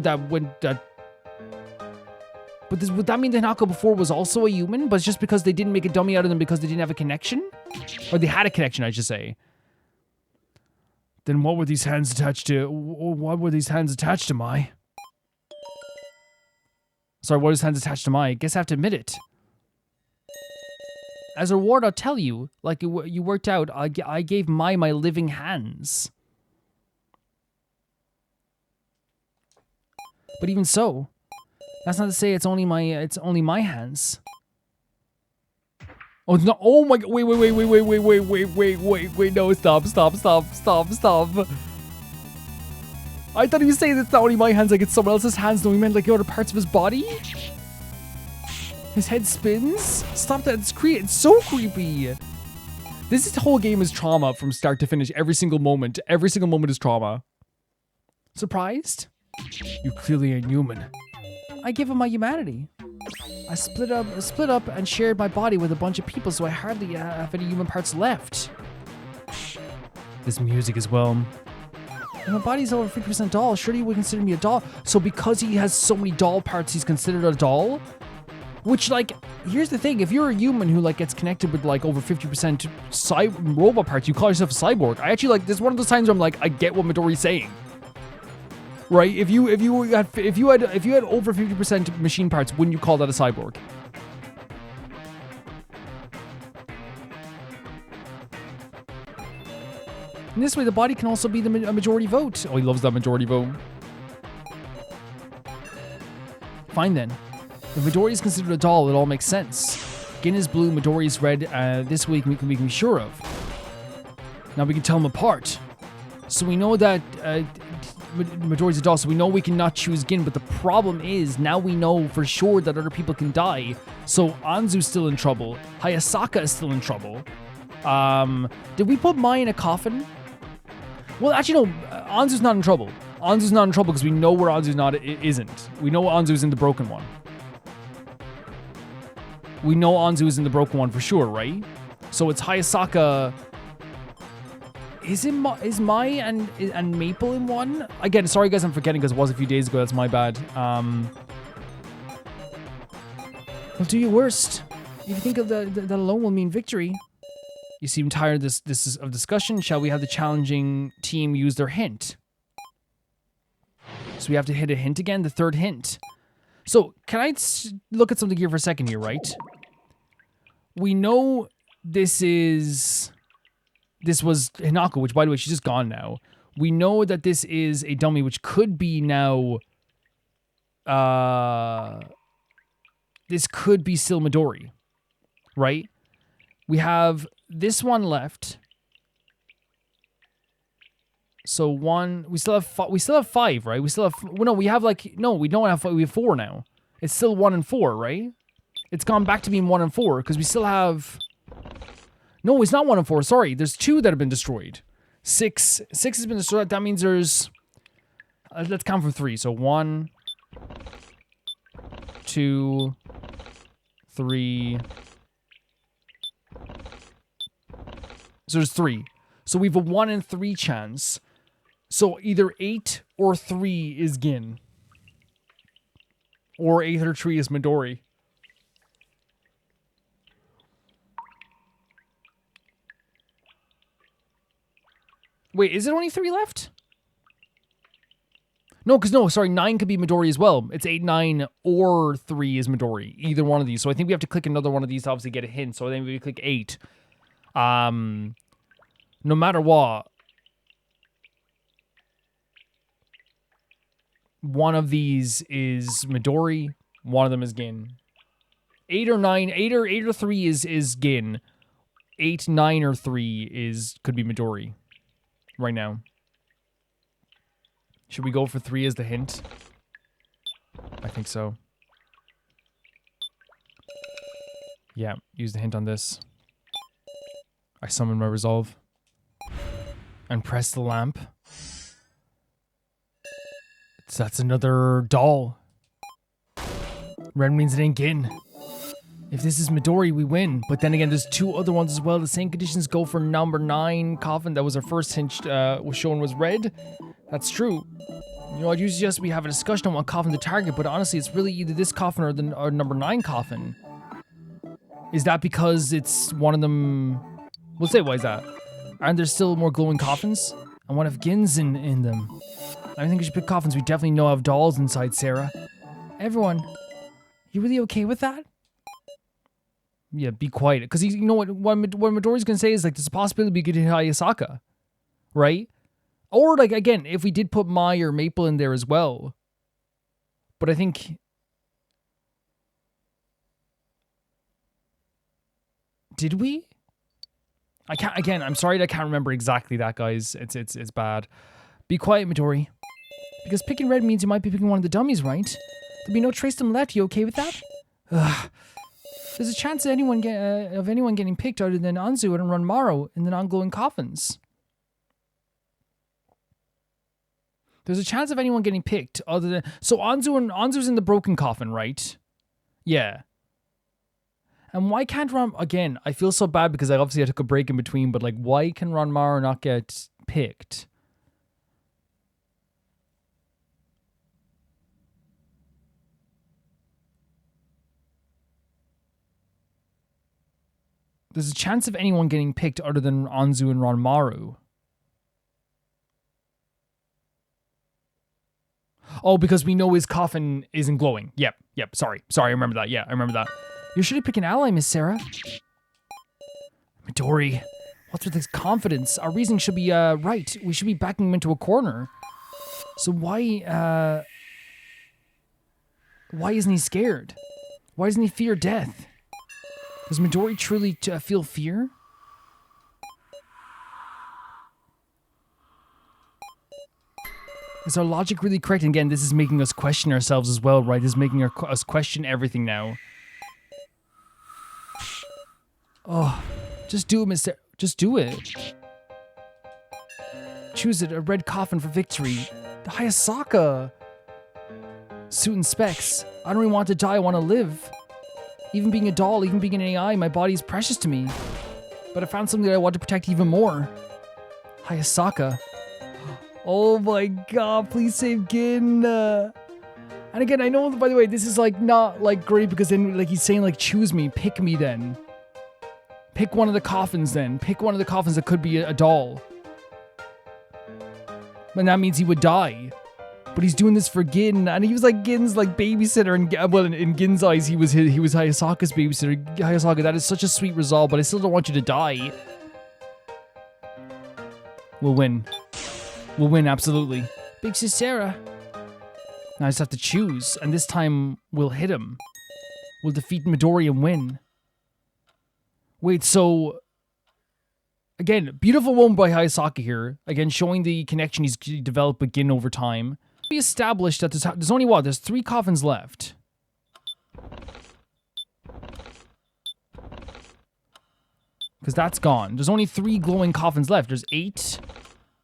but would that mean the Hinako before was also a human? But it's just because they didn't make a dummy out of them because they didn't have a connection? Or they had a connection, I should say. Then what were these hands attached to? What were these hands attached to, Mai? Sorry, what is hands attached to Mai? I guess I have to admit it. As a reward, I'll tell you, like you worked out, I gave Mai my living hands. But even so, that's not to say it's only my hands. Oh no! Oh my God! Wait! No! Stop! I thought he was saying it's not only my hands, like it's someone else's hands. No, he meant like other parts of his body. His head spins. Stop that! It's so creepy. This whole game is trauma from start to finish. Every single moment is trauma. Surprised? You clearly ain't human. I give him my humanity. I split up and shared my body with a bunch of people, so I hardly have any human parts left. This music as well. And my body's over 50% doll. Surely you would consider me a doll. So because he has so many doll parts, he's considered a doll? Which, like, here's the thing. If you're a human who, like, gets connected with, like, over 50% robot parts, you call yourself a cyborg. I actually, like, this is one of those times where I'm like, I get what Midori's saying. Right? If you had over 50% machine parts, wouldn't you call that a cyborg? In this way, the body can also be a majority vote. Oh, he loves that majority vote. Fine then. If Midori is considered a doll, it all makes sense. Gin is blue, Midori is red. This week we can be sure of. Now we can tell them apart. So we know that Midori's a doll, so we know we cannot choose Gin, but the problem is, now we know for sure that other people can die, so Anzu's still in trouble. Hayasaka is still in trouble. Did we put Mai in a coffin? Well, actually, no, Anzu's not in trouble. Anzu's not in trouble because we know where Anzu isn't. We know Anzu's in the broken one. We know Anzu is in the broken one for sure, right? So it's Hayasaka... Is Mai and Maple in one? Again, sorry guys, I'm forgetting because it was a few days ago. That's my bad. Well, do your worst. If you think of that alone will mean victory. You seem tired of of discussion. Shall we have the challenging team use their hint? So we have to hit a hint again, the third hint. So can I look at something here for a second here, right? We know this was Hinako, which by the way, she's just gone now. We know that this is a dummy, which could be now, this could be still Midori, right? We have this one left. So we still have 5, right? We still have, well, no, we have we don't have 5, we have 4 now. It's still 1 and 4, right? It's gone back to being 1 and 4, because we still have, no, it's not 1 and 4, sorry. There's 2 that have been destroyed. 6 has been destroyed, that means there's, let's count from 3. So 1, 2, 3. So there's 3. So we have a 1 in 3 chance. So either 8 or 3 is Gin. Or 8 or 3 is Midori. Wait, is it only 3 left? No, because sorry, 9 could be Midori as well. It's 8, 9, or 3 is Midori. Either one of these. So I think we have to click another one of these to obviously get a hint. So then we click 8. No matter what, one of these is Midori, one of them is Gin. 8 or 9, 8 or 3 is Gin. 8, 9, or 3 could be Midori. Right now. Should we go for 3 as the hint? I think so. Yeah, use the hint on this. I summon my resolve. And press the lamp. So that's another doll. Red means it ain't Gin. If this is Midori, we win. But then again, there's 2 other ones as well. The same conditions go for number 9 coffin. That was our first hint was shown was red. That's true. You know, I'd usually just we have a discussion on what coffin to target, but honestly, it's really either this coffin or number 9 coffin. Is that because it's one of them? We'll say why is that? Aren't there still more glowing coffins? And what if Gin's in them? I think we should pick coffins we definitely know have dolls inside, Sarah. Everyone, you really okay with that? Yeah, be quiet. Because you know what Midori's going to say is, like, there's a possibility we could hit Hayasaka. Right? Or, like, again, if we did put Mai or Maple in there as well. But I think... Did we? I can't, again, I'm sorry that I can't remember exactly that, guys. It's bad. Be quiet, Midori. Because picking red means you might be picking one of the dummies, right? There'll be no trace of them left. You okay with that? Ugh. There's a chance of anyone getting picked other than Anzu and Ranmaru in the non-glowing coffins. There's a chance of anyone getting picked other than... So Anzu's in the broken coffin, right? Yeah. And why can't again, I feel so bad because I took a break in between, but like, why can Ranmaru not get picked? There's a chance of anyone getting picked other than Anzu and Ranmaru. Oh, because we know his coffin isn't glowing. Yep. Sorry, I remember that. Yeah, I remember that. You should have picked an ally, Miss Sarah. Midori, what's with this confidence? Our reasoning should be right. We should be backing him into a corner. So why isn't he scared? Why doesn't he fear death? Does Midori truly feel fear? Is our logic really correct? And again, this is making us question ourselves as well, right? This is making us question everything now. Oh, just do it, Mr. Just do it. Choose it, a red coffin for victory. The Hayasaka. Suit and specs. I don't really want to die, I want to live. Even being a doll, even being an AI, my body is precious to me. But I found something that I want to protect even more. Hayasaka. Oh my god, please save Gin. And again, I know, by the way, this is like not like great because then like he's saying like choose me, pick me then. Pick one of the coffins then. Pick one of the coffins that could be a doll. And that means he would die. But he's doing this for Gin, and he was like Gin's like babysitter, and well, in Gin's eyes, he was Hayasaka's babysitter. Hayasaka, that is such a sweet resolve, but I still don't want you to die. We'll win. We'll win, absolutely. Big Sis Sarah. Now I just have to choose, and this time we'll hit him. We'll defeat Midori and win. Wait, so... Again, beautiful moment by Hayasaka here. Again, showing the connection he's developed with Gin over time. We established that there's only what? There's 3 coffins left. Because that's gone. There's only 3 glowing coffins left. There's 8,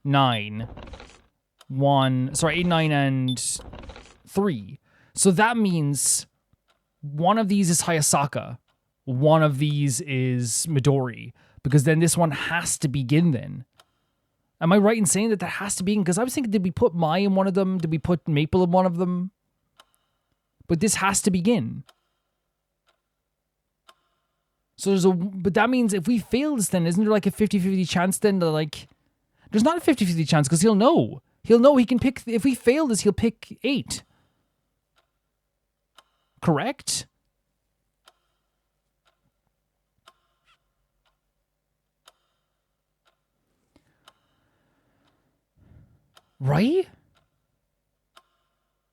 9, 1... Sorry, 8, 9, and 3. So that means one of these is Hayasaka. One of these is Midori. Because then this one has to begin then. Am I right in saying that has to begin? Because I was thinking, did we put Mai in one of them? Did we put Maple in one of them? But this has to begin. So but that means if we fail this then, isn't there like a 50-50 chance then to like... There's not a 50-50 chance because he'll know. He'll know he can pick... If we fail this, he'll pick 8. Correct? Right?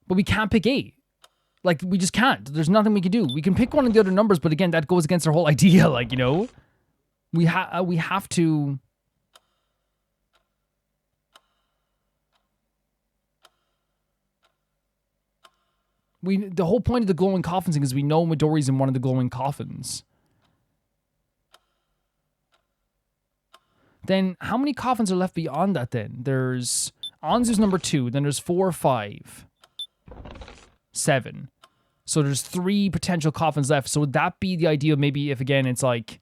But we can't pick 8. Like, we just can't. There's nothing we can do. We can pick one of the other numbers, but again, that goes against our whole idea, like, you know? We have to... The whole point of the glowing coffins thing is we know Midori's in one of the glowing coffins. Then, how many coffins are left beyond that then? There's... Anzu's number 2. Then there's 4, 5, 7. So there's 3 potential coffins left. So would that be the idea of maybe if, again, it's like...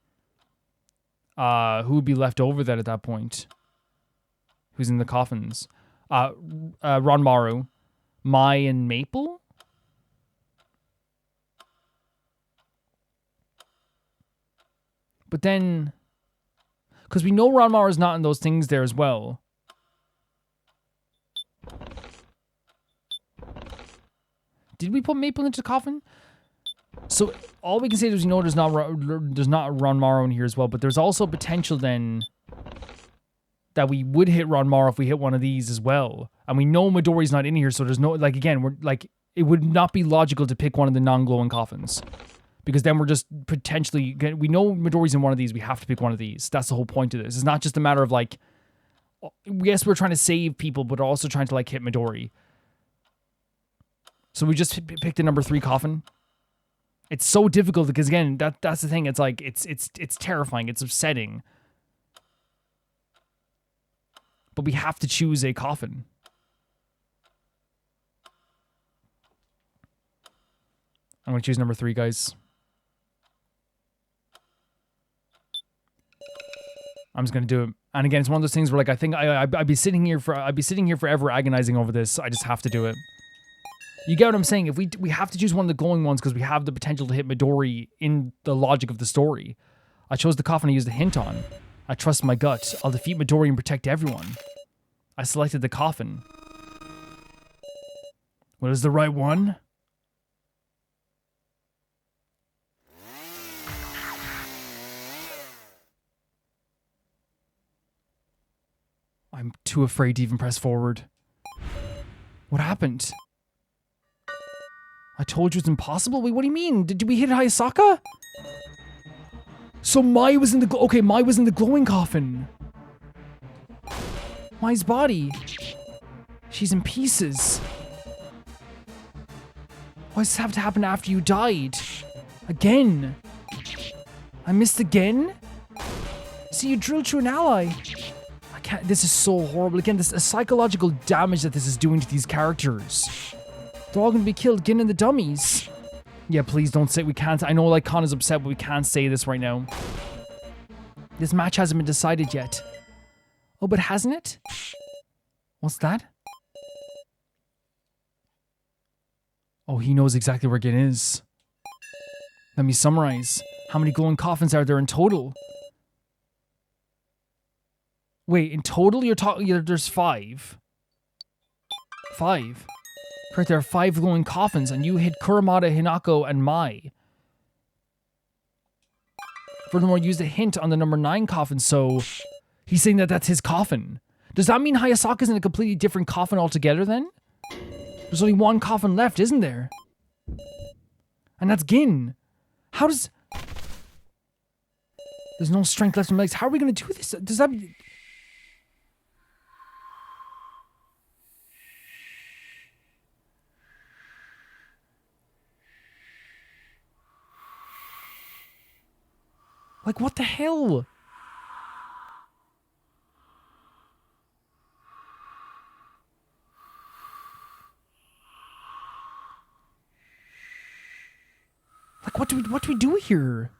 who would be left over then at that point? Who's in the coffins? Ranmaru, Mai, and Maple? But then... Because we know Ranmaru is not in those things there as well. Did we put Maple into the coffin? So all we can say is we know there's not Ranmaru in here as well, but there's also potential then that we would hit Ranmaru if we hit one of these as well. And we know Midori's not in here, so there's no, like, again, we're like, it would not be logical to pick one of the non-glowing coffins. Because then we're just potentially, we know Midori's in one of these, we have to pick one of these. That's the whole point of this. It's not just a matter of like, yes, we're trying to save people, but also trying to like hit Midori. So we just picked the number 3 coffin. It's so difficult because again, that's the thing. It's like it's terrifying. It's upsetting. But we have to choose a coffin. I'm gonna choose number 3, guys. I'm just gonna do it. And again, it's one of those things where like I think I'd be sitting here forever agonizing over this. I just have to do it. You get what I'm saying? If we have to choose one of the glowing ones because we have the potential to hit Midori in the logic of the story. I chose the coffin I used a hint on. I trust my gut. I'll defeat Midori and protect everyone. I selected the coffin. What is the right one? I'm too afraid to even press forward. What happened? I told you it's impossible? Wait, what do you mean? Did we hit Hayasaka? So Mai was in the... Okay, Mai was in the glowing coffin. Mai's body. She's in pieces. Why does this have to happen after you died? Again? I missed again? See, you drilled through an ally. I can't... This is so horrible. Again, this is psychological damage that this is doing to these characters. They're all gonna be killed, getting in the dummies. Yeah, please don't say we can't. I know like Khan is upset, but we can't say this right now. This match hasn't been decided yet. Oh, but hasn't it? What's that? Oh, he knows exactly where Gin is. Let me summarize. How many glowing coffins are there in total? Wait, in total you're talking, there's 5. 5. Correct, there are 5 glowing coffins, and you hit Kurumada, Hinako, and Mai. Furthermore, use the hint on the number 9 coffin, so he's saying that that's his coffin. Does that mean Hayasaka's in a completely different coffin altogether then? There's only 1 coffin left, isn't there? And that's Gin. How does... There's no strength left in my legs. How are we going to do this? Does that... Like, what the hell? Like, what do we do here?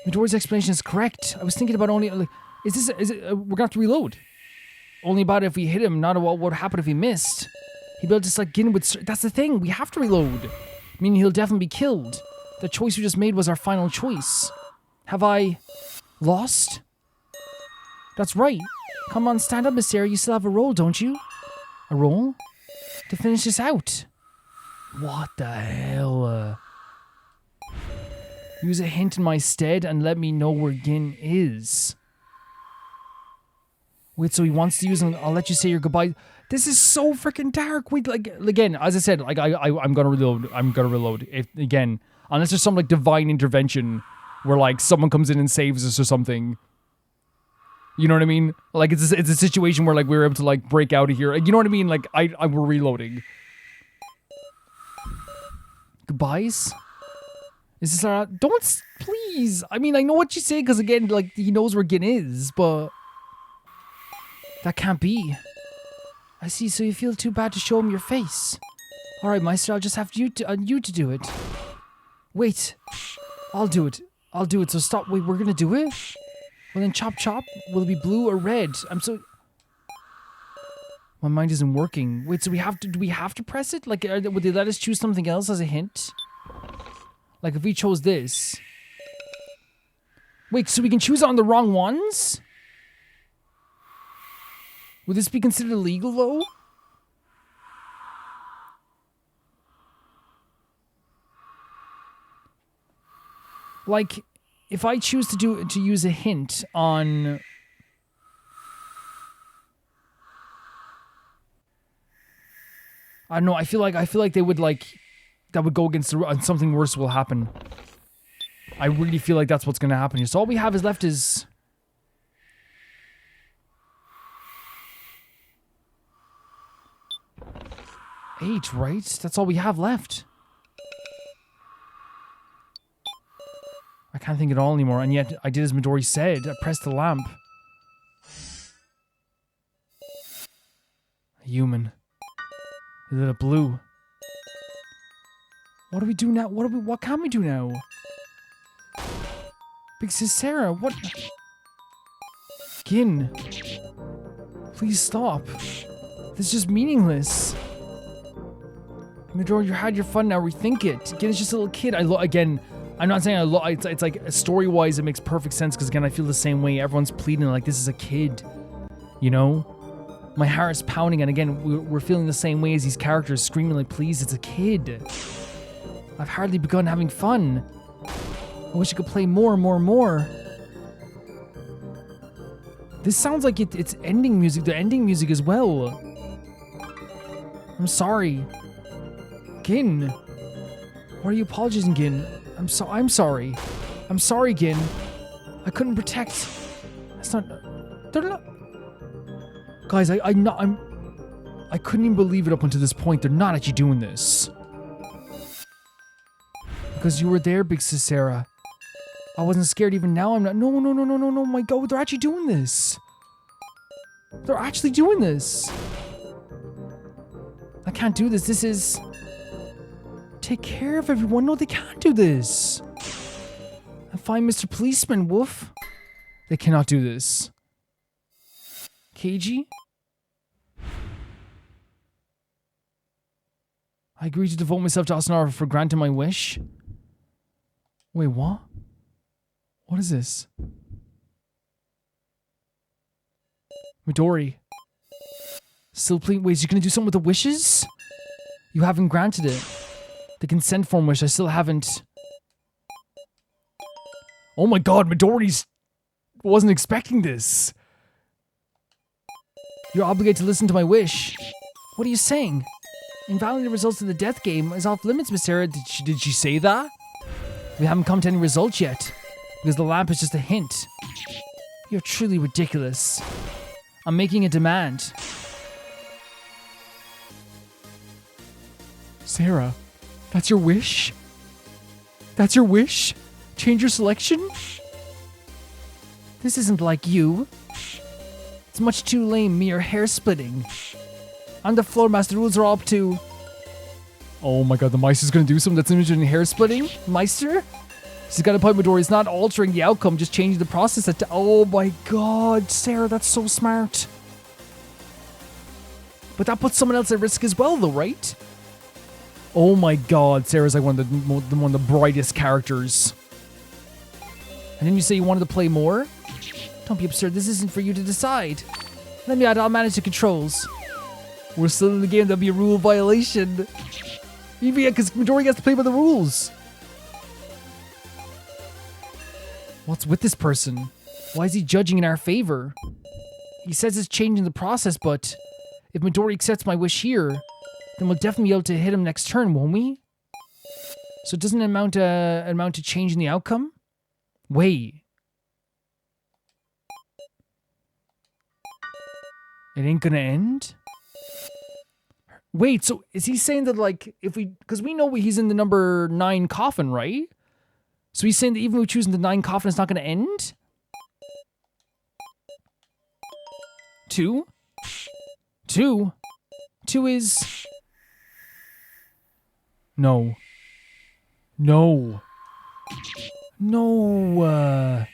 Midori's explanation is correct. I was thinking about only, like, is it, we're gonna have to reload. Only about if we hit him, not about what would happen if he missed. He'd be able to just, like, Gin with, that's the thing, we have to reload. Meaning he'll definitely be killed. The choice we just made was our final choice. Have I lost? That's right. Come on, stand up, Miss Sarah. You still have a roll, don't you? A roll? To finish this out. What the hell? Use a hint in my stead and let me know where Gin is. Wait, so he wants to use him. I'll let you say your goodbye. This is so freaking dark. Wait, like, again, as I said, like, I'm gonna reload. I'm gonna reload. If, again, unless there's some, like, divine intervention where, like, someone comes in and saves us or something. You know what I mean? Like, it's a situation where, like, we were able to, like, break out of here. You know what I mean? Like, we're reloading. Goodbyes? Is this our... Don't... Please! I mean, I know what you say, because, again, like, he knows where Gin is, but... That can't be. I see, so you feel too bad to show him your face. Alright, Meister, I'll just have you to do it. Wait. I'll do it. I'll do it, so stop. Wait, we're gonna do it? Well then, chop chop. Will it be blue or red? My mind isn't working. Wait, so do we have to press it? Like, would they let us choose something else as a hint? Like, if we chose this. Wait, so we can choose on the wrong ones? Would this be considered illegal, though? Like, if I choose to use a hint on... I don't know, I feel like they would, like... That would go against something worse will happen. I really feel like that's what's gonna happen here. So all we have is left is... 8, right? That's all we have left. I can't think at all anymore, and yet I did as Midori said. I pressed the lamp. A human. Is it a blue? What do we do now? What can we do now? Big Sis Sarah, what? Gin. Please stop. This is just meaningless. Midori, you had your fun, now rethink it. Again, it's just a little kid. Again, I'm not saying it's like, story-wise, it makes perfect sense, because again, I feel the same way. Everyone's pleading like, this is a kid. You know? My heart is pounding, and again, we're feeling the same way as these characters, screaming like, please, it's a kid. I've hardly begun having fun. I wish I could play more and more and more. This sounds like it's ending music, the ending music as well. I'm sorry. Gin. Why are you apologizing, Gin? I'm sorry. I'm sorry, Gin. I couldn't protect. That's not... They're not... Guys, I couldn't even believe it up until this point. They're not actually doing this. Because you were there, Big Sis Sarah. I wasn't scared even now. I'm not... No, my God. They're actually doing this. They're actually doing this. I can't do this. This is... Take care of everyone. No, they can't do this. And find Mr. Policeman, woof. They cannot do this. Keiji? I agree to devote myself to Asanara for granting my wish. Wait, what? What is this? Midori. Still pleading. Wait, you're gonna do something with the wishes? You haven't granted it. The consent form wish, I still haven't. Oh my god, Midori's wasn't expecting this. You're obligated to listen to my wish. What are you saying? Invalidating the results of the death game is off limits, Miss Sarah. Did she say that? We haven't come to any results yet. Because the lamp is just a hint. You're truly ridiculous. I'm making a demand. Sarah, that's your wish? That's your wish? Change your selection? This isn't like you. It's much too lame, mere hair splitting. I'm the floor master, the rules are up to... Oh my god, the Meister's gonna do something that's interested in hair splitting? Meister? She's got a point, Midori. It's not altering the outcome, just changing the process. Oh my god, Sarah, that's so smart. But that puts someone else at risk as well, though, right? Oh my god, Sarah's like one of the brightest characters. And then you say you wanted to play more? Don't be absurd, this isn't for you to decide. Let me out, I'll manage the controls. We're still in the game, that'll be a rule violation. Even because Midori gets to play by the rules. What's with this person? Why is he judging in our favor? He says it's changing the process, but if Midori accepts my wish here, then we'll definitely be able to hit him next turn, won't we? So it doesn't amount to changing the outcome? Wait. It ain't gonna end? Wait, so is he saying that, like, if we... Because we know he's in the number 9 coffin, right? So he's saying that even if we choose the 9 coffin, it's not gonna end? 2? 2? 2 is... No. No. No.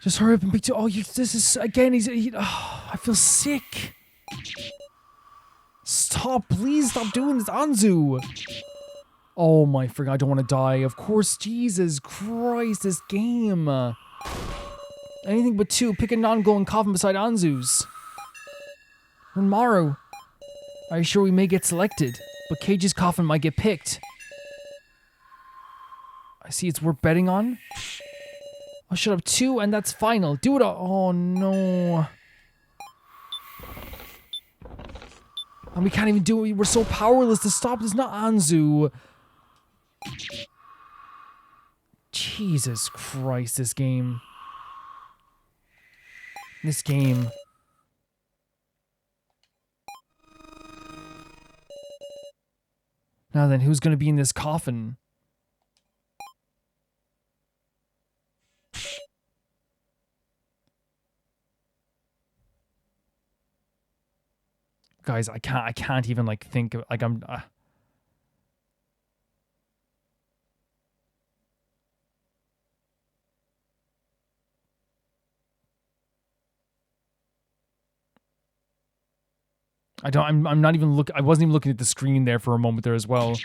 Just hurry up and pick 2. Oh, this is... Again, I feel sick. Stop, please stop doing this, Anzu. Oh my frig, I don't want to die. Of course, Jesus Christ, this game. Anything but 2. Pick a non-glowing coffin beside Anzu's. Maru, are you sure we may get selected? But Keiji's coffin might get picked. I see it's worth betting on. I'll shut up 2 and that's final. Do it all. Oh no. And we can't even do it. We're so powerless to stop this. Not Anzu. Jesus Christ, this game. This game. Now then, who's going to be in this coffin? Guys, I can't even like think of, like I'm I'm not even I wasn't even looking at the screen there for a moment there as well.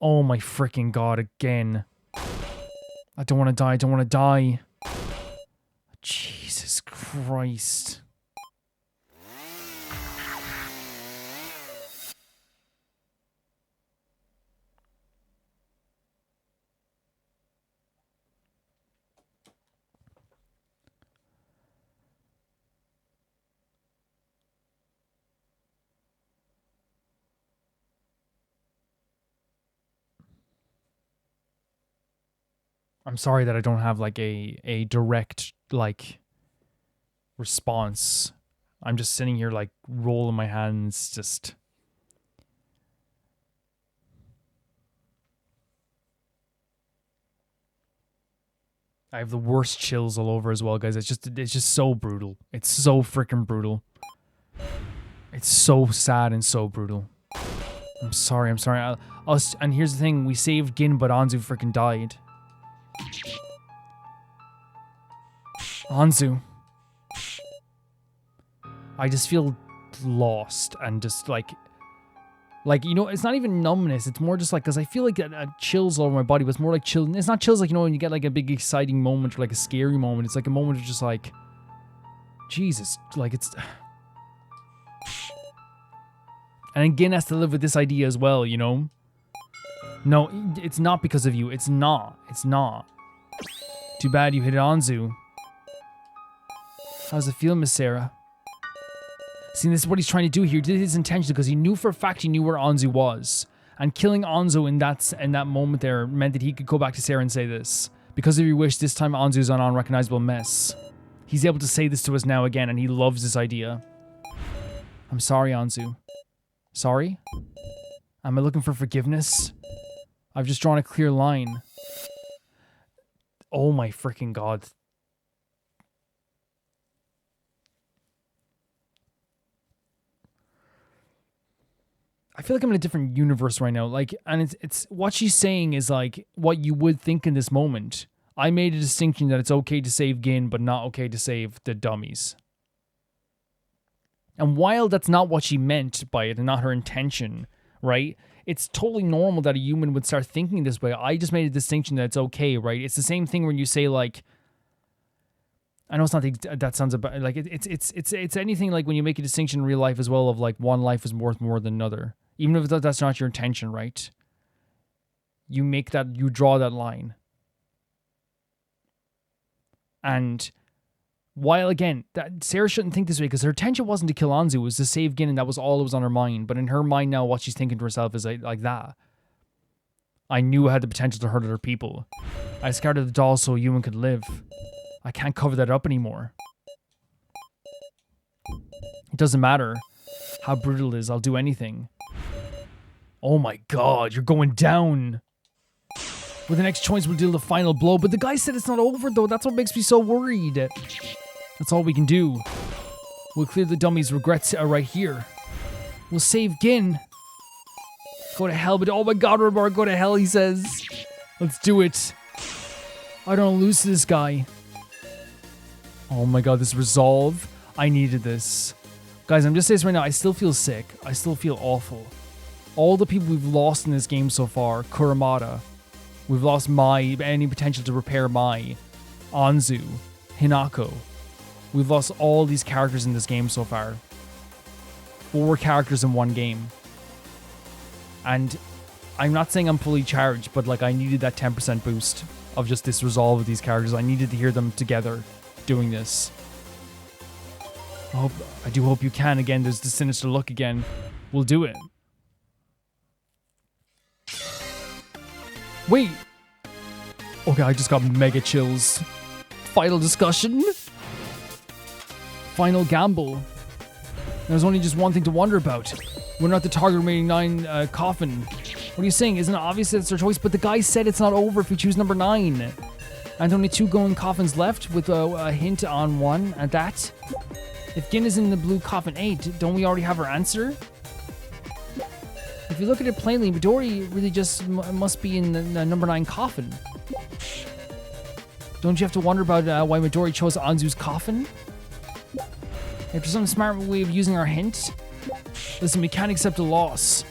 Oh my freaking god, again. I don't want to die, I don't want to die. Jesus Christ. I'm sorry that I don't have like a direct like response. I'm just sitting here like rolling my hands, just I have the worst chills all over as well, guys. It's just so brutal. It's so freaking brutal. It's so sad and so brutal. I'm sorry. And here's the thing: we saved Gin, but Anzu freaking died. Anzu. I just feel lost and just like Like, you know, it's not even numbness. It's more just like, because I feel like chills all over my body, but it's more like chill. It's not chills like, you know, when you get like a big exciting moment or like a scary moment. It's like a moment of just like, Jesus, like it's... And Gin has to live with this idea as well, you know? No, it's not because of you. It's not. It's not. Too bad you hit Anzu. How's it feel, Miss Sarah? See, this is what he's trying to do here. He did his intention because he knew for a fact he knew where Anzu was. And killing Anzu in that moment there meant that he could go back to Sarah and say this. Because of your wish, this time Anzu's an unrecognizable mess. He's able to say this to us now again, and he loves this idea. I'm sorry, Anzu. Sorry? Am I looking for forgiveness? I've just drawn a clear line. Oh my freaking god. I feel like I'm in a different universe right now. Like, and it's what she's saying is like what you would think in this moment. I made a distinction that it's okay to save Gin, but not okay to save the dummies. And while that's not what she meant by it and not her intention, right? It's totally normal that a human would start thinking this way. I just made a distinction that it's okay, right? It's the same thing when you say like, I know it's not that sounds about like it's anything like when you make a distinction in real life as well of like one life is worth more than another, even if that's not your intention, right? You draw that line. And while again, that Sarah shouldn't think this way because her intention wasn't to kill Anzu, it was to save Gin, and that was all that was on her mind. But in her mind now, what she's thinking to herself is like that. I knew I had the potential to hurt other people. I discarded the doll so a human could live. I can't cover that up anymore. It doesn't matter how brutal it is, I'll do anything. Oh my god, you're going down. With the next choice, we'll deal the final blow. But the guy said it's not over, though. That's what makes me so worried. That's all we can do. We'll clear the dummies' regrets right here. We'll save Gin. Go to hell, but oh my god, Robar, go to hell, he says. Let's do it. I don't lose to this guy. Oh my god, this resolve. I needed this. Guys, I'm just saying this right now. I still feel sick. I still feel awful. All the people we've lost in this game so far. Kuramada. We've lost Mai, any potential to repair Mai. Anzu. Hinako. We've lost all these characters in this game so far. 4 characters in one game. And I'm not saying I'm fully charged, but like I needed that 10% boost of just this resolve of these characters. I needed to hear them together doing this. I do hope you can. Again, there's the sinister look again. We'll do it. Wait. Okay, I just got mega chills. Final discussion. Final gamble. There's only just one thing to wonder about. We're not the target remaining 9 coffin. What are you saying? Isn't it obvious that it's our choice? But the guy said it's not over if we choose number 9. And only 2 going coffins left with a hint on 1 at that. If Gin is in the blue coffin 8, don't we already have our answer? If you look at it plainly, Midori really just must be in the number 9 coffin. Don't you have to wonder about why Midori chose Anzu's coffin? If there's some smart way of using our hint? Listen, we can't accept a loss.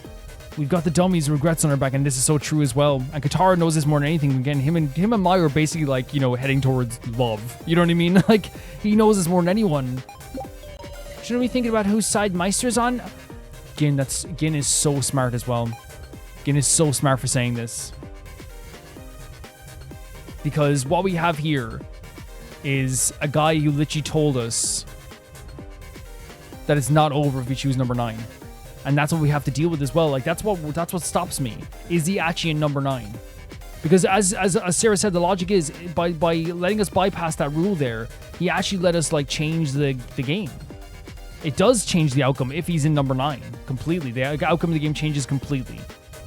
We've got the dummies' regrets on our back, and this is so true as well. And Katara knows this more than anything. Again, him and Mai are basically like, you know, heading towards love. You know what I mean? Like, he knows this more than anyone. Shouldn't we think about whose side Meister's on? Gin is so smart as well. Gin is so smart for saying this. Because what we have here is a guy who literally told us that it's not over if we choose number 9. And that's what we have to deal with as well. Like, that's what stops me. Is he actually in number 9? Because as Sarah said, the logic is by letting us bypass that rule there, he actually let us like change the game. It does change the outcome if he's in number 9 completely. The outcome of the game changes completely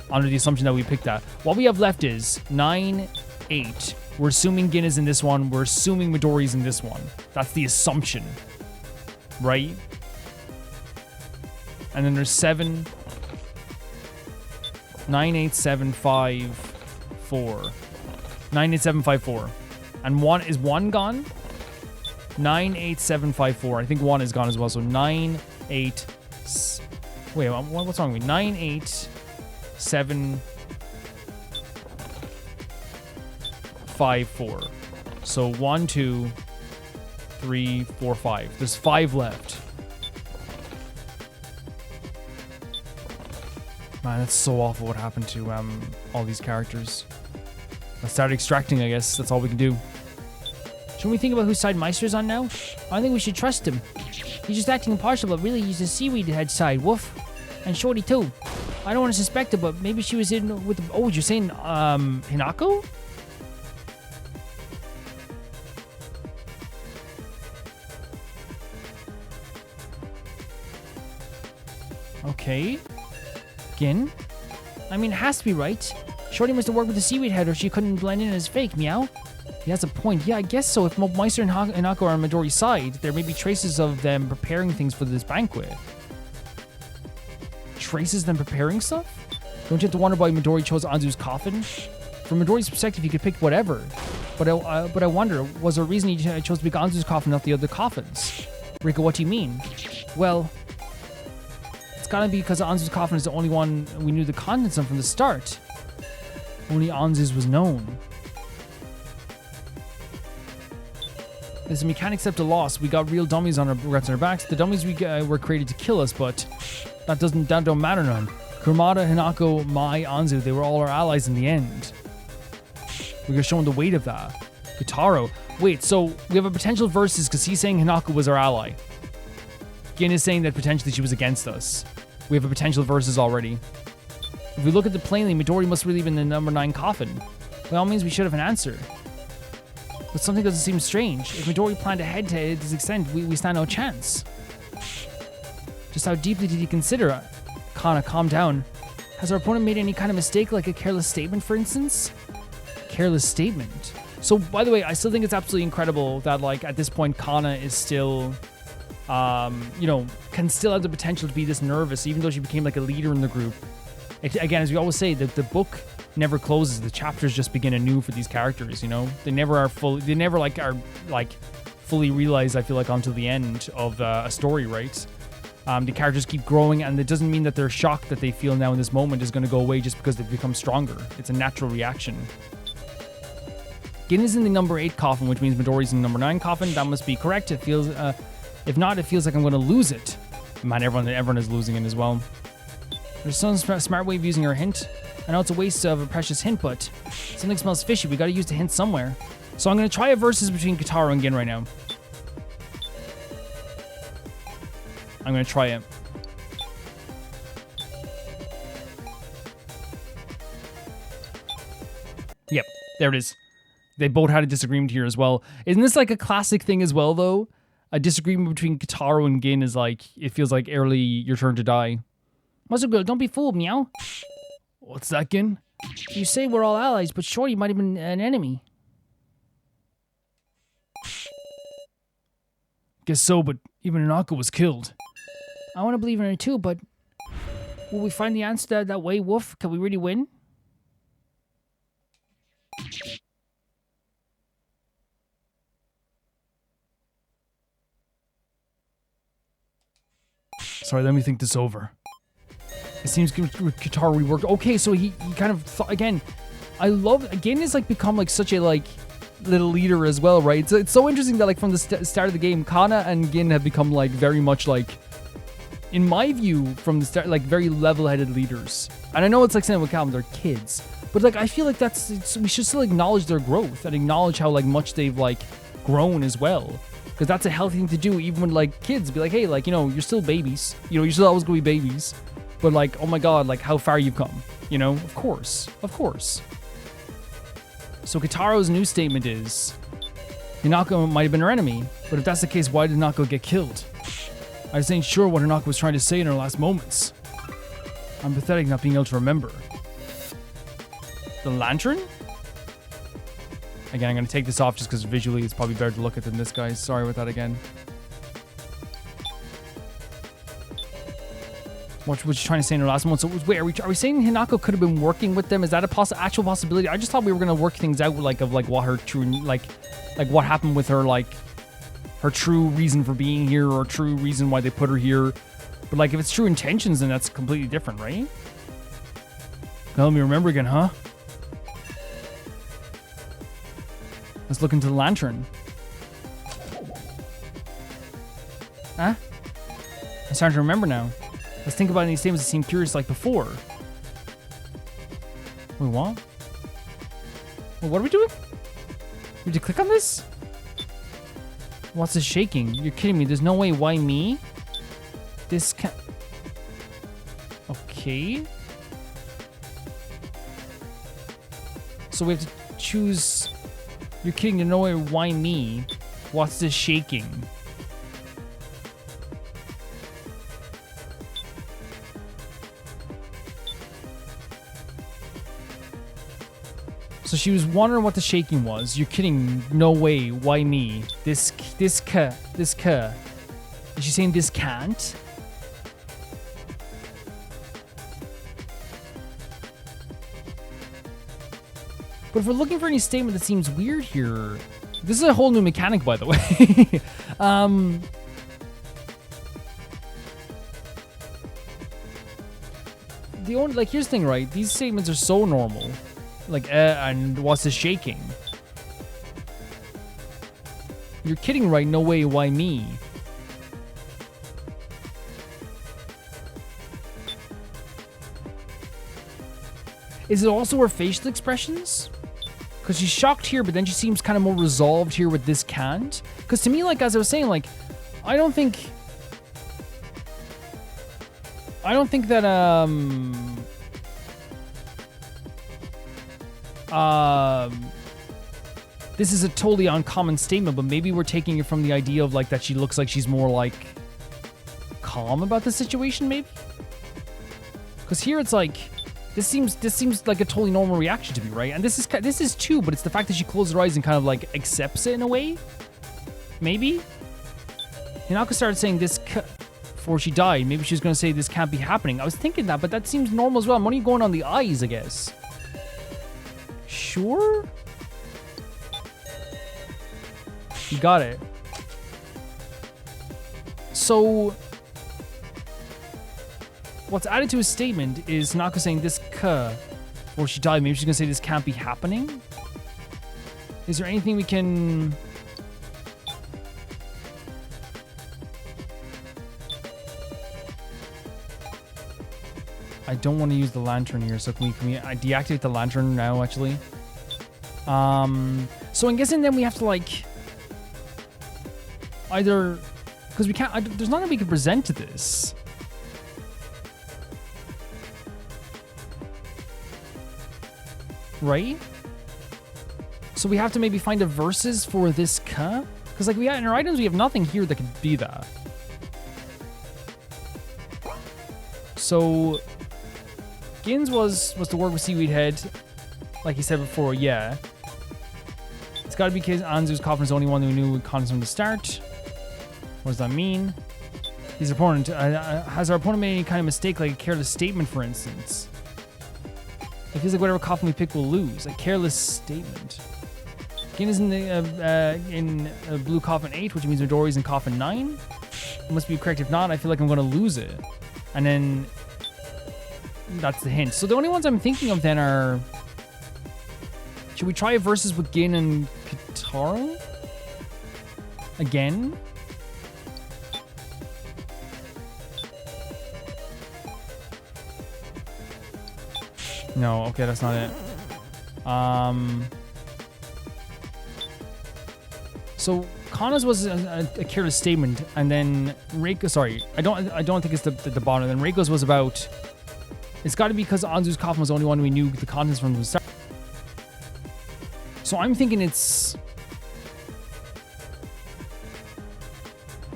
under the assumption that we picked that. What we have left is 9, 8. We're assuming Gin is in this one. We're assuming Midori's in this one. That's the assumption, right? And then there's 7, 9, 8, 7, 5, 4. 9, 8, 7, 5, 4. And 1 is 1 gone? 9, 8, 7, 5, 4. I think 1 is gone as well. So 9, 8, Wait, what's wrong with me? 9, 8, 7, 5, 4. So 1, 2, 3, 4, 5. There's 5 left. Man, that's so awful what happened to all these characters. Let's start extracting, I guess. That's all we can do. Shouldn't we think about whose side Meister's on now? I think we should trust him. He's just acting impartial, but really he's the seaweed head side. Woof. And Shorty too. I don't want to suspect it, but maybe she was in with the... Oh, you're saying Hinako? Okay. Gin? I mean, it has to be right. Shorty must have worked with the seaweed head or she couldn't blend in as fake, meow. He has a point. Yeah, I guess so. If Meister and Hinako are on Midori's side, there may be traces of them preparing things for this banquet. Traces of them preparing stuff? Don't you have to wonder why Midori chose Anzu's coffin? From Midori's perspective, he could pick whatever. But I wonder, was there a reason he chose to pick Anzu's coffin, not the other coffins? Rika, what do you mean? Well, it's gotta be because Anzu's coffin is the only one we knew the contents of from the start. Only Anzu's was known. Listen, we can't accept a loss. We got real dummies on our backs. The dummies were created to kill us, but that don't matter none. Kurumada, Hinako, Mai, Anzu, they were all our allies in the end. We're gonna show them the weight of that. Kitaro. Wait, so we have a potential versus because he's saying Hinako was our ally. Gin is saying that potentially she was against us. We have a potential versus already. If we look at it plainly, Midori must really be in the number 9 coffin. By all means, we should have an answer. But something doesn't seem strange. If Midori planned ahead to this extent, we stand no chance. Just how deeply did he consider it? Kana, calm down. Has our opponent made any kind of mistake, like a careless statement, for instance? Careless statement? So, by the way, I still think it's absolutely incredible that, like, at this point, Kana is still, can still have the potential to be this nervous, even though she became, like, a leader in the group. Again, as we always say, the book never closes. The chapters just begin anew for these characters, you know? They never are fully realized, I feel like, until the end of a story, right? The characters keep growing, and it doesn't mean that their shock that they feel now in this moment is going to go away just because they've become stronger. It's a natural reaction. Gin is in the number 8 coffin, which means Midori's in the number 9 coffin. That must be correct. It feels, if not, it feels like I'm going to lose it. Man, everyone is losing it as well. There's some smart way of using our hint. I know it's a waste of a precious hint, but something smells fishy. We got to use the hint somewhere. So I'm going to try a versus between Kitaro and Gin right now. I'm going to try it. Yep, there it is. They both had a disagreement here as well. Isn't this like a classic thing as well, though? A disagreement between Kitaro and Gin is like, it feels like early your turn to die. Muscle Girl, don't be fooled, meow. What's that, Gin? You say we're all allies, but Shorty might have been an enemy. Guess so, but even Hinako was killed. I want to believe in her too, but will we find the answer that way, Woof? Can we really win? Sorry, let me think this over. It seems Kitaro reworked. Okay, so he kind of thought, again, I love, again, is like become like such a like little leader as well, right? So it's so interesting that like from the start of the game, Kana and Gin have become like very much like, in my view, from the start, like very level-headed leaders. And I know it's like saying with Calvin, they're kids, but like I feel like we should still acknowledge their growth and acknowledge how like much they've like grown as well. Because that's a healthy thing to do, even when like kids be like, hey, like, you know, you're still babies. You know, you're still always going to be babies. But like, oh my god, like how far you've come. You know, of course. Of course. So Kitaro's new statement is, Hinako might have been her enemy, but if that's the case, why did Hinako get killed? I just ain't sure what Hinako was trying to say in her last moments. I'm pathetic not being able to remember. The lantern? Again, I'm going to take this off just because visually it's probably better to look at than this, guys. Sorry about that again. What was she trying to say in her last moment? So, wait, are we saying Hinako could have been working with them? Is that a actual possibility? I just thought we were going to work things out, like, of, like, what her true, like what happened with her, like, her true reason for being here or true reason why they put her here. But like if it's true intentions, then that's completely different, right? Now let me remember again, huh? Let's look into the lantern. Huh? I'm starting to remember now. Let's think about any statements that seem curious like before. Wait, what? Well, what are we doing? Did you click on this? What's this shaking? You're kidding me. There's no way. Why me? This can't... Okay. So we have to choose... You're kidding. There's no way. Why me? What's this shaking? So she was wondering what the shaking was. You're kidding. No way. Why me? This. Is she saying this can't? But if we're looking for any statement that seems weird here, this is a whole new mechanic, by the way. The only, like, here's the thing, right? These statements are so normal. Like, and what's the shaking? You're kidding, right? No way. Why me? Is it also her facial expressions? Because she's shocked here, but then she seems kind of more resolved here with this can't. Because to me, like, as I was saying, like, I don't think that, this is a totally uncommon statement, but maybe we're taking it from the idea of, like, that she looks like she's more, like, calm about the situation, maybe? Because here it's like, this seems like a totally normal reaction to me, right? And this is too, but it's the fact that she closes her eyes and kind of, like, accepts it in a way? Maybe? Hinako started saying this before she died. Maybe she was going to say this can't be happening. I was thinking that, but that seems normal as well. I'm only going on the eyes, I guess. Sure? You got it. So, what's added to his statement is Nako saying this before she died. Maybe she's gonna say this can't be happening. Is there anything we can... I don't want to use the lantern here, so can we deactivate the lantern now, actually? So I'm guessing then we have to, like, either... Because we can't... there's nothing we can present to this. Right? So we have to maybe find a verses for this ka? Because, like, in our items, we have nothing here that could be that. So... Gin's was to work with Seaweed Head, like he said before, yeah. It's gotta be because Anzu's coffin is the only one who knew Connors from the start. What does that mean? His opponent, has our opponent made any kind of mistake, like a careless statement, for instance? It feels like whatever coffin we pick will lose. A careless statement. Gin is in the blue coffin 8, which means Midori's in coffin 9. It must be correct. If not, I feel like I'm gonna lose it. And then... that's the hint. So the only ones I'm thinking of then are... Should we try a versus with Gin and Kitaro? Again? No, okay, that's not it. So Kana's was a careless statement, and then Reiko... Sorry, I don't think it's the bottom. Then Reiko's was about... It's got to be because Anzu's coffin was the only one we knew the contents from the start. So I'm thinking it's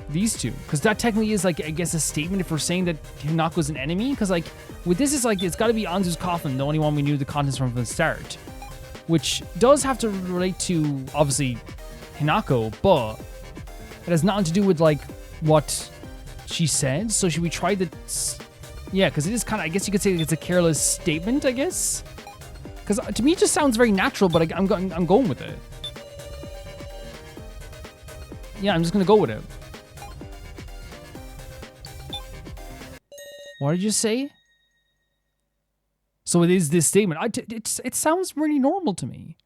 these two, because that technically is, like, I guess a statement if we're saying that Hinako's an enemy. Because, like, with this is like it's got to be Anzu's coffin, the only one we knew the contents from the start, which does have to relate to obviously Hinako, but it has nothing to do with, like, what she said. So should we try the... Yeah, because it is kind of, I guess you could say it's a careless statement, I guess. Because to me it just sounds very natural, but I'm going with it. Yeah, I'm just going to go with it. What did you say? So it is this statement. It sounds really normal to me.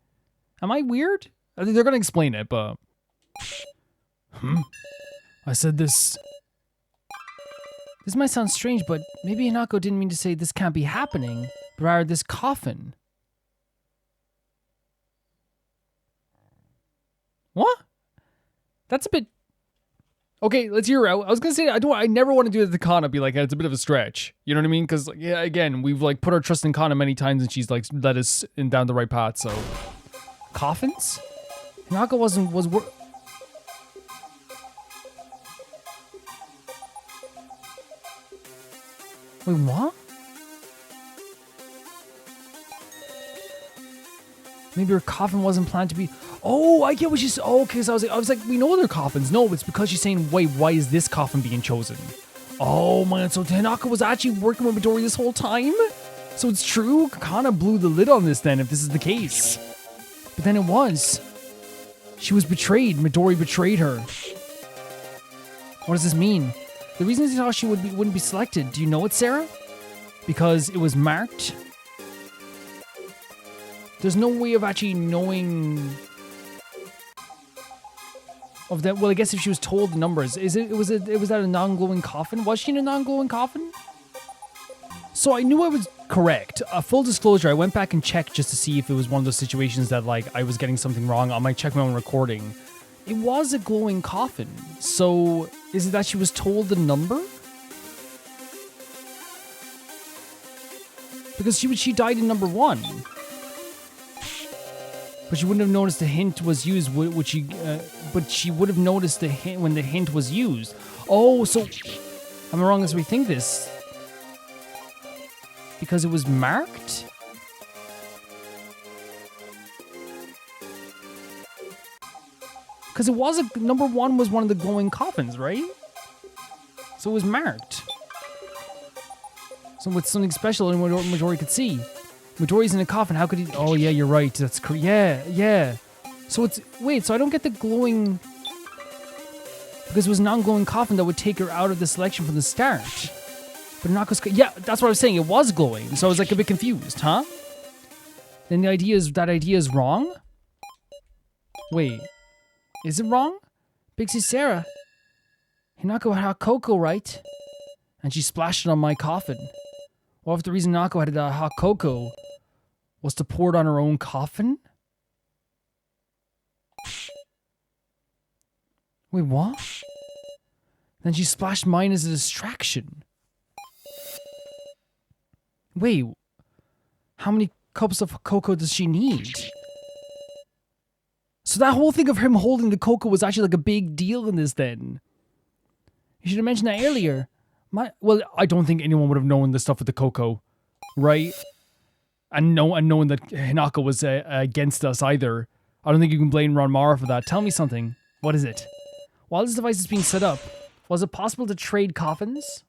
Am I weird? I think they're gonna explain it, but I said this. This might sound strange, but maybe Hinako didn't mean to say this can't be happening, but rather this coffin. What? That's a bit. Okay, let's hear out. I was gonna say I never want to do it to Kana. Be like, it's a bit of a stretch. You know what I mean? Because yeah, again, we've like put our trust in Kana many times, and she's like led us down the right path. So, coffins. Hinako was. Wait, what? Maybe her coffin wasn't planned to be. Oh, I get what she's. Oh, okay, so I was like, we know they're coffins. No, it's because she's saying, wait, why is this coffin being chosen? Oh man, so Hinako was actually working with Midori this whole time? So it's true? Kana blew the lid on this then, if this is the case. But then it was. She was betrayed. Midori betrayed her. What does this mean? The reason he thought she wouldn't be selected. Do you know it, Sarah? Because it was marked. There's no way of actually knowing of that. Well, I guess if she was told the numbers, was that a non-glowing coffin? Was she in a non-glowing coffin? So I knew I was correct. Full disclosure, I went back and checked just to see if it was one of those situations that like I was getting something wrong. I might check my own recording. It was a glowing coffin. So is it that she was told the number? Because she died in number 1. But she wouldn't have noticed the hint was used, but she would have noticed the hint when the hint was used. Oh, so am I wrong as we think this? Because it was marked? Because it was number 1 was one of the glowing coffins, right? So it was marked. So with something special and Midori could see. Midori's in a coffin, how could he? Oh yeah, you're right, that's correct. Yeah. So it's, wait, so I don't get the glowing, because it was a non-glowing coffin that would take her out of the selection from the start. But Hinako's, yeah, that's what I was saying, it was glowing, so I was like a bit confused, huh? Then that idea is wrong? Wait, is it wrong? Big Sis Sarah, Hinako had hot cocoa, right? And she splashed it on my coffin. What if the reason Hinako had a hot cocoa was to pour it on her own coffin? Wait, what? Then she splashed mine as a distraction. Wait, how many cups of cocoa does she need? So that whole thing of him holding the cocoa was actually like a big deal in this then. You should have mentioned that earlier. Well, I don't think anyone would have known the stuff with the cocoa, right? And knowing that Hinako was against us either. I don't think you can blame Ranmaru for that. Tell me something. What is it? While this device is being set up, was it possible to trade coffins?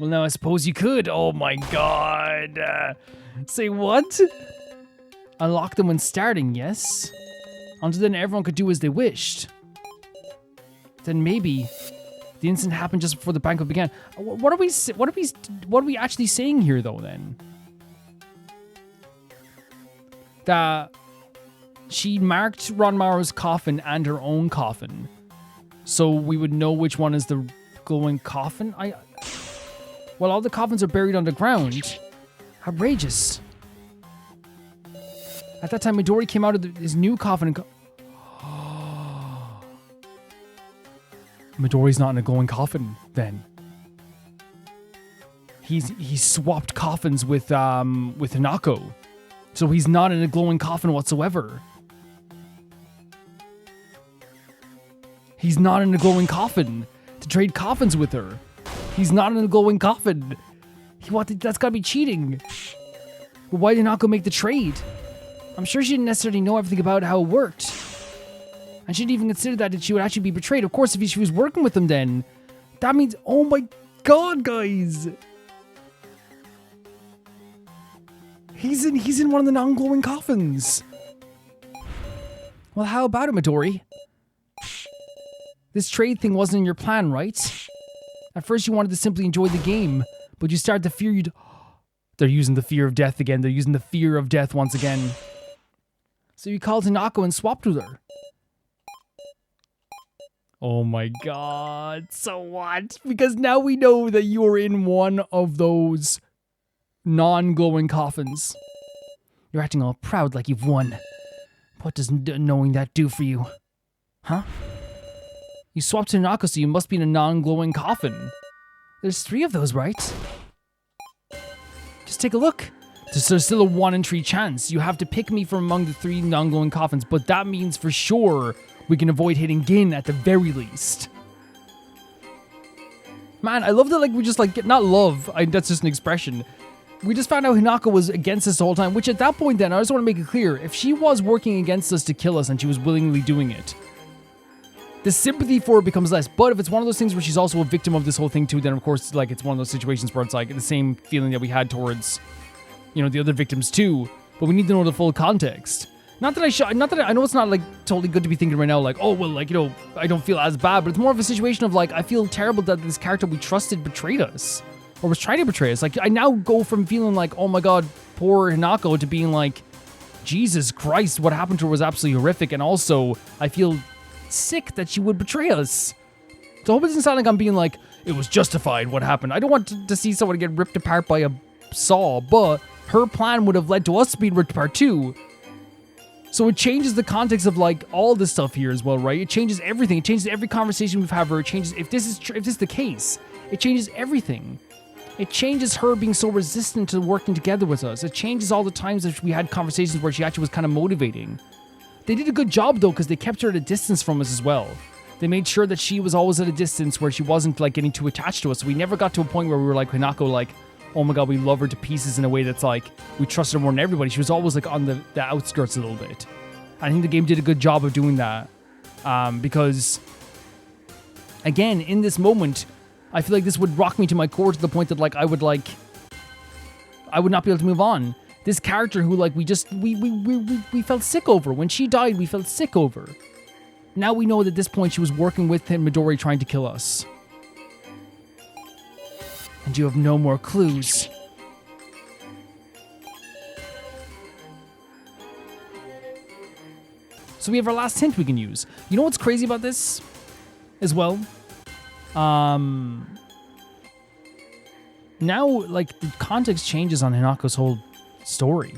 Well, now I suppose you could. Oh my god. Say what? Unlock them when starting, yes? Until then, everyone could do as they wished. Then maybe the incident happened just before the banquet began. What are we actually saying here, though? Then that she marked Ranmaru's coffin and her own coffin, so we would know which one is the glowing coffin. Well, all the coffins are buried underground. Outrageous. At that time, Midori came out of his new coffin and. Midori's not in a glowing coffin, then. He's swapped coffins with Hinako. So he's not in a glowing coffin whatsoever. He's not in a glowing coffin to trade coffins with her. He's not in a glowing coffin. That's gotta be cheating. But why did Hinako make the trade? I'm sure she didn't necessarily know everything about how it worked. And she didn't even consider that she would actually be betrayed. Of course, if she was working with them then, that means, oh my god, guys. He's in one of the non-glowing coffins. Well, how about it, Midori? This trade thing wasn't in your plan, right? At first you wanted to simply enjoy the game, but you started to fear you'd... They're using the fear of death again. They're using the fear of death once again. So you called Hinako and swapped with her. Oh my god. So what? Because now we know that you're in one of those non-glowing coffins. You're acting all proud like you've won. What does knowing that do for you? Huh? You swapped to Hinako, so you must be in a non-glowing coffin. There's 3 of those, right? Just take a look. There's still a 1 in 3 chance. You have to pick me from among the 3 non-glowing coffins, but that means for sure we can avoid hitting Gin at the very least. Man, I love that, like, we just, like, not love. That's just an expression. We just found out Hinako was against us the whole time, which at that point then, I just want to make it clear, if she was working against us to kill us and she was willingly doing it, the sympathy for her becomes less. But if it's one of those things where she's also a victim of this whole thing too, then of course, like, it's one of those situations where it's like the same feeling that we had towards, you know, the other victims too, but we need to know the full context. Not that I know it's not, like, totally good to be thinking right now, like, oh, well, like, you know, I don't feel as bad, but it's more of a situation of, like, I feel terrible that this character we trusted betrayed us. Or was trying to betray us. Like, I now go from feeling like, oh my god, poor Hinako, to being like, Jesus Christ, what happened to her was absolutely horrific, and also, I feel sick that she would betray us. So I hope it doesn't sound like I'm being like, it was justified what happened. I don't want to see someone get ripped apart by a saw, but her plan would have led to us being ripped apart too. So it changes the context of, like, all this stuff here as well, right? It changes everything. It changes every conversation we've had. It changes, if this is the case, it changes everything. It changes her being so resistant to working together with us. It changes all the times that we had conversations where she actually was kind of motivating. They did a good job, though, because they kept her at a distance from us as well. They made sure that she was always at a distance where she wasn't, like, getting too attached to us. So we never got to a point where we were like, Hinako, like, oh my god, we love her to pieces in a way that's like, we trust her more than everybody. She was always, like, on the outskirts a little bit. I think the game did a good job of doing that. Because, again, in this moment, I feel like this would rock me to my core to the point that, like, I would not be able to move on. This character who, like, we felt sick over. When she died, we felt sick over. Now we know that at this point she was working with Midori trying to kill us. And you have no more clues. So we have our last hint we can use. You know what's crazy about this as well? Now, like, the context changes on Hinako's whole story.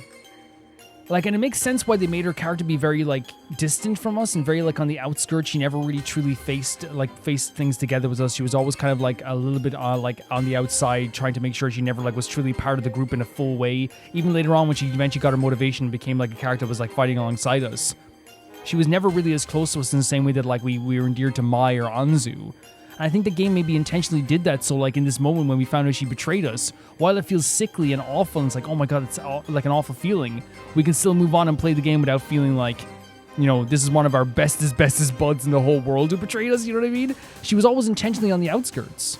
Like, and it makes sense why they made her character be very, like, distant from us and very, like, on the outskirts. She never really truly faced things together with us. She was always kind of, like, a little bit, like, on the outside, trying to make sure she never, like, was truly part of the group in a full way. Even later on, when she eventually got her motivation and became, like, a character that was, like, fighting alongside us. She was never really as close to us in the same way that, like, we were endeared to Mai or Anzu. And I think the game maybe intentionally did that, so, like, in this moment when we found out she betrayed us, while it feels sickly and awful, and it's like, oh my god, it's like an awful feeling, we can still move on and play the game without feeling like, you know, this is one of our bestest buds in the whole world who betrayed us, you know what I mean? She was always intentionally on the outskirts.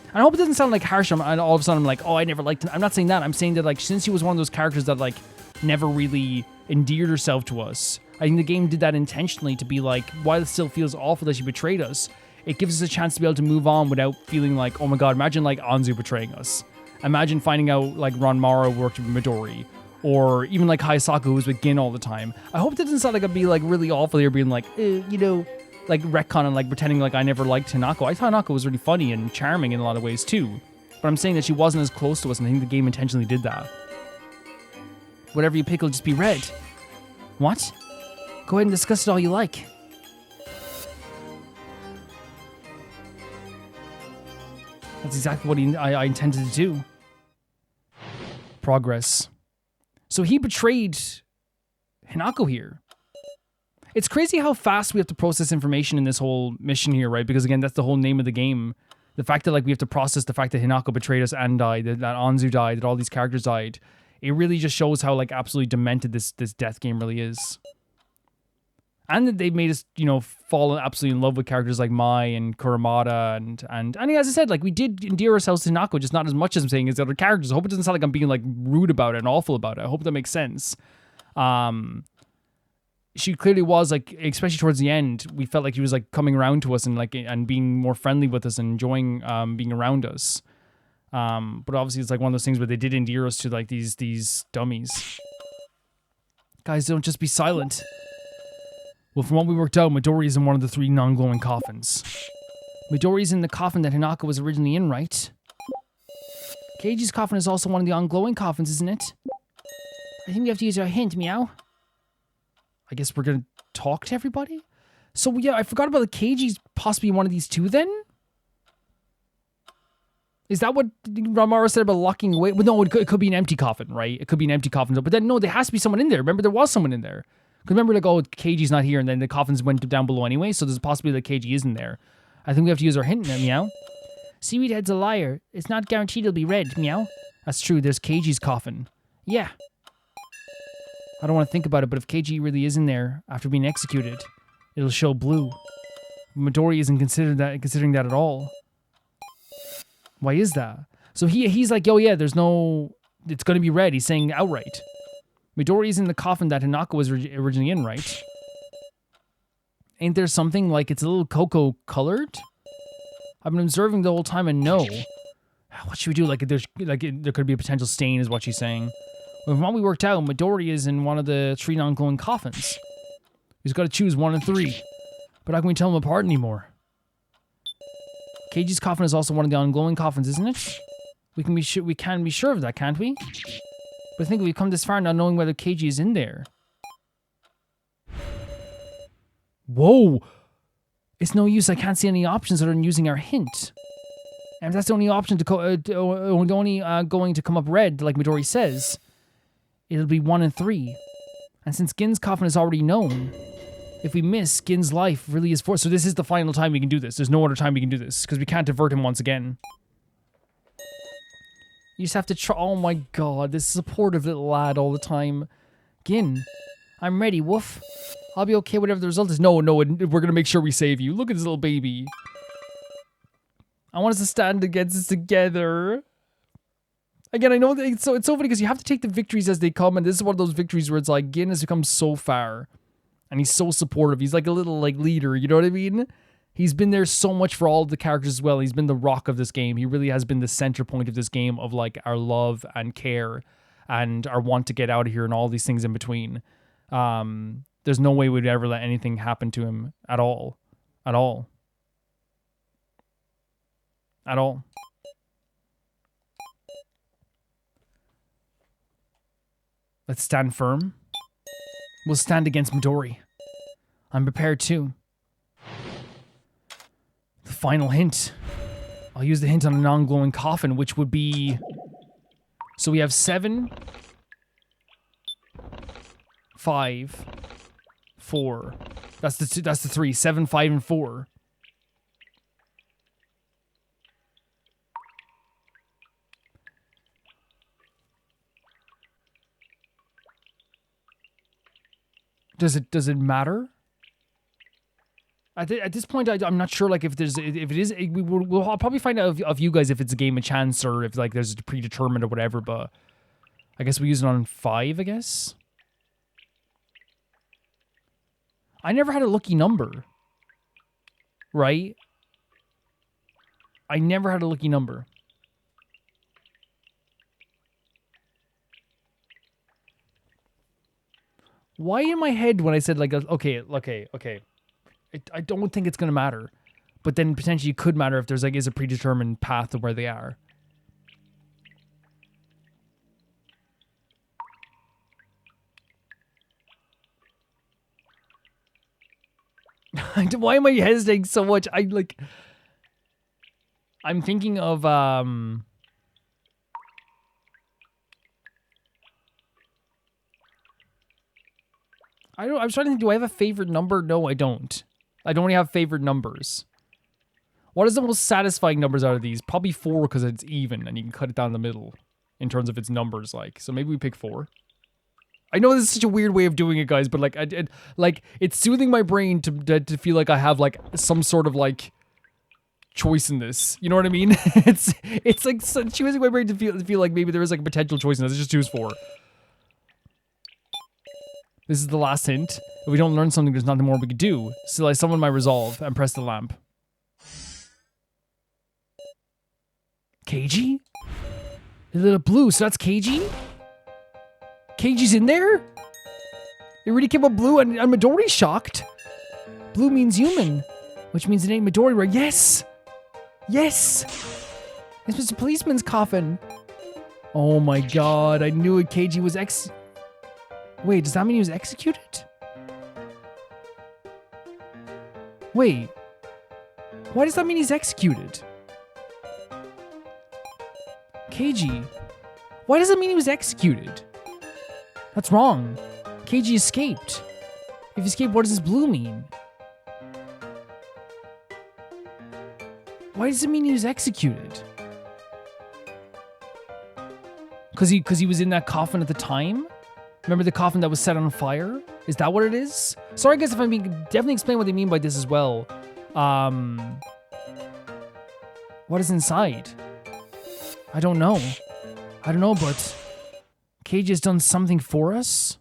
And I hope it doesn't sound like harsh, and all of a sudden I'm like, oh, I never liked her. I'm not saying that. I'm saying that, like, since she was one of those characters that, like, never really endeared herself to us, I think the game did that intentionally to be like, while it still feels awful that she betrayed us, it gives us a chance to be able to move on without feeling like, oh my god, imagine, like, Anzu betraying us. Imagine finding out, like, Ranmaru worked with Midori. Or even, like, Hayasaka, who was with Gin all the time. I hope that doesn't sound like it'd be, like, really awful here, being like, you know, like, retcon and, like, pretending like I never liked Hinako. I thought Hinako was really funny and charming in a lot of ways, too. But I'm saying that she wasn't as close to us, and I think the game intentionally did that. Whatever you pick will just be red. What? Go ahead and discuss it all you like. That's exactly what I intended to do. Progress. So he betrayed Hinako here. It's crazy how fast we have to process information in this whole mission here, right? Because again, that's the whole name of the game. The fact that, like, we have to process the fact that Hinako betrayed us and died, that Anzu died, that all these characters died. It really just shows how, like, absolutely demented this death game really is. And that they made us, you know, fall absolutely in love with characters like Mai and Kurumada and as I said, like, we did endear ourselves to Hinako, just not as much as I'm saying as the other characters. I hope it doesn't sound like I'm being, like, rude about it and awful about it. I hope that makes sense. she clearly was like, especially towards the end, we felt like he was like coming around to us and like and being more friendly with us and enjoying being around us. But obviously it's like one of those things where they did endear us to like these dummies. Guys, don't just be silent. Well, from what we worked out, Midori is in one of the 3 non-glowing coffins. Midori's in the coffin that Hinako was originally in, right? Keiji's coffin is also one of the on-glowing coffins, isn't it? I think we have to use our hint, meow. I guess we're gonna talk to everybody? So, yeah, I forgot about the Keiji's possibly one of these 2 then? Is that what Ranmaru said about locking away? But no, it could be an empty coffin, right? It could be an empty coffin. But then, no, there has to be someone in there. Remember, there was someone in there. Because remember, like, oh, Keiji's not here, and then the coffins went down below anyway, so there's a possibility that Keiji isn't there. I think we have to use our hint now, meow. Seaweed Head's a liar. It's not guaranteed it'll be red, meow. That's true, there's Keiji's coffin. Yeah. I don't want to think about it, but if Keiji really is in there after being executed, it'll show blue. Midori isn't considering that at all. Why is that? So he's like, oh yeah, there's no... It's going to be red. He's saying outright. Midori's in the coffin that Hinako was originally in, right? Ain't there something like it's a little cocoa colored? I've been observing the whole time and no. What should we do? Like there could be a potential stain is what she's saying. Well, from what we worked out, Midori is in one of the 3 non-glowing coffins. He's got to choose 1 of 3. But how can we tell them apart anymore? Keiji's coffin is also one of the on-glowing coffins, isn't it? We can be sure of that, can't we? But I think we've come this far not knowing whether Keiji is in there. Whoa! It's no use. I can't see any options other than using our hint. And if that's the only option going to come up red, like Midori says, it'll be 1 and 3. And since Gin's coffin is already known, if we miss, Gin's life really is forced. So this is the final time we can do this. There's no other time we can do this, because we can't divert him once again. You just have to try. Oh my god, this supportive little lad all the time. Gin, I'm ready, woof. I'll be okay whatever the result is. No, we're gonna make sure we save you. Look at this little baby. I want us to stand against this together. Again, I know that it's so funny because you have to take the victories as they come, and this is one of those victories where it's like Gin has come so far, and he's so supportive. He's like a little like leader, you know what I mean? He's been there so much for all of the characters as well. He's been the rock of this game. He really has been the center point of this game of like our love and care and our want to get out of here and all these things in between. There's no way we'd ever let anything happen to him at all. At all. At all. Let's stand firm. We'll stand against Midori. I'm prepared too. The final hint. I'll use the hint on a non-glowing coffin, which would be... So we have 7, 5, 4. That's the 3. 7, 5, and 4. Does it matter? At this point, I'm not sure. Like, if it is, we'll probably find out of you guys if it's a game of chance or if like there's a predetermined or whatever. But I guess we use it on 5. I guess. I never had a lucky number. Right? I never had a lucky number. Why in my head when I said like, okay. I don't think it's going to matter. But then potentially it could matter if there's like is a predetermined path to where they are. Why am I hesitating so much? I'm thinking of I was trying to think, do I have a favorite number? No, I don't. I don't really have favorite numbers. What is the most satisfying numbers out of these? Probably 4 because it's even and you can cut it down the middle in terms of its numbers. Like, so maybe we pick 4. I know this is such a weird way of doing it, guys, but like it's soothing my brain to feel like I have like some sort of like choice in this. You know what I mean? it's like choosing my brain to feel like maybe there is like a potential choice in this. Let's just choose 4. This is the last hint. we don't learn something, there's nothing more we could do. Still, I summon my resolve and press the lamp. Keiji? A little blue, so that's Keiji? Keiji's in there? It really came up blue and Midori's shocked. Blue means human, which means it ain't Midori, right? Yes! Yes! It's Mr. Policeman's coffin. Oh my god, I knew it. Keiji was Wait, does that mean he was executed? Wait. Why does that mean he's executed? Keiji. Why does that mean he was executed? That's wrong. Keiji escaped. If he escaped, what does this blue mean? Why does it mean he was executed? Because he was in that coffin at the time? Remember the coffin that was set on fire? Is that what it is? Sorry guys if I'm being... Definitely explain what they mean by this as well. What is inside? I don't know. I don't know, but... Keiji has done something for us?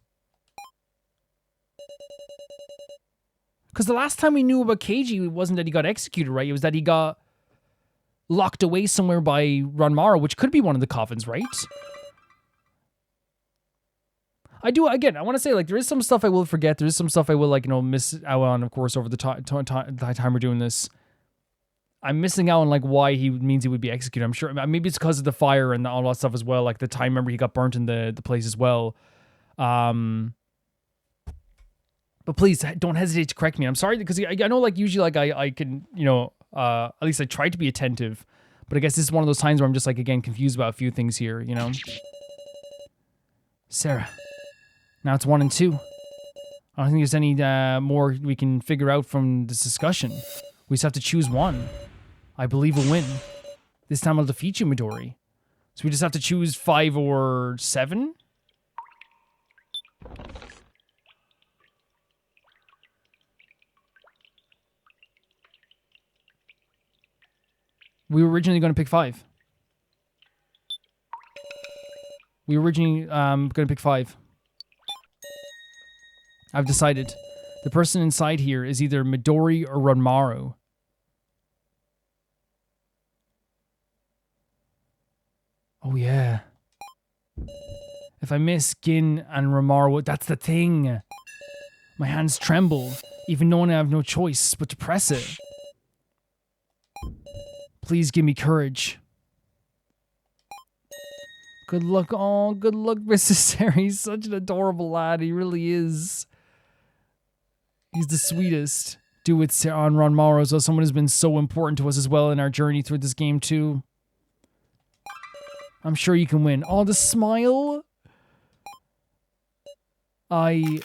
Because the last time we knew about Keiji, it wasn't that he got executed, right? It was that he got locked away somewhere by Ranmaru, which could be one of the coffins, right? I want to say, like, there is some stuff I will forget. There is some stuff I will, like, miss out on, of course, over the time we're doing this. I'm missing out on, like, why he means he would be executed. I'm sure, maybe it's because of the fire and all that stuff as well. Like, the time, remember, he got burnt in the place as well. But please, don't hesitate to correct me. I'm sorry, because I know, like, usually, like, I can, at least I try to be attentive. But I guess this is one of those times where I'm just, like, again, confused about a few things here, Sarah. Now it's 1 and 2. I don't think there's any more we can figure out from this discussion. We just have to choose one. I believe we'll win. This time I'll defeat you, Midori. So we just have to choose 5 or 7? We were originally going to pick 5. We were originally going to pick 5. I've decided. The person inside here is either Midori or Ranmaru. Oh yeah. If I miss Gin and Ranmaru, that's the thing. My hands tremble, even knowing I have no choice but to press it. Please give me courage. Good luck. Oh, good luck, Mr. Sarah. He's such an adorable lad. He really is. He's the sweetest. Do with Sarah and Ranmaru as well. Someone who's been so important to us as well in our journey through this game too. I'm sure you can win. Oh, the smile. I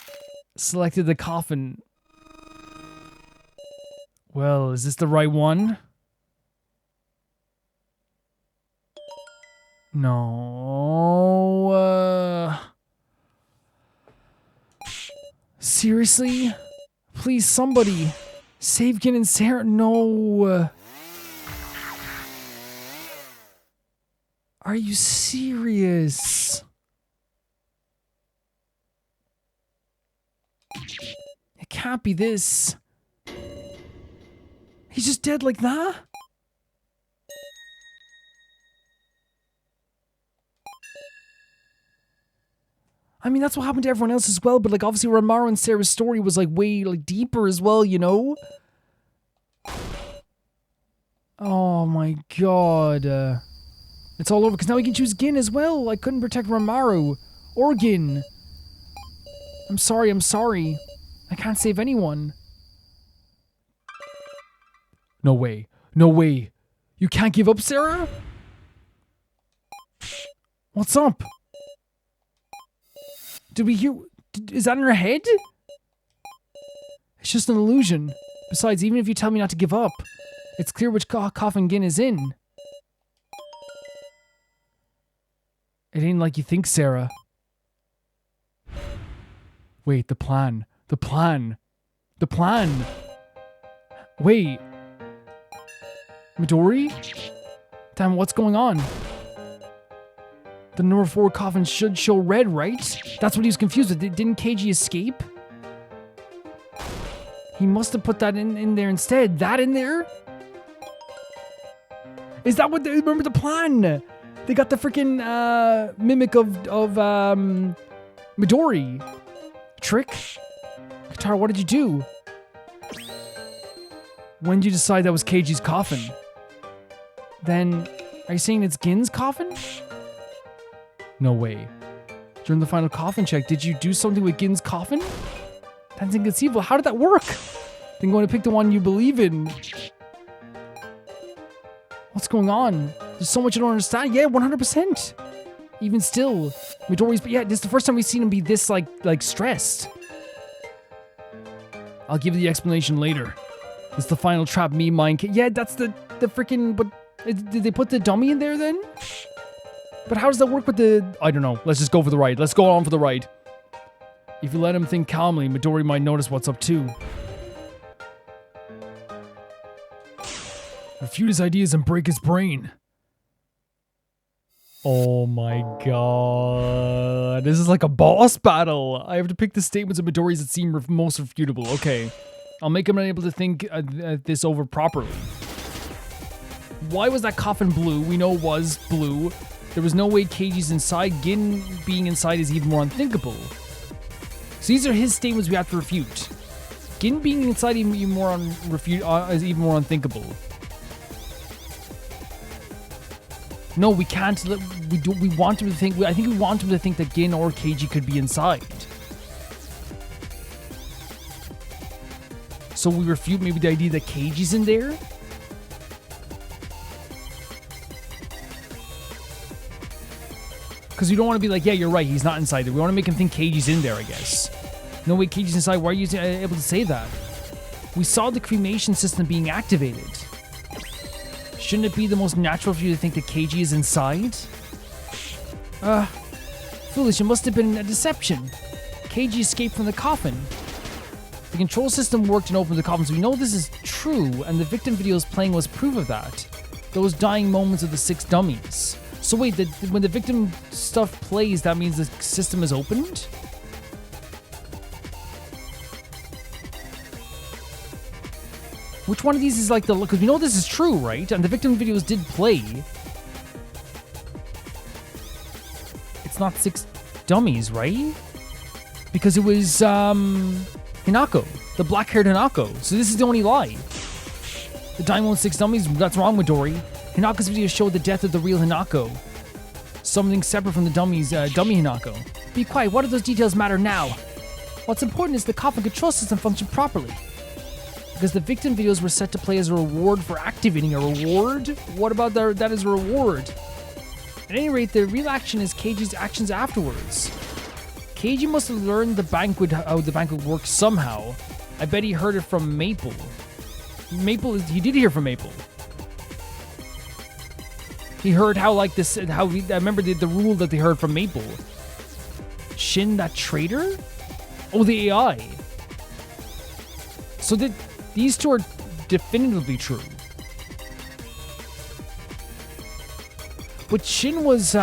selected the coffin. Well, is this the right one? No. Seriously? Please, somebody. Save Gin and Sarah. No. Are you serious? It can't be this. He's just dead like that? I mean, that's what happened to everyone else as well, but like obviously Ranmaru and Sarah's story was like way like deeper as well, Oh my god. It's all over, because now we can choose Gin as well. I couldn't protect Ranmaru. Or Gin. I'm sorry. I can't save anyone. No way. No way. You can't give up, Sarah? What's up? Did we hear... Is that in her head? It's just an illusion. Besides, even if you tell me not to give up, it's clear which coffin Gin is in. It ain't like you think, Sarah. Wait, the plan. The plan. The plan. Wait. Midori? Damn, what's going on? The number 4 coffin should show red, right? That's what he was confused with. Didn't Keiji escape? He must have put that in there instead. That in there? Is that what they remember the plan? They got the freaking mimic of Midori. Trick? Katara, what did you do? When did you decide that was Keiji's coffin? Then, are you saying it's Gin's coffin? No way. During the final coffin check, did you do something with Gin's coffin? That's inconceivable. How did that work? Then going to pick the one you believe in. What's going on? There's so much I don't understand. Yeah, 100%. Even still, Midori's. But yeah, this is the first time we've seen him be this like stressed. I'll give you the explanation later. It's the final trap me mind. Yeah, that's the freaking. But did they put the dummy in there then? But how does that work with the? I don't know. Let's just go for the ride. Let's go on for the ride. If you let him think calmly, Midori might notice what's up too. Refute his ideas and break his brain. Oh my god. This is like a boss battle. I have to pick the statements of Midori's that seem most refutable. Okay. I'll make him unable to think this over properly. Why was that coffin blue? We know it was blue. There was no way Keiji's inside. Gin being inside is even more unthinkable. So these are his statements we have to refute. Gin being inside is even more unthinkable. No, we can't. We want him to think. I think we want him to think that Gin or Keiji could be inside. So we refute maybe the idea that Keiji's in there. Because we don't want to be like, yeah, you're right, he's not inside there. We want to make him think Keiji's in there, I guess. No way, Keiji's inside. Why are you able to say that? We saw the cremation system being activated. Shouldn't it be the most natural for you to think that Keiji is inside? Foolish, it must have been a deception. Keiji escaped from the coffin. The control system worked and opened the coffin, so we know this is true, and the victim videos playing was proof of that. Those dying moments of the 6 dummies. So wait, when the victim stuff plays, that means the system is opened? Which one of these is like the... Because we know this is true, right? And the victim videos did play. It's not 6 dummies, right? Because it was, Hinako. The black-haired Hinako. So this is the only lie. The Diamond 6 dummies, that's wrong, Midori. Hinako's video showed the death of the real Hinako. Something separate from the dummy Hinako. Be quiet, what do those details matter now? What's important is the coffin control system functioned properly. Because the victim videos were set to play as a reward for activating a reward? What about that as a reward? At any rate, the real action is Keiji's actions afterwards. Keiji must have learned how the banquet works somehow. I bet he heard it from Maple. He did hear from Maple. He heard how I remember the rule that they heard from Maple. Shin, that traitor? Oh, the AI. So these two are definitively true. But Shin was,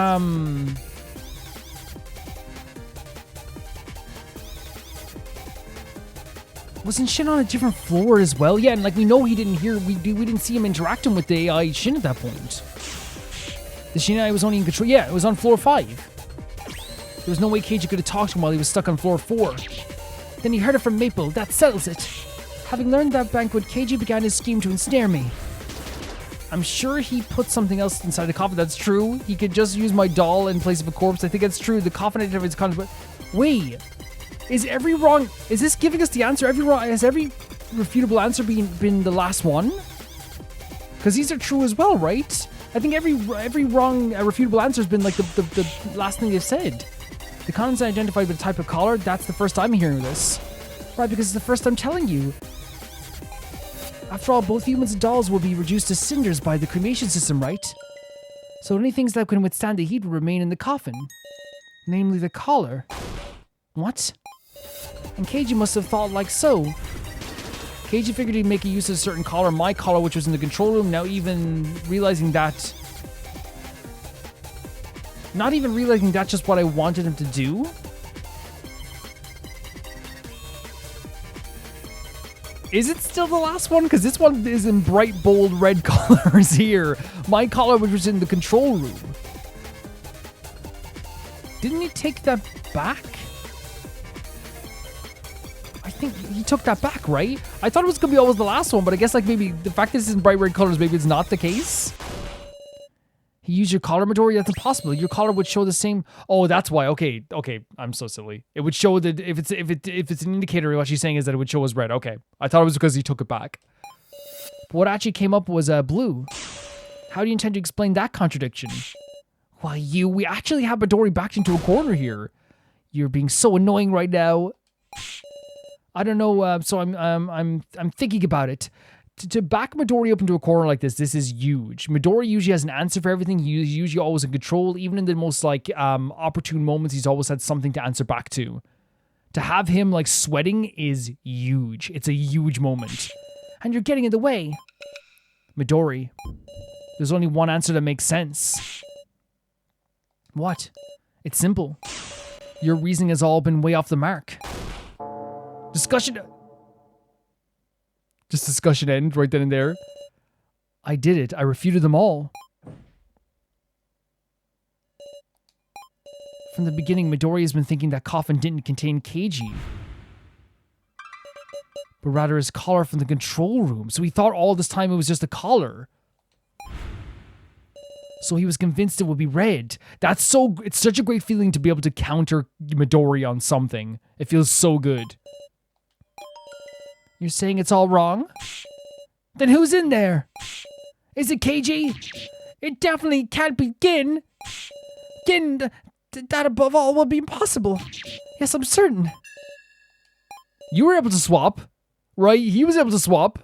wasn't Shin on a different floor as well? Yeah, and like we know he didn't hear, we didn't see him interacting with the AI Shin at that point. The Shin AI was only in control. Yeah, it was on floor 5. There was no way Keiji could have talked to him while he was stuck on floor 4. Then he heard it from Maple. That settles it. Having learned that banquet, Keiji began his scheme to ensnare me. I'm sure he put something else inside the coffin. That's true. He could just use my doll in place of a corpse. I think that's true. The coffin identified his content. But wait, is this giving us the answer? Has every refutable answer been the last one? Because these are true as well, right? I think every wrong refutable answer has been like the last thing they've said. The contents identified with the type of collar. That's the first time hearing this. Right, because it's the first time telling you. After all, both humans and dolls will be reduced to cinders by the cremation system, right? So only things that can withstand the heat will remain in the coffin. Namely the collar. What? And Keiji must have thought like so. Keiji figured he'd make a use of a certain collar, my collar, which was in the control room. Now even realizing that... Not even realizing that's just what I wanted him to do. Is it still the last one? Because this one is in bright, bold red colors here. My collar, which was in the control room. Didn't he take that back? I think he took that back, right? I thought it was going to be always the last one, but I guess like maybe the fact that this is in bright red colors, maybe it's not the case. He used your collar, Midori? That's impossible. Your collar would show the same. Oh, that's why. Okay. I'm so silly. It would show that if it's an indicator, what she's saying is that it would show as red. Okay. I thought it was because he took it back. But what actually came up was blue. How do you intend to explain that contradiction? Why, we actually have Midori backed into a corner here. You're being so annoying right now. I don't know. So I'm thinking about it. To back Midori up into a corner like this is huge. Midori usually has an answer for everything. He's usually always in control. Even in the most like opportune moments, he's always had something to answer back to. To have him like sweating is huge. It's a huge moment. And you're getting in the way. Midori, there's only one answer that makes sense. What? It's simple. Your reasoning has all been way off the mark. Discussion end right then and there. I did it. I refuted them all. From the beginning, Midori has been thinking that coffin didn't contain Keiji, but rather his collar from the control room. So he thought all this time it was just a collar. So he was convinced it would be red. It's such a great feeling to be able to counter Midori on something. It feels so good. You're saying it's all wrong? Then who's in there? Is it Keiji? It definitely can't be Gin. Gin, that above all will be impossible. Yes, I'm certain. You were able to swap, right? He was able to swap.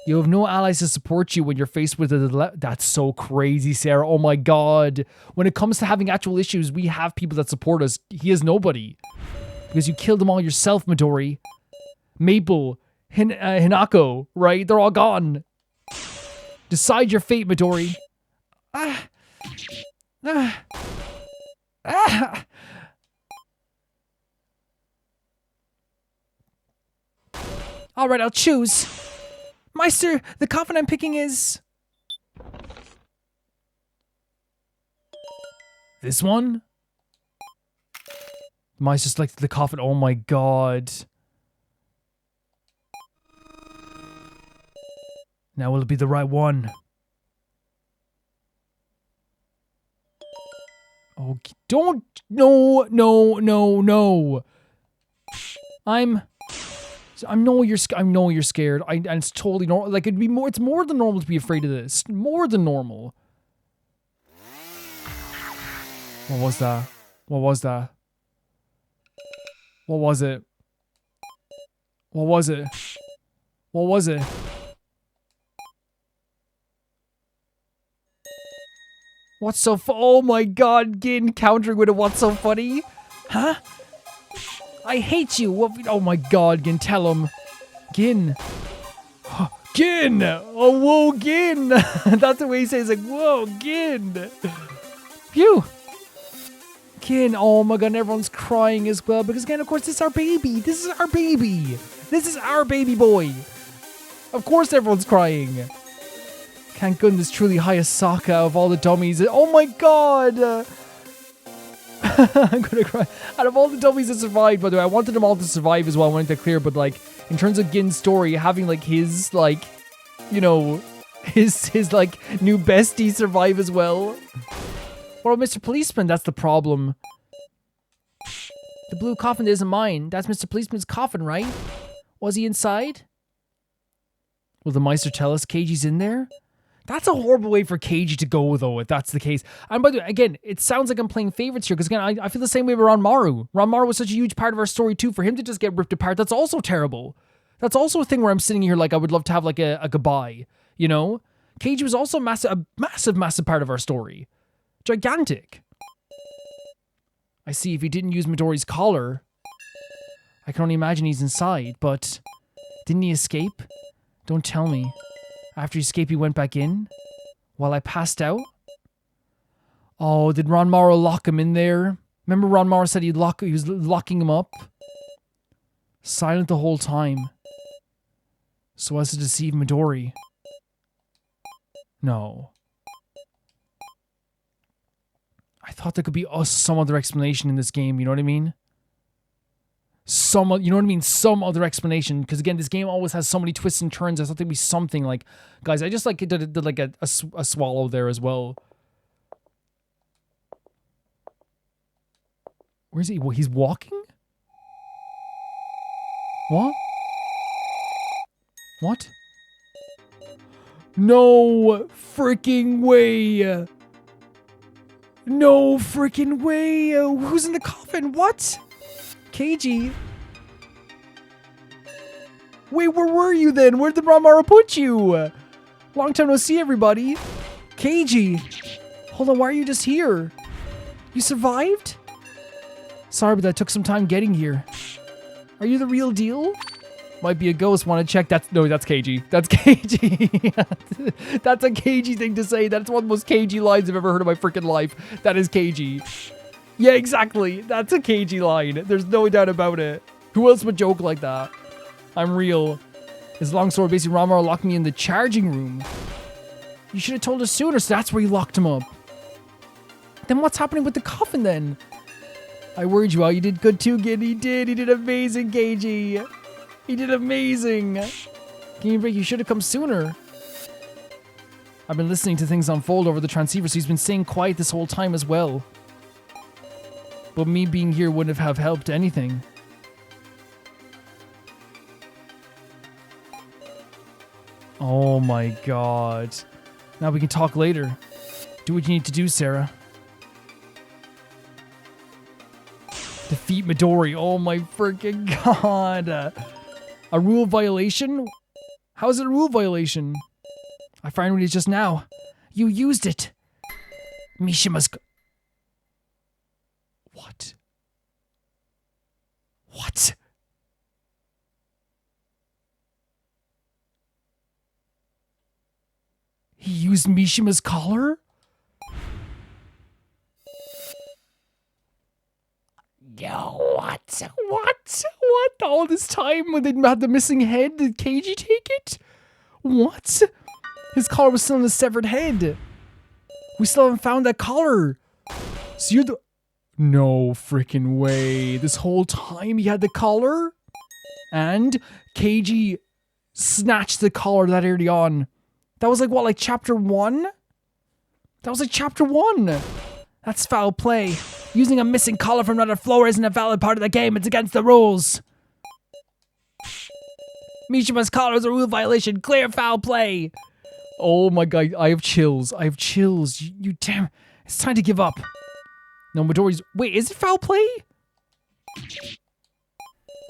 You have no allies to support you when you're faced with a That's so crazy, Sarah. Oh my god. When it comes to having actual issues, we have people that support us. He has nobody. Because you killed them all yourself, Midori. Maple, Hinako, right? They're all gone. Decide your fate, Midori. All right, I'll choose. Meister, the coffin I'm picking is... this one? Meister selected the coffin. Oh my god. Now will it be the right one? Oh, don't... No. I know you're scared. And it's totally normal. Like, it's more than normal to be afraid of this. More than normal. What was that? What was it? What was it? What's so oh my god, Gin countering with a what's so funny? Huh? I hate you. Oh my god, Gin, tell him. Gin. Gin! Oh, whoa, Gin! That's the way he says, like, whoa, Gin! Phew! Gin, oh my god, and everyone's crying as well, because again, of course, this is our baby! This is our baby! This is our baby boy! Of course everyone's crying! Thank goodness, truly Hayasaka of all the dummies. Oh my god! I'm gonna cry. Out of all the dummies that survived, by the way, I wanted them all to survive as well, I wanted that clear, but like, in terms of Gin's story, having like his, like, you know, his like, new bestie survive as well. What about Mr. Policeman? That's the problem. The blue coffin isn't mine. That's Mr. Policeman's coffin, right? Was he inside? Will the Meister tell us Keiji's in there? That's a horrible way for Keiji to go, though, if that's the case. And by the way, again, it sounds like I'm playing favorites here, because again, I feel the same way with Ranmaru. Ranmaru was such a huge part of our story, too. For him to just get ripped apart, that's also terrible. That's also a thing where I'm sitting here like I would love to have like a goodbye, you know? Keiji was also a massive part of our story. Gigantic. I see, if he didn't use Midori's collar, I can only imagine he's inside, but didn't he escape? Don't tell me. After he escaped, he went back in? While I passed out? Oh, did Ranmaru lock him in there? Remember Ranmaru said he was locking him up? Silent the whole time. So as to deceive Midori. No. I thought there could be some other explanation in this game, you know what I mean? You know what I mean? Some other explanation. Because again, this game always has so many twists and turns. I thought there'd be something like... Guys, I just like did like a swallow there as well. Where's he? He's walking? What? What? No freaking way. No freaking way. Who's in the coffin? What? Keiji. Wait, where were you then? Where'd the Ranmaru put you? Long time no see, everybody. Keiji. Hold on, why are you just here? You survived? Sorry, but that took some time getting here. Are you the real deal? Might be a ghost. Want to check? That's Keiji. That's Keiji. That's a Keiji thing to say. That's one of the most Keiji lines I've ever heard in my freaking life. That is Keiji. Yeah, exactly. That's a Keiji line. There's no doubt about it. Who else would joke like that? I'm real. His long sword basically Ranmaru locked me in the charging room. You should have told us sooner, so that's where you locked him up. Then what's happening with the coffin then? I worried you all. You did good too, Gin. He did amazing, Keiji. He did amazing. Game Break, you should have come sooner. I've been listening to things unfold over the transceiver, so he's been staying quiet this whole time as well. But me being here wouldn't have helped anything. Oh my god. Now we can talk later. Do what you need to do, Sarah. Defeat Midori. Oh my freaking god. A rule violation? How is it a rule violation? I found it just now. You used it. Mishima's... What? What? He used Mishima's collar? Yo, what? What? All this time when they had the missing head, did Keiji take it? What? His collar was still in the severed head. We still haven't found that collar. So you're the... No freaking way. This whole time he had the collar? And Keiji snatched the collar that early on. That was like, what, like chapter 1? That was like chapter 1. That's foul play. Using a missing collar from another floor isn't a valid part of the game. It's against the rules. Mishima's collar is a rule violation. Clear foul play. Oh my god, I have chills. I have chills. You damn... It's time to give up. No, Midori's... Wait, is it foul play?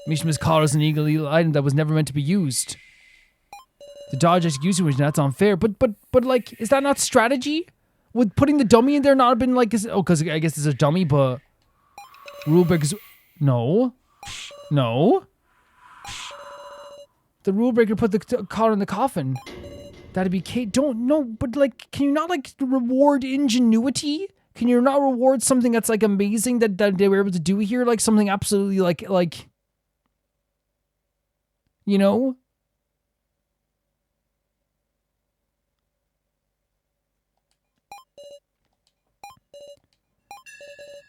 Mishima's collar is an illegal item that was never meant to be used. The dodge execution was that's unfair, but like, is that not strategy? Would putting the dummy in there not have been like, because I guess it's a dummy, but rule breakers, no. The rule breaker put the collar in the coffin. That'd be but like, can you not like reward ingenuity? Can you not reward something that's like amazing that they were able to do here? Like something absolutely like, you know?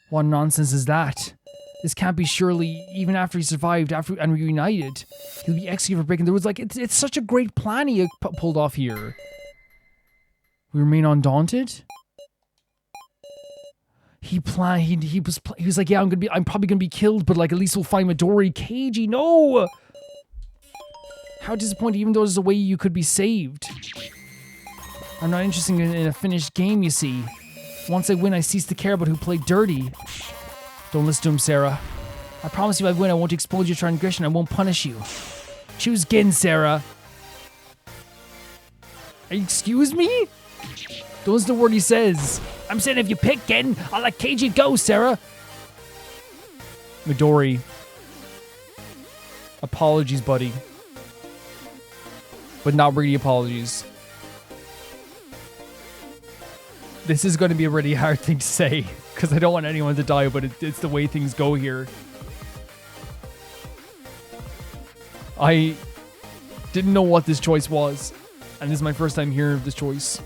What nonsense is that? This can't be surely, even after he survived and reunited, he'll be executed for breaking the rules. Like, it's such a great plan he pulled off here. We remain undaunted? He was like, yeah, I'm probably gonna be killed, but like, at least we'll find Midori. Keiji, no! How disappointing, even though there's a way you could be saved. I'm not interested in a finished game, you see. Once I win, I cease to care about who played dirty. Don't listen to him, Sarah. I promise you if I win, I won't expose your transgression. I won't punish you. Choose Gin, Sarah. Excuse me? Don't listen to the word he says. I'm saying if you pick Gin, I'll let Keiji go, Sarah. Midori. Apologies, buddy. But not really apologies. This is going to be a really hard thing to say, because I don't want anyone to die, but it's the way things go here. Didn't know what this choice was. And this is my first time hearing of this choice.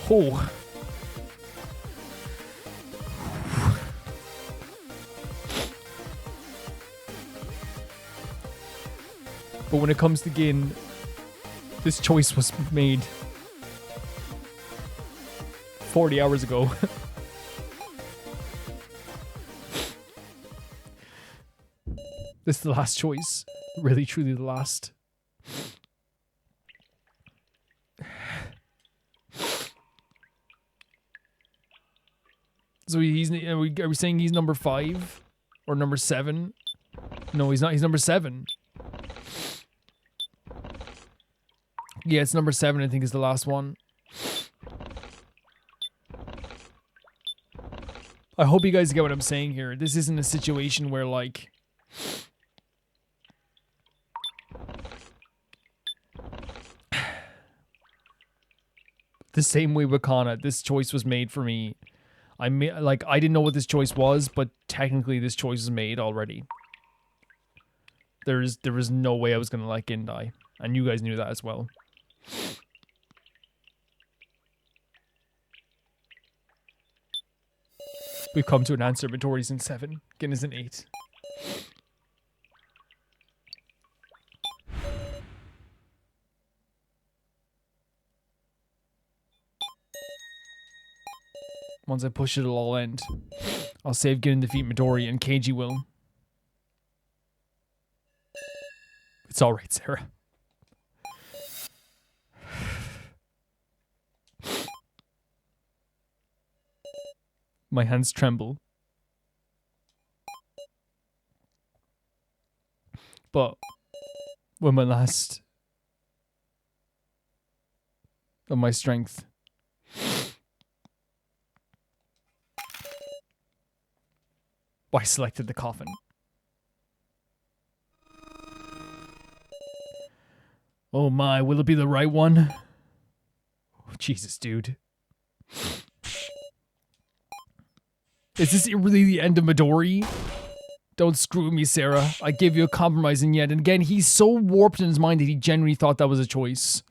Oh. But when it comes to Gin, this choice was made 40 hours ago. This is the last choice. Really, truly the last. So are we saying he's number 5? Or number 7? No, he's not. He's number 7. Yeah, it's number 7, I think, is the last one. I hope you guys get what I'm saying here. This isn't a situation where, like... the same way with Kana, this choice was made for me. I didn't know what this choice was, but technically this choice was made already. There was no way I was gonna let Gin die. And you guys knew that as well. We've come to an answer. Midori's in 7. Gin is in 8. Once I push it, it'll all end. I'll save Gin and defeat Midori, and Keiji will. It's alright, Sarah. My hands tremble. But when my last of my strength, I selected the coffin. Oh my, will it be the right one? Oh, Jesus, dude. Is this really the end of Midori? Don't screw me, Sarah. I gave you a compromise, and yet, and again, he's so warped in his mind that he genuinely thought that was a choice.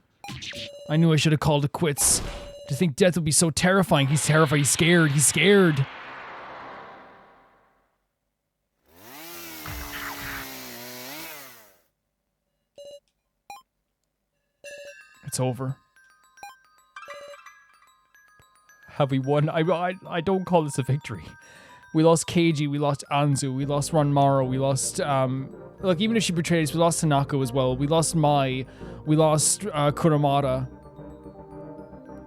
I knew I should have called it quits. To think death would be so terrifying. He's terrified. He's scared. He's scared. It's over. Have we won? I don't call this a victory. We lost Keiji, we lost Anzu, we lost Ranmaru, we lost, like, even if she betrayed us, we lost Tanaka as well. We lost Mai, we lost, Kuramada.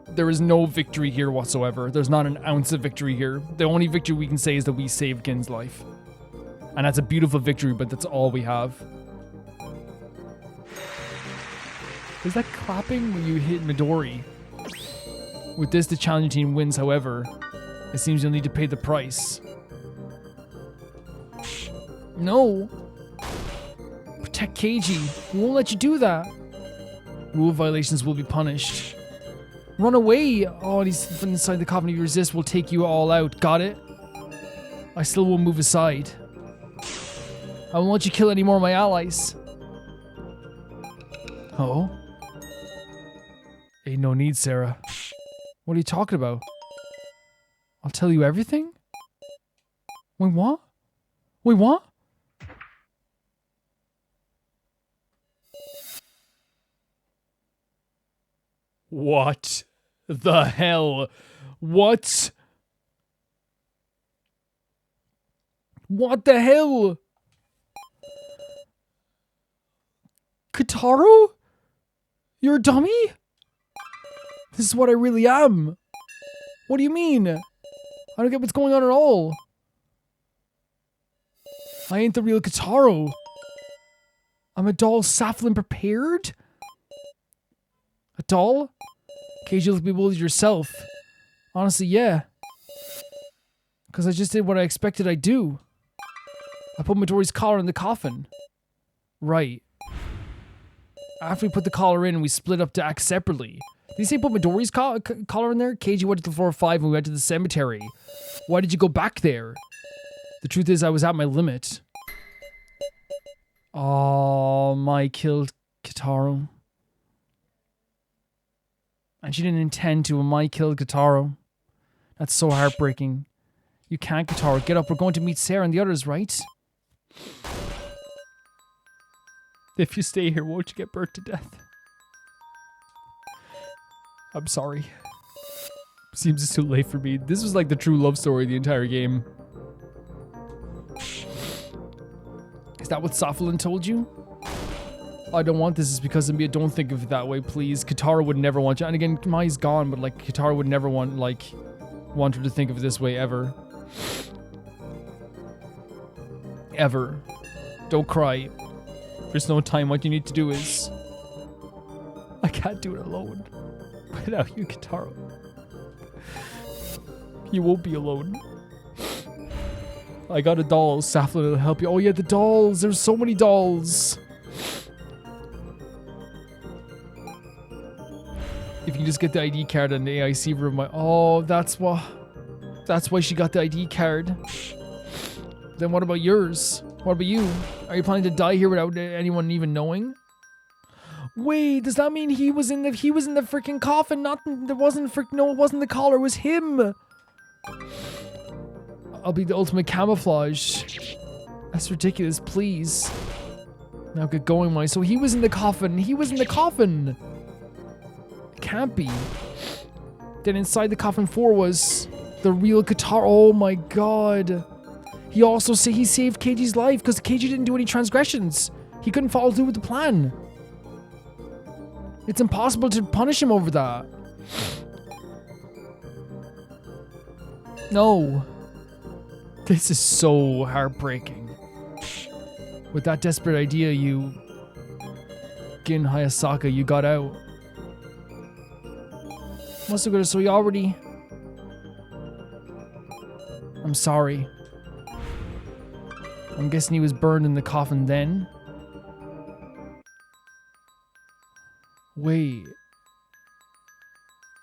There is no victory here whatsoever. There's not an ounce of victory here. The only victory we can say is that we saved Gin's life. And that's a beautiful victory, but that's all we have. Is that clapping when you hit Midori? With this, the challenging team wins, however. It seems you'll need to pay the price. No! Protect Keiji. We won't let you do that. Rule violations will be punished. Run away! Oh, and he's from inside the coffin. If you resist, we'll take you all out. Got it? I still won't move aside. I won't let you kill any more of my allies. Oh? Ain't no need, Sarah. What are you talking about? I'll tell you everything? Wait, what? Wait, what? What the hell? What? What the hell? Kotaro? You're a dummy? This is what I really am. What do you mean? I don't get what's going on at all. I ain't the real Kotaro. I'm a doll Saflin prepared? A doll? Keiji, look bewildered yourself. Honestly, yeah. Because I just did what I expected I'd do. I put Midori's collar in the coffin. Right. After we put the collar in, we split up to act separately. Did you say put Midori's collar in there? Keiji went to the floor 5 and we went to the cemetery. Why did you go back there? The truth is, I was at my limit. Oh, Mai killed Kitaro. And she didn't intend to, and Mai killed Kitaro. That's so heartbreaking. You can't, Kitaro. Get up. We're going to meet Sarah and the others, right? If you stay here, won't you get burnt to death? I'm sorry. Seems it's too late for me. This was like the true love story of the entire game. Is that what Safalin told you? I don't want this is because of me. Don't think of it that way, please. Kitaro would never want you. And again, Mai's gone, but like Kitaro would never want her to think of it this way ever. Ever. Don't cry. There's no time. What you need to do is... I can't do it alone. Without you, Kitaro. You won't be alone. I got a doll. Safalin will help you. Oh yeah, the dolls. There's so many dolls. If you just get the ID card in the AIC room, oh, that's why she got the ID card. Then what about yours? What about you? Are you planning to die here without anyone even knowing? Wait, does that mean he was in the freaking coffin? No, it wasn't the collar, it was him. I'll be the ultimate camouflage. That's ridiculous, please. Now get going, Mai. So he was in the coffin. It can't be. Then inside the coffin 4 was the real Kitaro. Oh my god. He also he saved Keiji's life because Keiji didn't do any transgressions. He couldn't follow through with the plan. It's impossible to punish him over that. No. This is so heartbreaking. With that desperate idea, Gin Hayasaka, you got out. Masugura, so you already... I'm sorry. I'm guessing he was burned in the coffin then. Wait.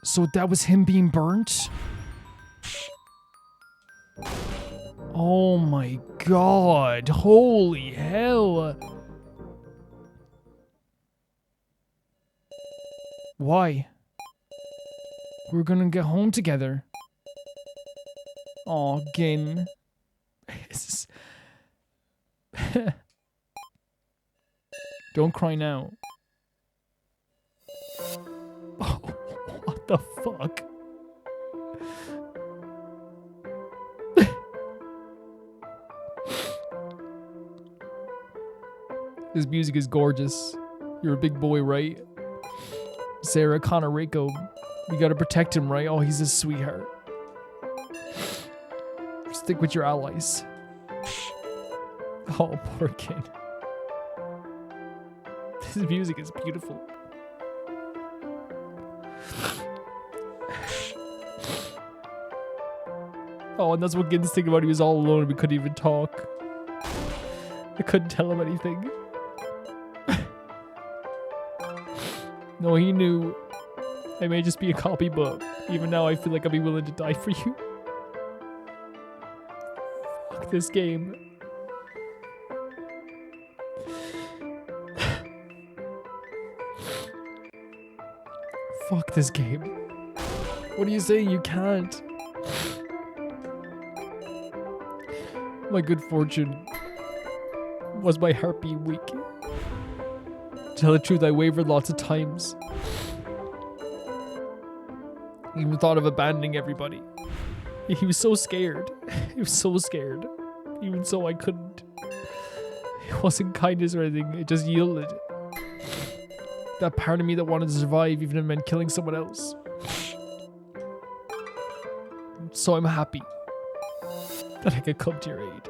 So that was him being burnt? Oh my god. Holy hell. Why? We're gonna get home together. Aw, Gin. Don't cry now. Oh, what the fuck? This music is gorgeous. You're a big boy, right? Sarah Connor Reiko. We gotta protect him, right? Oh, he's a sweetheart. Stick with your allies. Oh, poor kid. This music is beautiful. Oh, and that's what Gin's thinking about. He was all alone and we couldn't even talk. I couldn't tell him anything. No, he knew. I may just be a copy, but even now I feel like I'd be willing to die for you. Fuck this game. Fuck this game. What are you saying? You can't. My good fortune was my heart being weak. To tell the truth, I wavered lots of times. Even thought of abandoning everybody. He was so scared. He was so scared. Even so, I couldn't. It wasn't kindness or anything. It just yielded. That part of me that wanted to survive, even if it meant killing someone else. So I'm happy that I could come to your aid.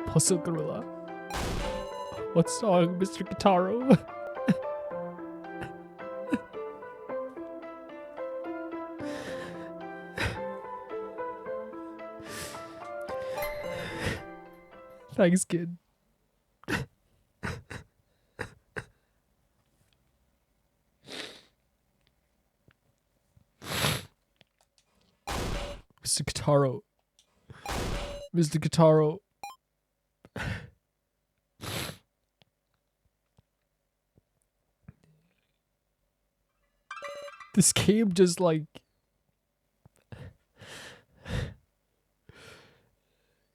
Puzzle Gorilla. What song, Mr. Kitaro? Thanks, kid. Mr. Kitaro. Mr. Kitaro. This game just like...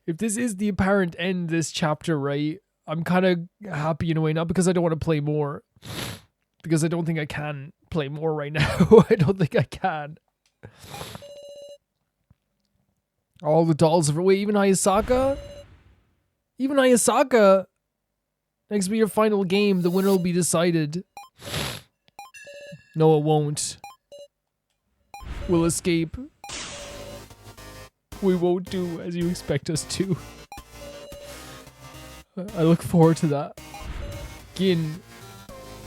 If this is the apparent end, this chapter, right? I'm kind of happy in a way, not because I don't want to play more, because I don't think I can play more right now. I don't think I can. All the dolls of... Wait, even Hayasaka? Even Hayasaka? Next be your final game. The winner will be decided. No, it won't. We'll escape. We won't do as you expect us to. I look forward to that. Gin.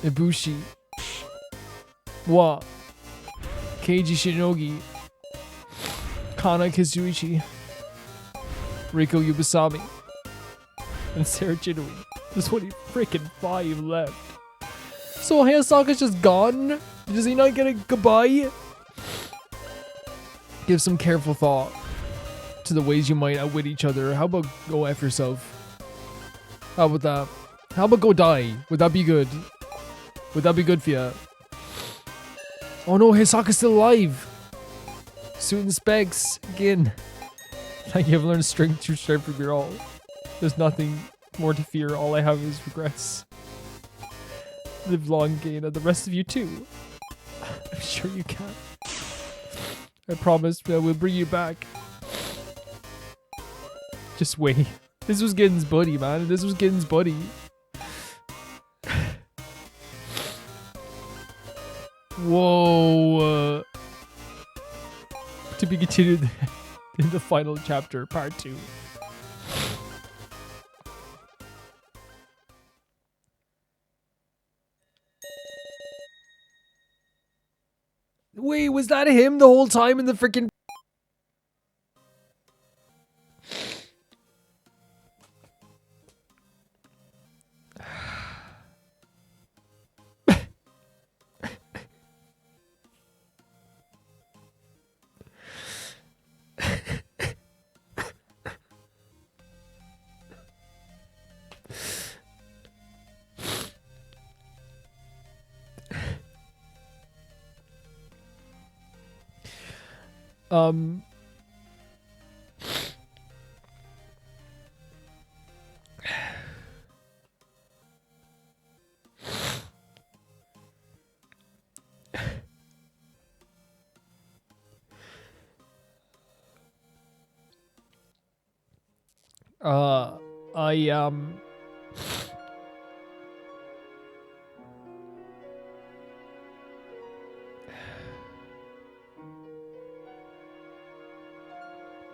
Ibushi. Wa. Keiji Shinogi. Kana Kizuichi. Riko Yubusami. And Sarah Jinui. There's only freaking 5 left. So Hayasaka's just gone? Does he not get a goodbye? Give some careful thought to the ways you might outwit each other. How about go F yourself? How about that? How about go die? Would that be good? Would that be good for you? Oh no, Hayasaka's still alive! Suit and specs, again. Like you have learned strength to strength from your all. There's nothing more to fear, all I have is regrets. Live long, Gain, and the rest of you too. I'm sure you can. I promise that we'll bring you back. Just wait. This was Gin's buddy, man. This was Gin's buddy. Whoa. To be continued in the final chapter, part 2. Wait, was that him the whole time in the freaking...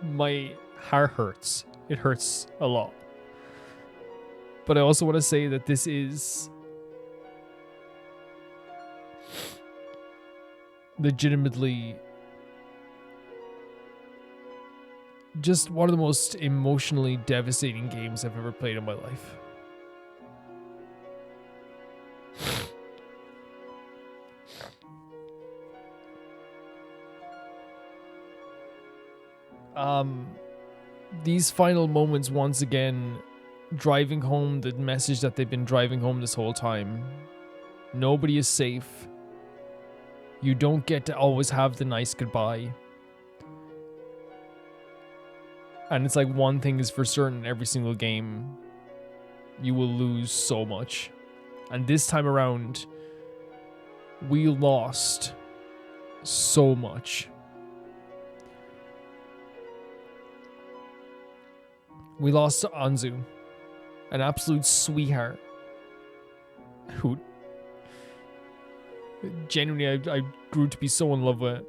My heart hurts. It hurts a lot. But I also want to say that this is legitimately just one of the most emotionally devastating games I've ever played in my life. These final moments, once again, driving home the message that they've been driving home this whole time. Nobody is safe. You don't get to always have the nice goodbye. And it's like one thing is for certain, every single game, you will lose so much. And this time around, we lost so much. We lost to Anzu, an absolute sweetheart, who genuinely I grew to be so in love with.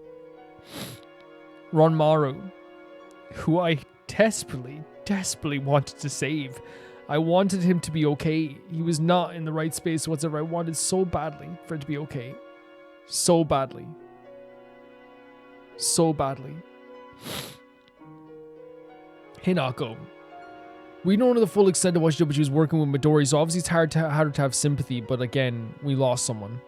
Ronmaru, who I desperately wanted to save. I wanted him to be okay. He was not in the right space whatsoever. I wanted so badly for it to be okay. So badly. So badly. Hinako. We don't know the full extent of what she did, but she was working with Midori, so obviously it's harder to have sympathy, but again, we lost someone.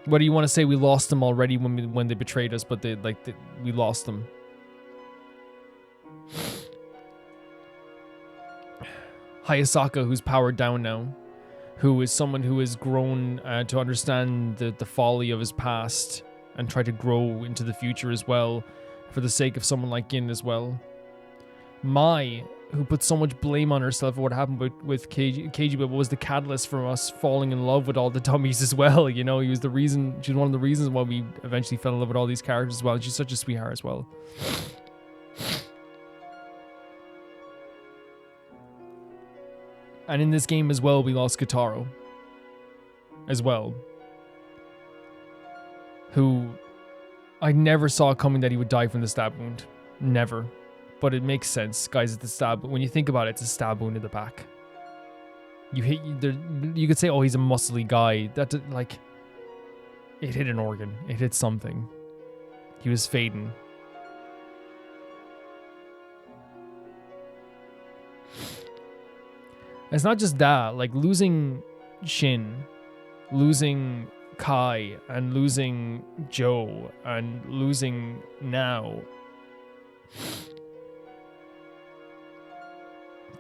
What do you want to say? We lost them already when they betrayed us, but we lost them. Hayasaka, who's powered down now. who is someone who has grown to understand the folly of his past and try to grow into the future as well, for the sake of someone like Gin as well. Mai, who put so much blame on herself for what happened with Keiji, but was the catalyst for us falling in love with all the dummies as well. You know, he was the reason. She's one of the reasons why we eventually fell in love with all these characters as well. And she's such a sweetheart as well. And in this game as well, we lost Kotaro as well, who I never saw coming that he would die from the stab wound. Never. But it makes sense, guys. It's the stab. When you think about it, it's a stab wound in the back. You could say, oh, he's a muscly guy. That, like, it hit an organ. It hit something. He was fading. It's not just that. Like, losing Shin, losing Kai, and losing Joe, and losing now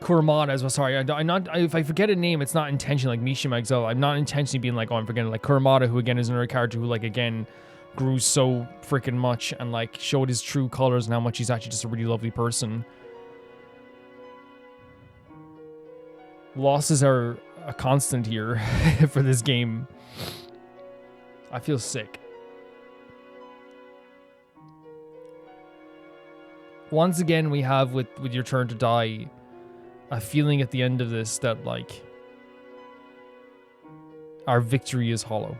Kurumada as well. Sorry, if I forget a name, it's not intentionally, like Mishima Exile. I'm not intentionally being like, oh, I'm forgetting, like Kurumada, who again is another character who, like, again, grew so freaking much and, like, showed his true colors and how much he's actually just a really lovely person. Losses are a constant here for this game. I feel sick. Once again, we have with Your Turn to Die, a feeling at the end of this that, like, our victory is hollow.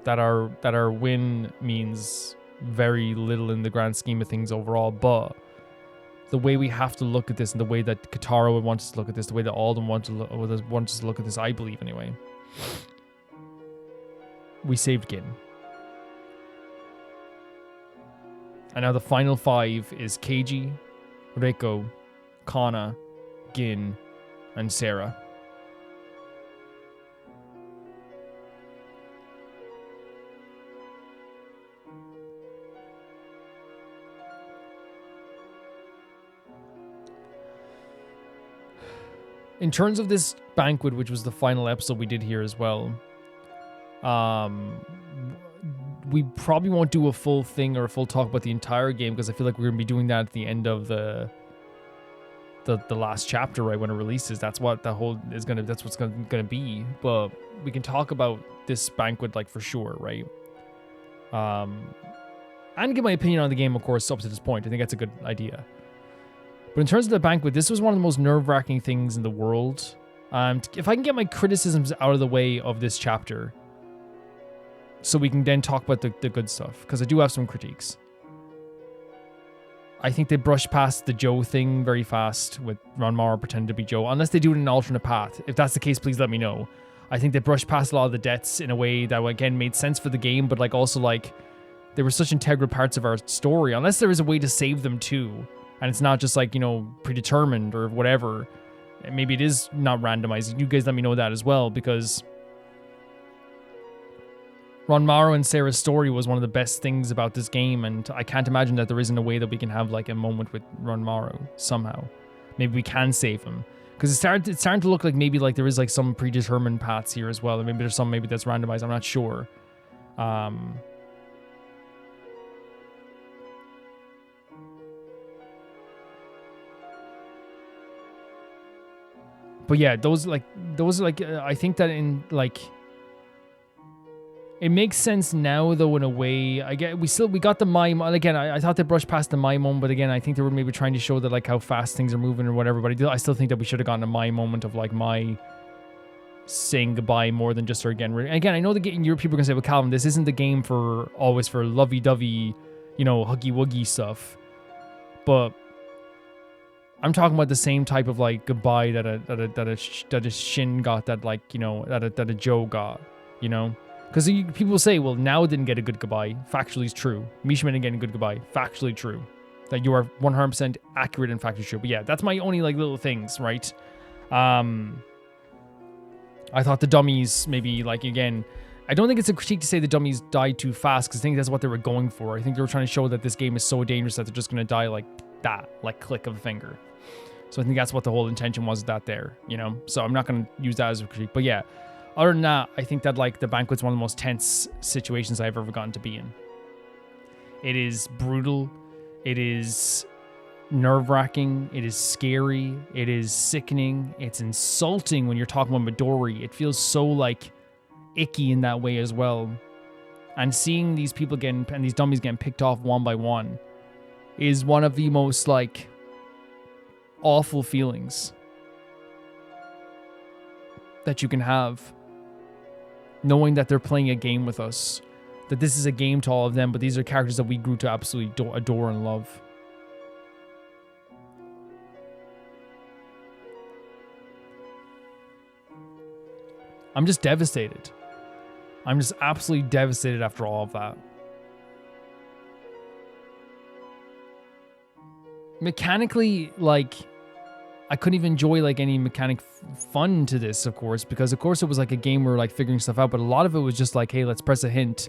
That our win means very little in the grand scheme of things overall, but the way we have to look at this and the way that Kotaro would want us to look at this, the way that Alden wants us to look at this, I believe anyway, we saved Gin. And now the final five is Keiji, Reiko, Kana, Gin, and Sarah. In terms of this banquet, which was the final episode we did here as well, we probably won't do a full thing or a full talk about the entire game, because I feel like we're going to be doing that at the end of the last chapter, right, when it releases. That's what the whole is going to, that's what's going to be. But we can talk about this banquet, like, for sure, right? And give my opinion on the game, of course, up to this point. I think that's a good idea. But in terms of the banquet, this was one of the most nerve-wracking things in the world. If I can get my criticisms out of the way of this chapter, so we can then talk about the good stuff, because I do have some critiques. I think they brushed past the Joe thing very fast with Ranmaru pretending to be Joe, unless they do it in an alternate path. If that's the case, please let me know. I think they brushed past a lot of the deaths in a way that, again, made sense for the game, but, like, also, like, they were such integral parts of our story, unless there is a way to save them too. And it's not just, like, you know, predetermined or whatever. Maybe it is not randomized. You guys let me know that as well, because Ranmaru and Sarah's story was one of the best things about this game, and I can't imagine that there isn't a way that we can have, like, a moment with Ranmaru somehow. Maybe we can save him. Because it's starting to look like maybe, like, there is, like, some predetermined paths here as well. And maybe there's some maybe that's randomized. I'm not sure. But yeah, those I think that in, like, it makes sense now, though, in a way. We got the Mai, again, I thought they brushed past the Mai moment, but again, I think they were maybe trying to show that, like, how fast things are moving or whatever, but I still think that we should have gotten a Mai moment of, like, Mai saying goodbye more than just her again. Again, I know the game, people are gonna say, well, Calvin, this isn't the game for always for lovey-dovey, you know, huggy-wuggy stuff, but I'm talking about the same type of, like, goodbye that a Shin got, that, like, you know, that a Joe got, you know? Because people say, well, Now didn't get a good goodbye. Factually, it's true. Mishima didn't get a good goodbye. Factually true. That you are 100% accurate and factually true. But yeah, that's my only, like, little things, right? I thought the dummies maybe, like, again, I don't think it's a critique to say the dummies died too fast, because I think that's what they were going for. I think they were trying to show that this game is so dangerous that they're just going to die like that, like click of a finger. So I think that's what the whole intention was, that there, you know? So I'm not going to use that as a critique. But yeah, other than that, I think that like the banquet's one of the most tense situations I've ever gotten to be in. It is brutal. It is nerve-wracking. It is scary. It is sickening. It's insulting when you're talking about Midori. It feels so like icky in that way as well. And seeing these people and these dummies getting picked off one by one is one of the most like awful feelings that you can have, knowing that they're playing a game with us, that this is a game to all of them, but these are characters that we grew to absolutely adore and love. I'm just devastated. I'm just absolutely devastated after all of that. Mechanically, like, I couldn't even enjoy like any mechanic fun to this, of course, because of course it was like a game where we're like figuring stuff out, but a lot of it was just like, hey, let's press a hint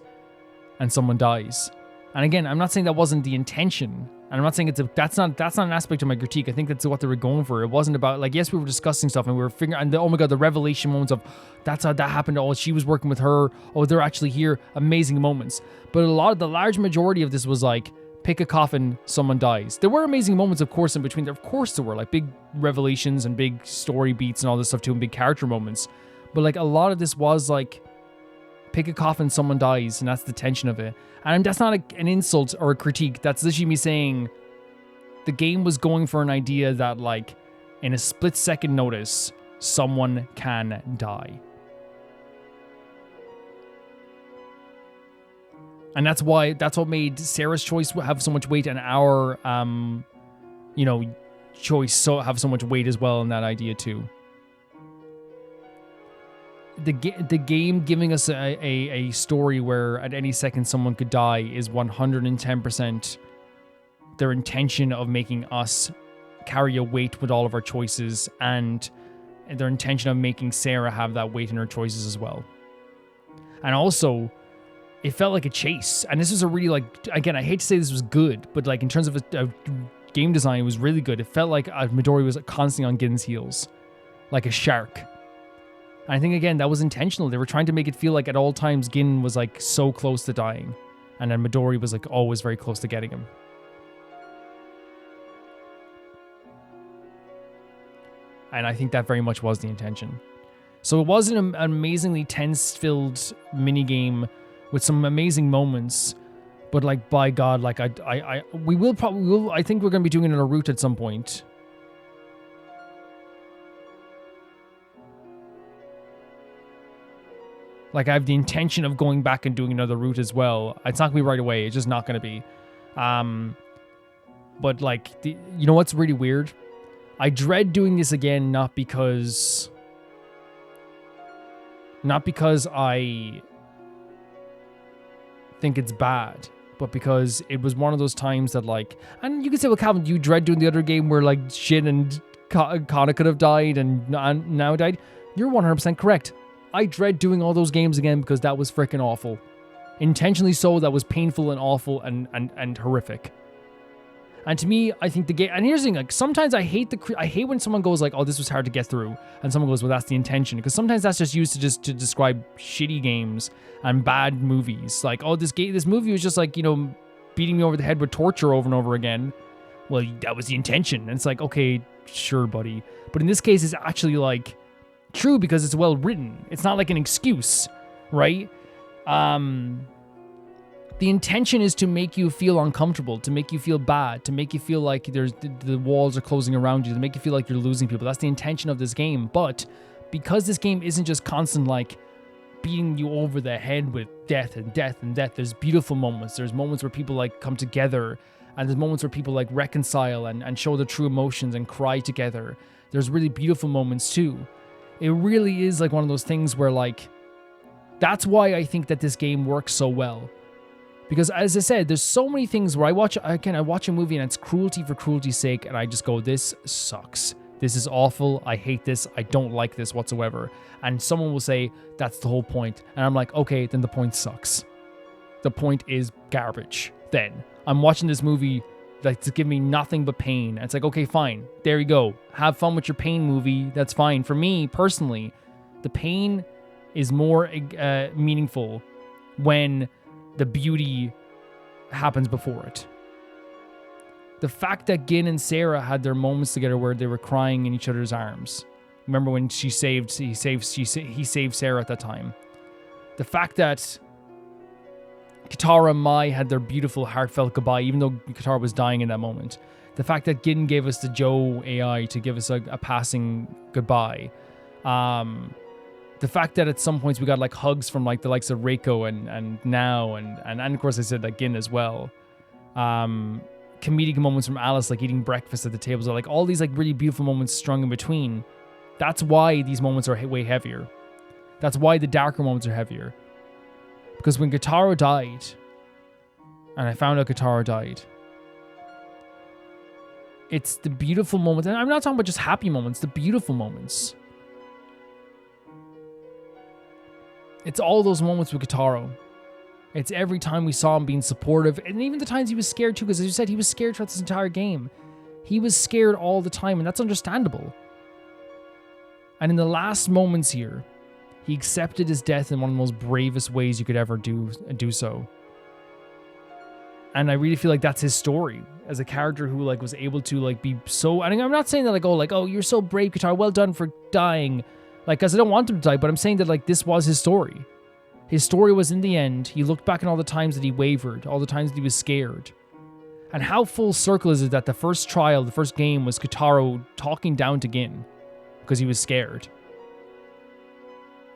and someone dies. And again, I'm not saying that wasn't the intention, and I'm not saying that's not an aspect of my critique. I think that's what they were going for. It wasn't about like, yes, we were discussing stuff and we were figuring, and oh my god, the revelation moments of that's how that happened. Oh, she was working with her. Oh, they're actually here. Amazing moments. But the large majority of this was like, pick a coffin, someone dies. There were amazing moments, of course, in between there. Of course there were, like big revelations and big story beats and all this stuff too, and big character moments. But like a lot of this was like, pick a coffin, someone dies, and that's the tension of it. And that's not an insult or a critique. That's literally me saying the game was going for an idea that like, in a split second notice, someone can die. And that's what made Sarah's choice have so much weight, and our, choice have so much weight as well in that idea too. The game giving us a story where at any second someone could die is 110% their intention of making us carry a weight with all of our choices, and their intention of making Sarah have that weight in her choices as well. And also, it felt like a chase. And this was a really, like, again, I hate to say this was good, but like in terms of game design, it was really good. It felt like Midori was constantly on Gin's heels, like a shark. And I think, again, that was intentional. They were trying to make it feel like at all times Gin was like so close to dying, and then Midori was like always very close to getting him. And I think that very much was the intention. So it was an amazingly tense-filled minigame with some amazing moments, but like, by God, like I think we're going to be doing another route at some point. Like, I have the intention of going back and doing another route as well. It's not going to be right away. It's just not going to be. But like, you know what's really weird? I dread doing this again, not because I think it's bad, but because it was one of those times that like, and you can say, well, Calvin, you dread doing the other game where like Shin and Kana could have died and now died. You're 100% correct. I dread doing all those games again because that was freaking awful. Intentionally so, that was painful and awful and horrific. And to me, I think the game, and here's the thing, like sometimes I hate when someone goes like, oh, this was hard to get through, and someone goes, well, that's the intention, because sometimes that's just used to describe shitty games and bad movies. Like, oh, this movie was just like, beating me over the head with torture over and over again. Well, that was the intention. And it's like, okay, sure, buddy. But in this case, it's actually like true because it's well written. It's not like an excuse, right? The intention is to make you feel uncomfortable, to make you feel bad, to make you feel like the walls are closing around you, to make you feel like you're losing people. That's the intention of this game. But because this game isn't just constant like beating you over the head with death and death and death, there's beautiful moments. There's moments where people like come together, and there's moments where people like reconcile and show their true emotions and cry together. There's really beautiful moments too. It really is like one of those things where like, that's why I think that this game works so well. Because as I said, there's so many things where I watch a movie and it's cruelty for cruelty's sake, and I just go, this sucks. This is awful. I hate this. I don't like this whatsoever. And someone will say, that's the whole point. And I'm like, okay, then the point sucks. The point is garbage. Then I'm watching this movie like to give me nothing but pain. And it's like, okay, fine. There you go. Have fun with your pain movie. That's fine. For me, personally, the pain is more meaningful when the beauty happens before it. The fact that Gin and Sarah had their moments together where they were crying in each other's arms. Remember when he saved Sarah at that time. The fact that Katara and Mai had their beautiful heartfelt goodbye, even though Katara was dying in that moment. The fact that Gin gave us the Joe AI to give us a passing goodbye. The fact that at some points we got like hugs from like the likes of Reiko and Now and of course I said that Gin as well. Comedic moments from Alice, like eating breakfast at the tables, or like all these like really beautiful moments strung in between. That's why these moments are way heavier. That's why the darker moments are heavier. Because when Katara died, and I found out Katara died, it's the beautiful moments, and I'm not talking about just happy moments, the beautiful moments. It's all those moments with Katara. It's every time we saw him being supportive, and even the times he was scared too, because as you said, he was scared throughout this entire game. He was scared all the time, and that's understandable. And in the last moments here, he accepted his death in one of the most bravest ways you could ever do so. And I really feel like that's his story as a character who like was able to like be so. And I'm not saying that oh you're so brave, Katara, well done for dying, like because I don't want him to die, but I'm saying that like this was his story. His story was in the end, he looked back on all the times that he wavered, all the times that he was scared. And how full circle is it that the first trial, the first game was Katara talking down to Gin because he was scared.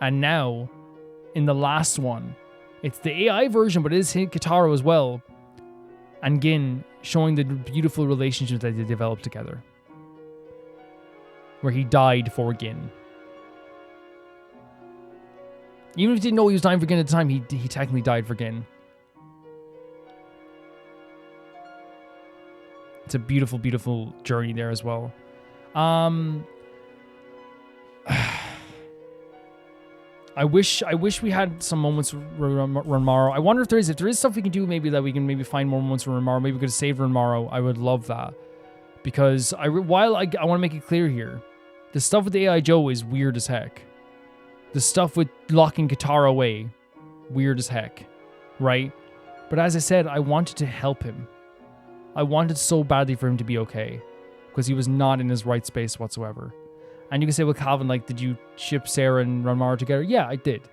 And now, in the last one, it's the AI version, but it is Katara as well. And Gin showing the beautiful relationship that they developed together. Where he died for Gin. Even if he didn't know he was dying for Gin at the time, he technically died for Gin. It's a beautiful, beautiful journey there as well. I wish we had some moments with Ranmaru. I wonder if there is stuff we can do, maybe that we can maybe find more moments with Ranmaru. Maybe we could save Ranmaru. I would love that. Because I want to make it clear here, the stuff with the AI Joe is weird as heck. The stuff with locking Katara away, weird as heck, right? But as I said, I wanted to help him. I wanted so badly for him to be okay, because he was not in his right space whatsoever. And you can say, well, Calvin, like, did you ship Sarah and Ranmaru together? Yeah, I did.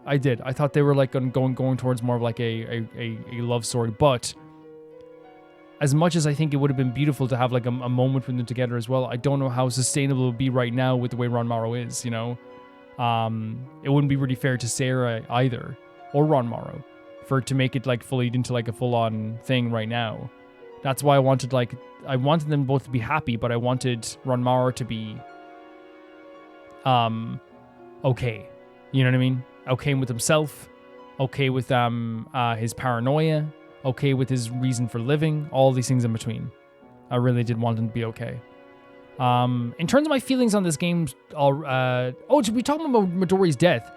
I thought they were like going towards more of like a love story. But as much as I think it would have been beautiful to have like a moment with them together as well, I don't know how sustainable it would be right now with the way Ranmaru is, you know? It wouldn't be really fair to Sarah either, or Ranmaru, for it to make it like fully into like a full-on thing right now. That's why I wanted them both to be happy, but I wanted Ranmaru to be okay. You know what I mean? Okay with himself, okay with his paranoia, okay with his reason for living, all these things in between. I really did want him to be okay. In terms of my feelings on this game, should we talk about Midori's death?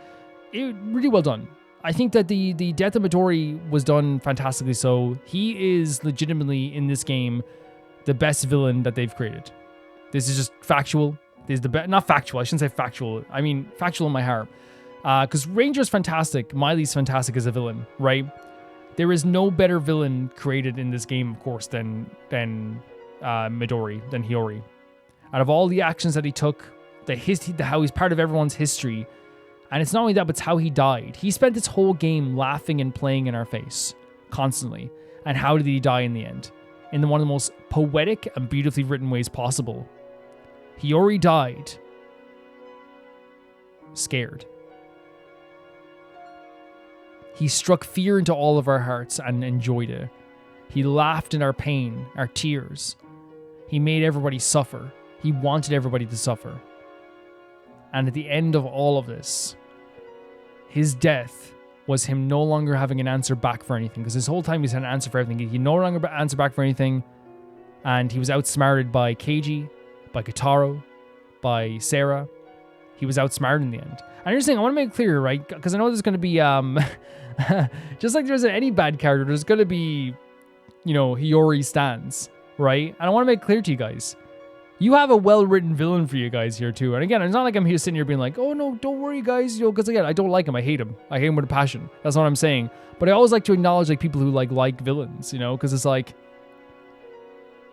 It really well done. I think that the death of Midori was done fantastically so. He is legitimately, in this game, the best villain that they've created. This is just factual. This is the best, not factual, I shouldn't say factual. I mean, factual in my heart. Because Ranger's fantastic, Miley's fantastic as a villain, right? There is no better villain created in this game, of course, than Midori, than Hiyori. Out of all the actions that he took, how he's part of everyone's history, and it's not only that, but it's how he died. He spent this whole game laughing and playing in our face, constantly. And how did he die in the end? In one of the most poetic and beautifully written ways possible. Hiyori died scared. He struck fear into all of our hearts and enjoyed it. He laughed in our pain, our tears. He made everybody suffer. He wanted everybody to suffer. And at the end of all of this, his death was him no longer having an answer back for anything. Because this whole time he's had an answer for everything. He no longer answer back for anything. And he was outsmarted by Keiji, by Katara, by Sarah. He was outsmarted in the end. And here's the thing, I want to make it clear, right? Because I know there's going to be, just like there's any bad character, there's going to be, Hiyori stands. right? And I want to make it clear to you guys, you have a well-written villain for you guys here too. And again, it's not like I'm here sitting here being like, oh no, don't worry guys, because again, I don't like him. I hate him. I hate him with a passion. That's what I'm saying. But I always like to acknowledge like people who like villains, because it's like,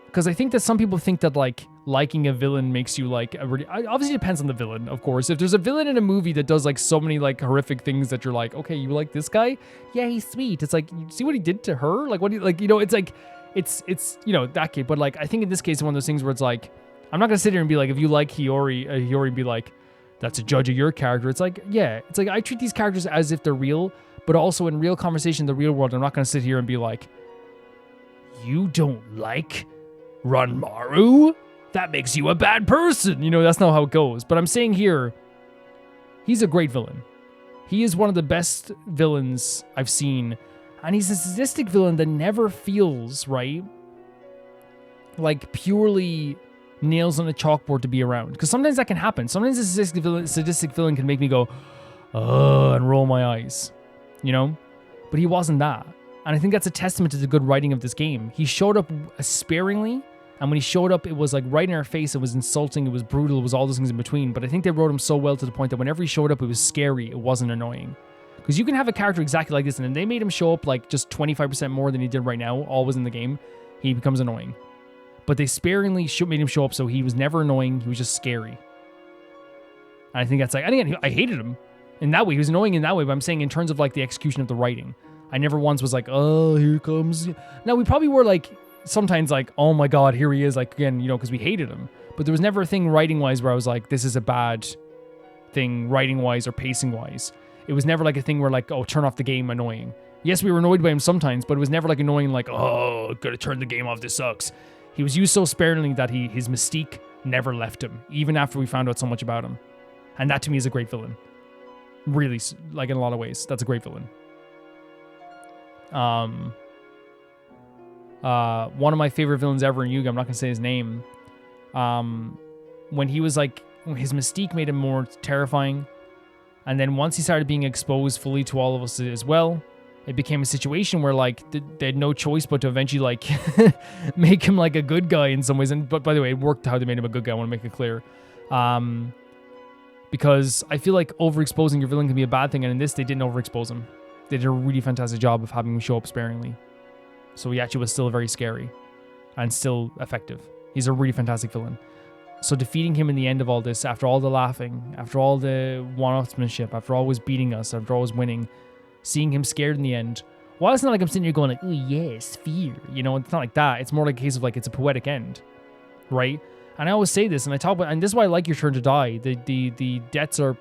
because I think that some people think that like liking a villain makes you like obviously it depends on the villain, of course. If there's a villain in a movie that does like so many like horrific things that you're like, okay, you like this guy? Yeah, he's sweet. It's like, you see what he did to her? Like, what do you like, it's like, it's that kid. But like, I think in this case, it's one of those things where it's like, I'm not gonna sit here and be like, if you like Hiyori, be like, that's a judge of your character. It's like, yeah, it's like I treat these characters as if they're real, but also in real conversation, the real world, I'm not gonna sit here and be like, you don't like Ranmaru? That makes you a bad person. That's not how it goes. But I'm saying here, he's a great villain. He is one of the best villains I've seen, and he's a sadistic villain that never feels right, like purely nails on a chalkboard to be around. Because sometimes that can happen. Sometimes a sadistic villain can make me go, oh, and roll my eyes, But he wasn't that. And I think that's a testament to the good writing of this game. He showed up sparingly, and when he showed up, it was like right in our face. It was insulting, it was brutal, it was all those things in between. But I think they wrote him so well to the point that whenever he showed up, it was scary, it wasn't annoying. Because you can have a character exactly like this, and then they made him show up like just 25% more than he did right now, always in the game, he becomes annoying. But they sparingly made him show up so he was never annoying, he was just scary. And I think that's like, I hated him in that way. He was annoying in that way, but I'm saying in terms of like the execution of the writing, I never once was like, oh, here comes. Now, we probably were like, sometimes like, oh my God, here he is, like, again, because we hated him. But there was never a thing writing-wise where I was like, this is a bad thing writing-wise or pacing-wise. It was never like a thing where like, oh, turn off the game, annoying. Yes, we were annoyed by him sometimes, but it was never like annoying like, oh, gotta turn the game off, this sucks. He was used so sparingly that his mystique never left him, even after we found out so much about him. And that to me is a great villain. Really, like in a lot of ways, that's a great villain. One of my favorite villains ever in Yu-Gi-Oh! I'm not gonna say his name. When he was like, his mystique made him more terrifying, and then once he started being exposed fully to all of us as well, it became a situation where like they had no choice but to eventually like make him like a good guy in some ways. And but by the way, it worked how they made him a good guy. I want to make it clear, because I feel like overexposing your villain can be a bad thing, and in this they didn't overexpose him. They did a really fantastic job of having him show up sparingly. So he actually was still very scary and still effective. He's a really fantastic villain. So defeating him in the end of all this, after all the laughing, after all the one-upsmanship, after always beating us, after always winning, seeing him scared in the end, while it's not like I'm sitting here going like, oh yes, fear, it's not like that. It's more like a case of like, it's a poetic end, right? And I always say this, and I talk about, and this is why I like Your Turn to Die. The deaths are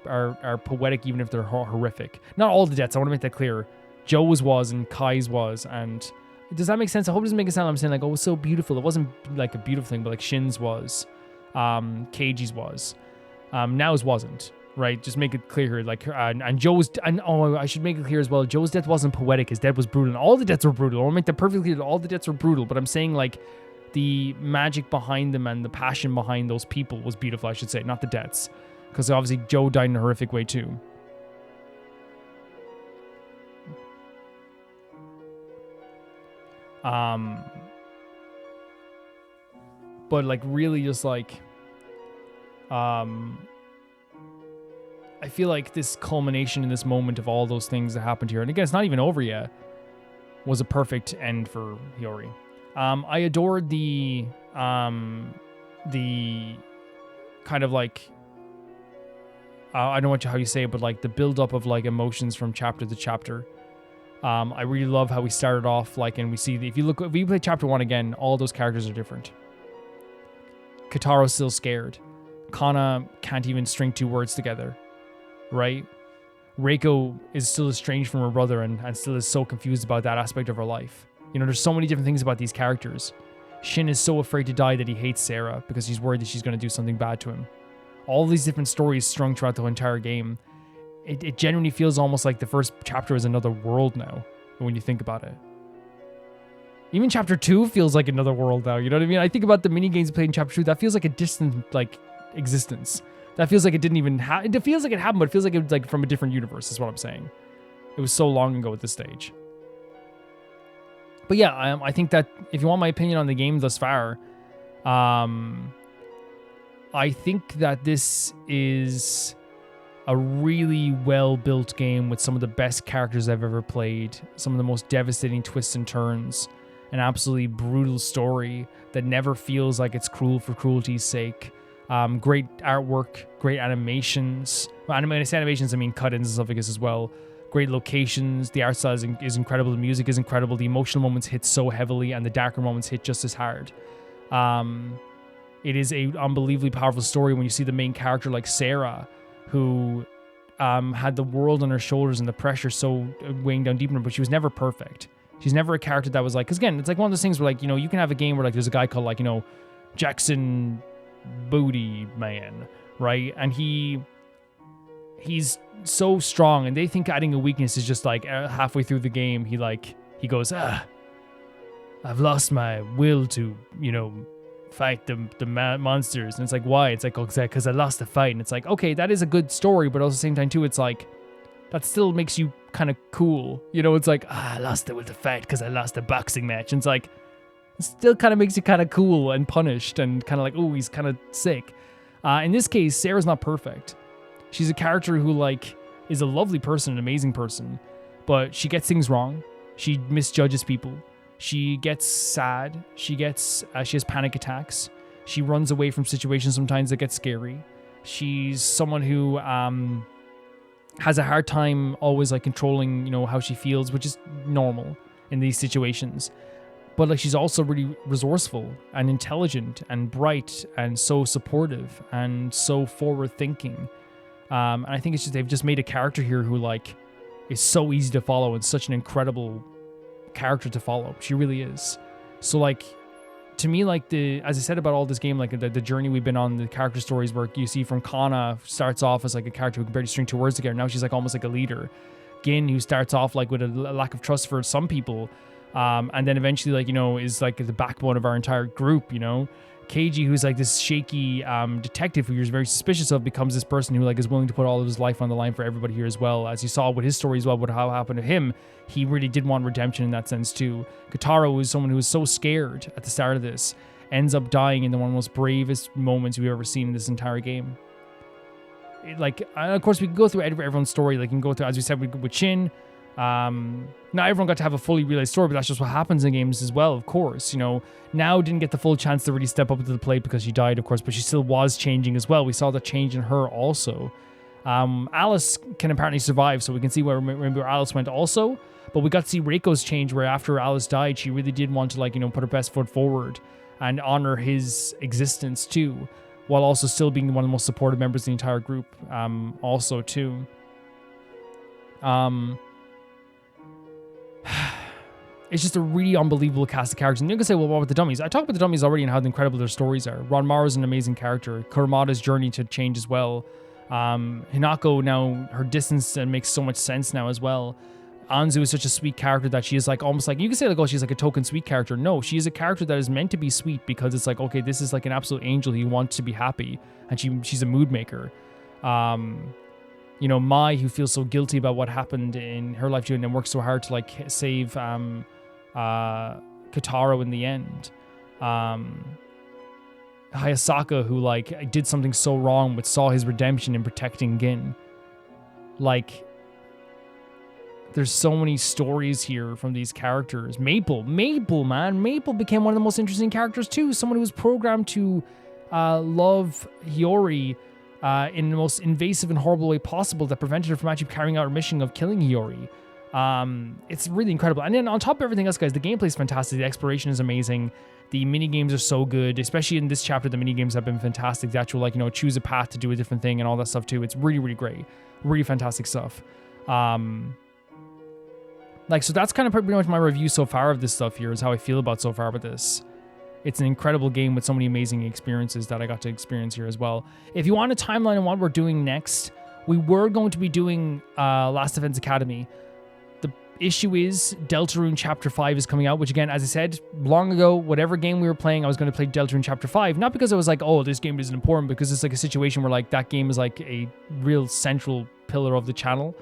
poetic, even if they're horrific. Not all the deaths, I want to make that clear. Joe's was, and Kai's was, and does that make sense? I hope it doesn't make it sound like I'm saying like, oh, it's so beautiful. It wasn't like a beautiful thing, but like Shin's was, Keiji's was, Nao's wasn't, right? Just make it clear here, like, and Joe's, and oh, I should make it clear as well, Joe's death wasn't poetic, his death was brutal, and all the deaths were brutal. I want to make that perfectly clear that all the deaths were brutal, but I'm saying like, the magic behind them and the passion behind those people was beautiful, I should say, not the deaths, because obviously Joe died in a horrific way too. But like really just like, I feel like this culmination in this moment of all those things that happened here, and again, it's not even over yet, was a perfect end for Hiyori. I adored the kind of like, I don't know how you say it, but like the build up of like emotions from chapter to chapter. I really love how we started off like, and we see, if you play chapter 1 again, all those characters are different. Kataro's still scared. Kana can't even string 2 words together, right? Reiko is still estranged from her brother and still is so confused about that aspect of her life. There's so many different things about these characters. Shin is so afraid to die that he hates Sarah because he's worried that she's going to do something bad to him. All these different stories strung throughout the entire game. It genuinely feels almost like the first chapter is another world now, when you think about it. Even chapter 2 feels like another world now, you know what I mean? I think about the mini games played in chapter 2, that feels like a distant, like, existence. That feels like it didn't even happen. It feels like it happened, but it feels like it was like from a different universe, is what I'm saying. It was so long ago at this stage. But yeah, I think that if you want my opinion on the game thus far, I think that this is a really well-built game with some of the best characters I've ever played, some of the most devastating twists and turns, an absolutely brutal story that never feels like it's cruel for cruelty's sake. Great artwork, great animations. Well, when I say animations, I mean cut-ins and stuff like this as well. Great locations. The art style is incredible. The music is incredible. The emotional moments hit so heavily, and the darker moments hit just as hard. It is a unbelievably powerful story when you see the main character like Sarah, who had the world on her shoulders and the pressure so weighing down deep on her, but she was never perfect. She's never a character that was like, because again, it's like one of those things where like, you can have a game where like there's a guy called like, Jackson Booty Man, right? And he's so strong, and they think adding a weakness is just like halfway through the game, he goes, I've lost my will to, fight the monsters. And it's like, why? It's like, oh, because I lost the fight. And it's like, okay, that is a good story, but also at the same time too, it's like, that still makes you kind of cool. It's like, I lost the will to fight because I lost the boxing match. And it's like, it still kind of makes you kind of cool and punished and kind of like, oh, he's kind of sick. In this case, Sarah's not perfect. She's a character who like is a lovely person, an amazing person, but she gets things wrong. She misjudges people. She gets sad. She has panic attacks. She runs away from situations sometimes that get scary. She's someone who has a hard time always like controlling, how she feels, which is normal in these situations. But like she's also really resourceful and intelligent and bright and so supportive and so forward thinking. And I think they've just made a character here who like is so easy to follow and such an incredible character to follow. She really is. So like, to me, like as I said about all this game, like the journey we've been on, the character stories where you see from Kana starts off as like a character who can barely string two words together. Now she's like almost like a leader. Gin, who starts off like with a lack of trust for some people, and then eventually like, is like the backbone of our entire group, Keiji, who's like this shaky detective who you're very suspicious of, becomes this person who like is willing to put all of his life on the line for everybody here as well. As you saw with his story as well, with how it happened to him, he really did want redemption in that sense too. Kotaro is someone who was so scared at the start of this, ends up dying in one of the most bravest moments we've ever seen in this entire game. Of course, we can go through everyone's story. Like, you can go through, as we said, with Shin. Not everyone got to have a fully realized story, but that's just what happens in games as well, of course. Now didn't get the full chance to really step up to the plate because she died, of course, but she still was changing as well. We saw the change in her also. Alice can apparently survive, so we can see where Alice went also. But we got to see Reiko's change, where after Alice died, she really did want to put her best foot forward and honor his existence too, while also still being one of the most supportive members of the entire group, also too. It's just a really unbelievable cast of characters. And you can say, well, what about the dummies? I talked about the dummies already and how incredible their stories are. Ranmaru is an amazing character. Kurumada's journey to change as well. Hinako, now her distance makes so much sense now as well. Anzu is such a sweet character that she is like almost like, you can say like, oh, she's like a token sweet character. No, she is a character that is meant to be sweet because it's like, okay, this is like an absolute angel who wants to be happy, and she's a mood maker. Mai, who feels so guilty about what happened in her life too, and then works so hard to like save Kotaro in the end. Hayasaka, who like did something so wrong but saw his redemption in protecting Gin. Like, there's so many stories here from these characters. Maple, man. Maple became one of the most interesting characters too. Someone who was programmed to love Hiyori in the most invasive and horrible way possible that prevented her from actually carrying out her mission of killing Hiyori. It's really incredible. And then on top of everything else, guys, the gameplay is fantastic. The exploration is amazing. The mini games are so good, especially in this chapter. The mini games have been fantastic. The actual choose a path to do a different thing and all that stuff too. It's really, really great. Really fantastic stuff. So that's kind of pretty much my review so far of this stuff here, is how I feel about so far with this. It's an incredible game with so many amazing experiences that I got to experience here as well. If you want a timeline on what we're doing next, we were going to be doing Last Defense Academy. The issue is Deltarune Chapter 5 is coming out, which again, as I said long ago, whatever game we were playing, I was going to play Deltarune Chapter 5. Not because I was like, oh, this game isn't important, because it's like a situation where like that game is like a real central pillar of the channel.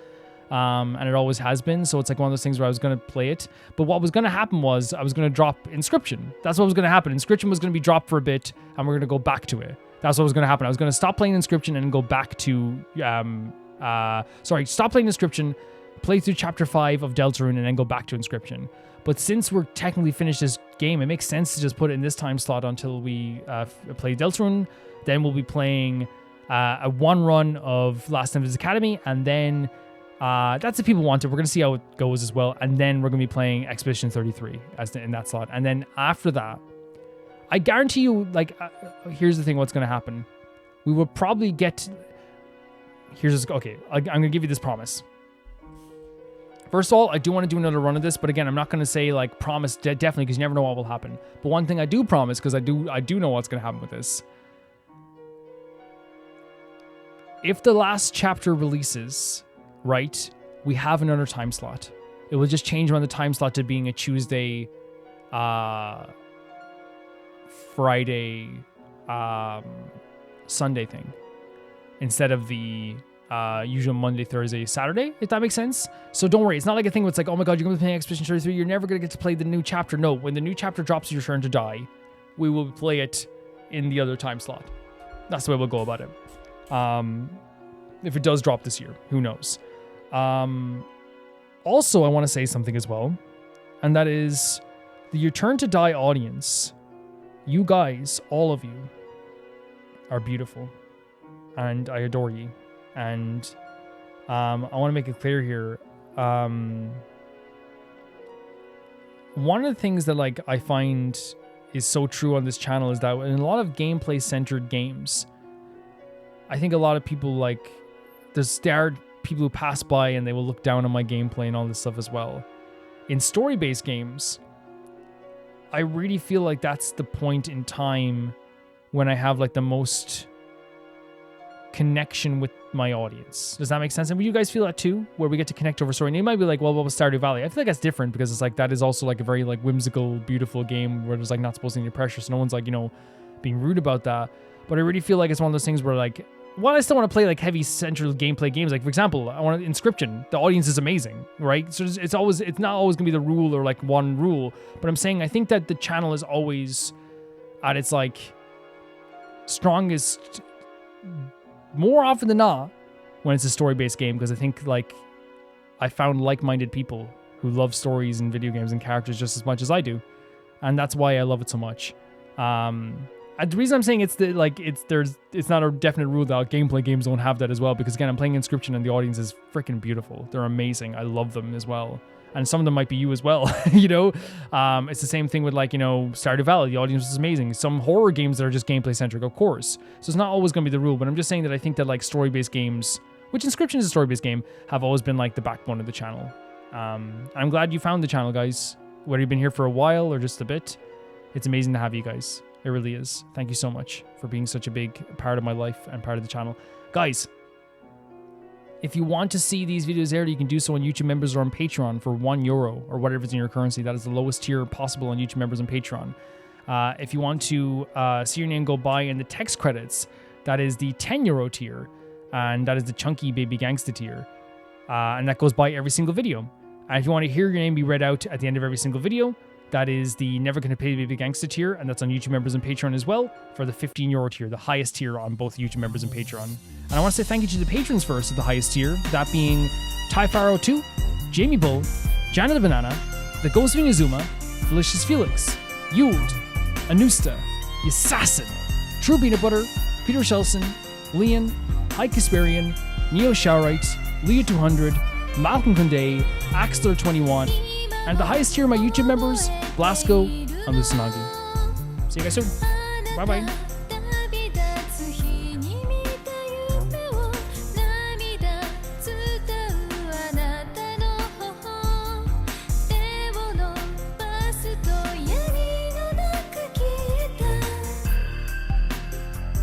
and it always has been. So it's like one of those things where I was going to play it. But what was going to happen was I was going to drop Inscription. That's what was going to happen. Inscription was going to be dropped for a bit, and we're going to go back to it. That's what was going to happen. I was going to stop playing Inscription and go back to, stop playing Inscription, play through Chapter 5 of Deltarune, and then go back to Inscription. But since we're technically finished this game, it makes sense to just put it in this time slot until we play Deltarune. Then we'll be playing a one run of Last Ninjas Academy, and then that's if people want it. We're going to see how it goes as well. And then we're going to be playing Expedition 33 in that slot. And then after that, I guarantee you, here's the thing, what's going to happen. We will probably get... I'm going to give you this promise. First of all, I do want to do another run of this, but again, I'm not going to say, promise definitely, because you never know what will happen. But one thing I do promise, because I do know what's going to happen with this. If the last chapter releases, right, we have another time slot. It will just change around the time slot to being a Tuesday, Friday, Sunday thing, instead of the usual Monday, Thursday, Saturday, if that makes sense. So don't worry, it's not like a thing where it's like, oh my god, you're going to be playing Expedition 33, you're never going to get to play the new chapter. No, when the new chapter drops Your Turn to Die, we will play it in the other time slot. That's the way we'll go about it. If it does drop this year, who knows. Also, I want to say something as well, and that is the Your Turn to Die audience. You guys, all of you, are beautiful, and I adore you. And I want to make it clear here. One of the things that I find is so true on this channel is that in a lot of gameplay-centered games, I think a lot of people there are people who pass by and they will look down on my gameplay and all this stuff as well. In story-based games, I really feel like that's the point in time when I have the most connection with my audience. Does that make sense? And will you guys feel that too, where we get to connect over story? And you might be like, well, what was Stardew Valley? I feel like that's different because it's that is also a very whimsical, beautiful game where there's not supposed to be any pressure, so no one's being rude about that. But I really feel like it's one of those things where while I still want to play heavy central gameplay games, for example, I want Inscription. The audience is amazing, right? So it's not always gonna be the rule or one rule. But I'm saying I think that the channel is always at its strongest more often than not when it's a story-based game, because I think I found like-minded people who love stories and video games and characters just as much as I do, and that's why I love it so much. The reason I'm saying it's not a definite rule that gameplay games don't have that as well, because again, I'm playing Inscription and the audience is freaking beautiful. They're amazing. I love them as well. And some of them might be you as well, It's the same thing with Stardew Valley. The audience is amazing. Some horror games that are just gameplay centric, of course. So it's not always going to be the rule, but I'm just saying that I think that story-based games, which Inscription is a story-based game, have always been the backbone of the channel. I'm glad you found the channel, guys. Whether you've been here for a while or just a bit, it's amazing to have you guys. It really is. Thank you so much for being such a big part of my life and part of the channel. Guys, if you want to see these videos aired, you can do so on YouTube members or on Patreon for €1 or whatever is in your currency. That is the lowest tier possible on YouTube members and Patreon. If you want to see your name go by in the text credits, that is the €10 tier, and that is the chunky baby gangsta tier. And that goes by every single video. And if you want to hear your name be read out at the end of every single video, that is the Never Gonna Pay Baby Gangsta tier, and that's on YouTube members and Patreon as well, for the €15 tier, the highest tier on both YouTube members and Patreon. And I want to say thank you to the patrons first at the highest tier, that being Typharo2, Jamie Bull, Jana the Banana, The Ghost of Inazuma, Delicious Felix, Yuld, Anusta, Yassassin, True Peanut Butter, Peter Shelson, Leon, High Kasperian, Neo Showerite, Leo200, Malcolm Kunde, Axler21, and the highest tier of my YouTube members, Blasco and Lusanagi. See you guys soon. Bye-bye.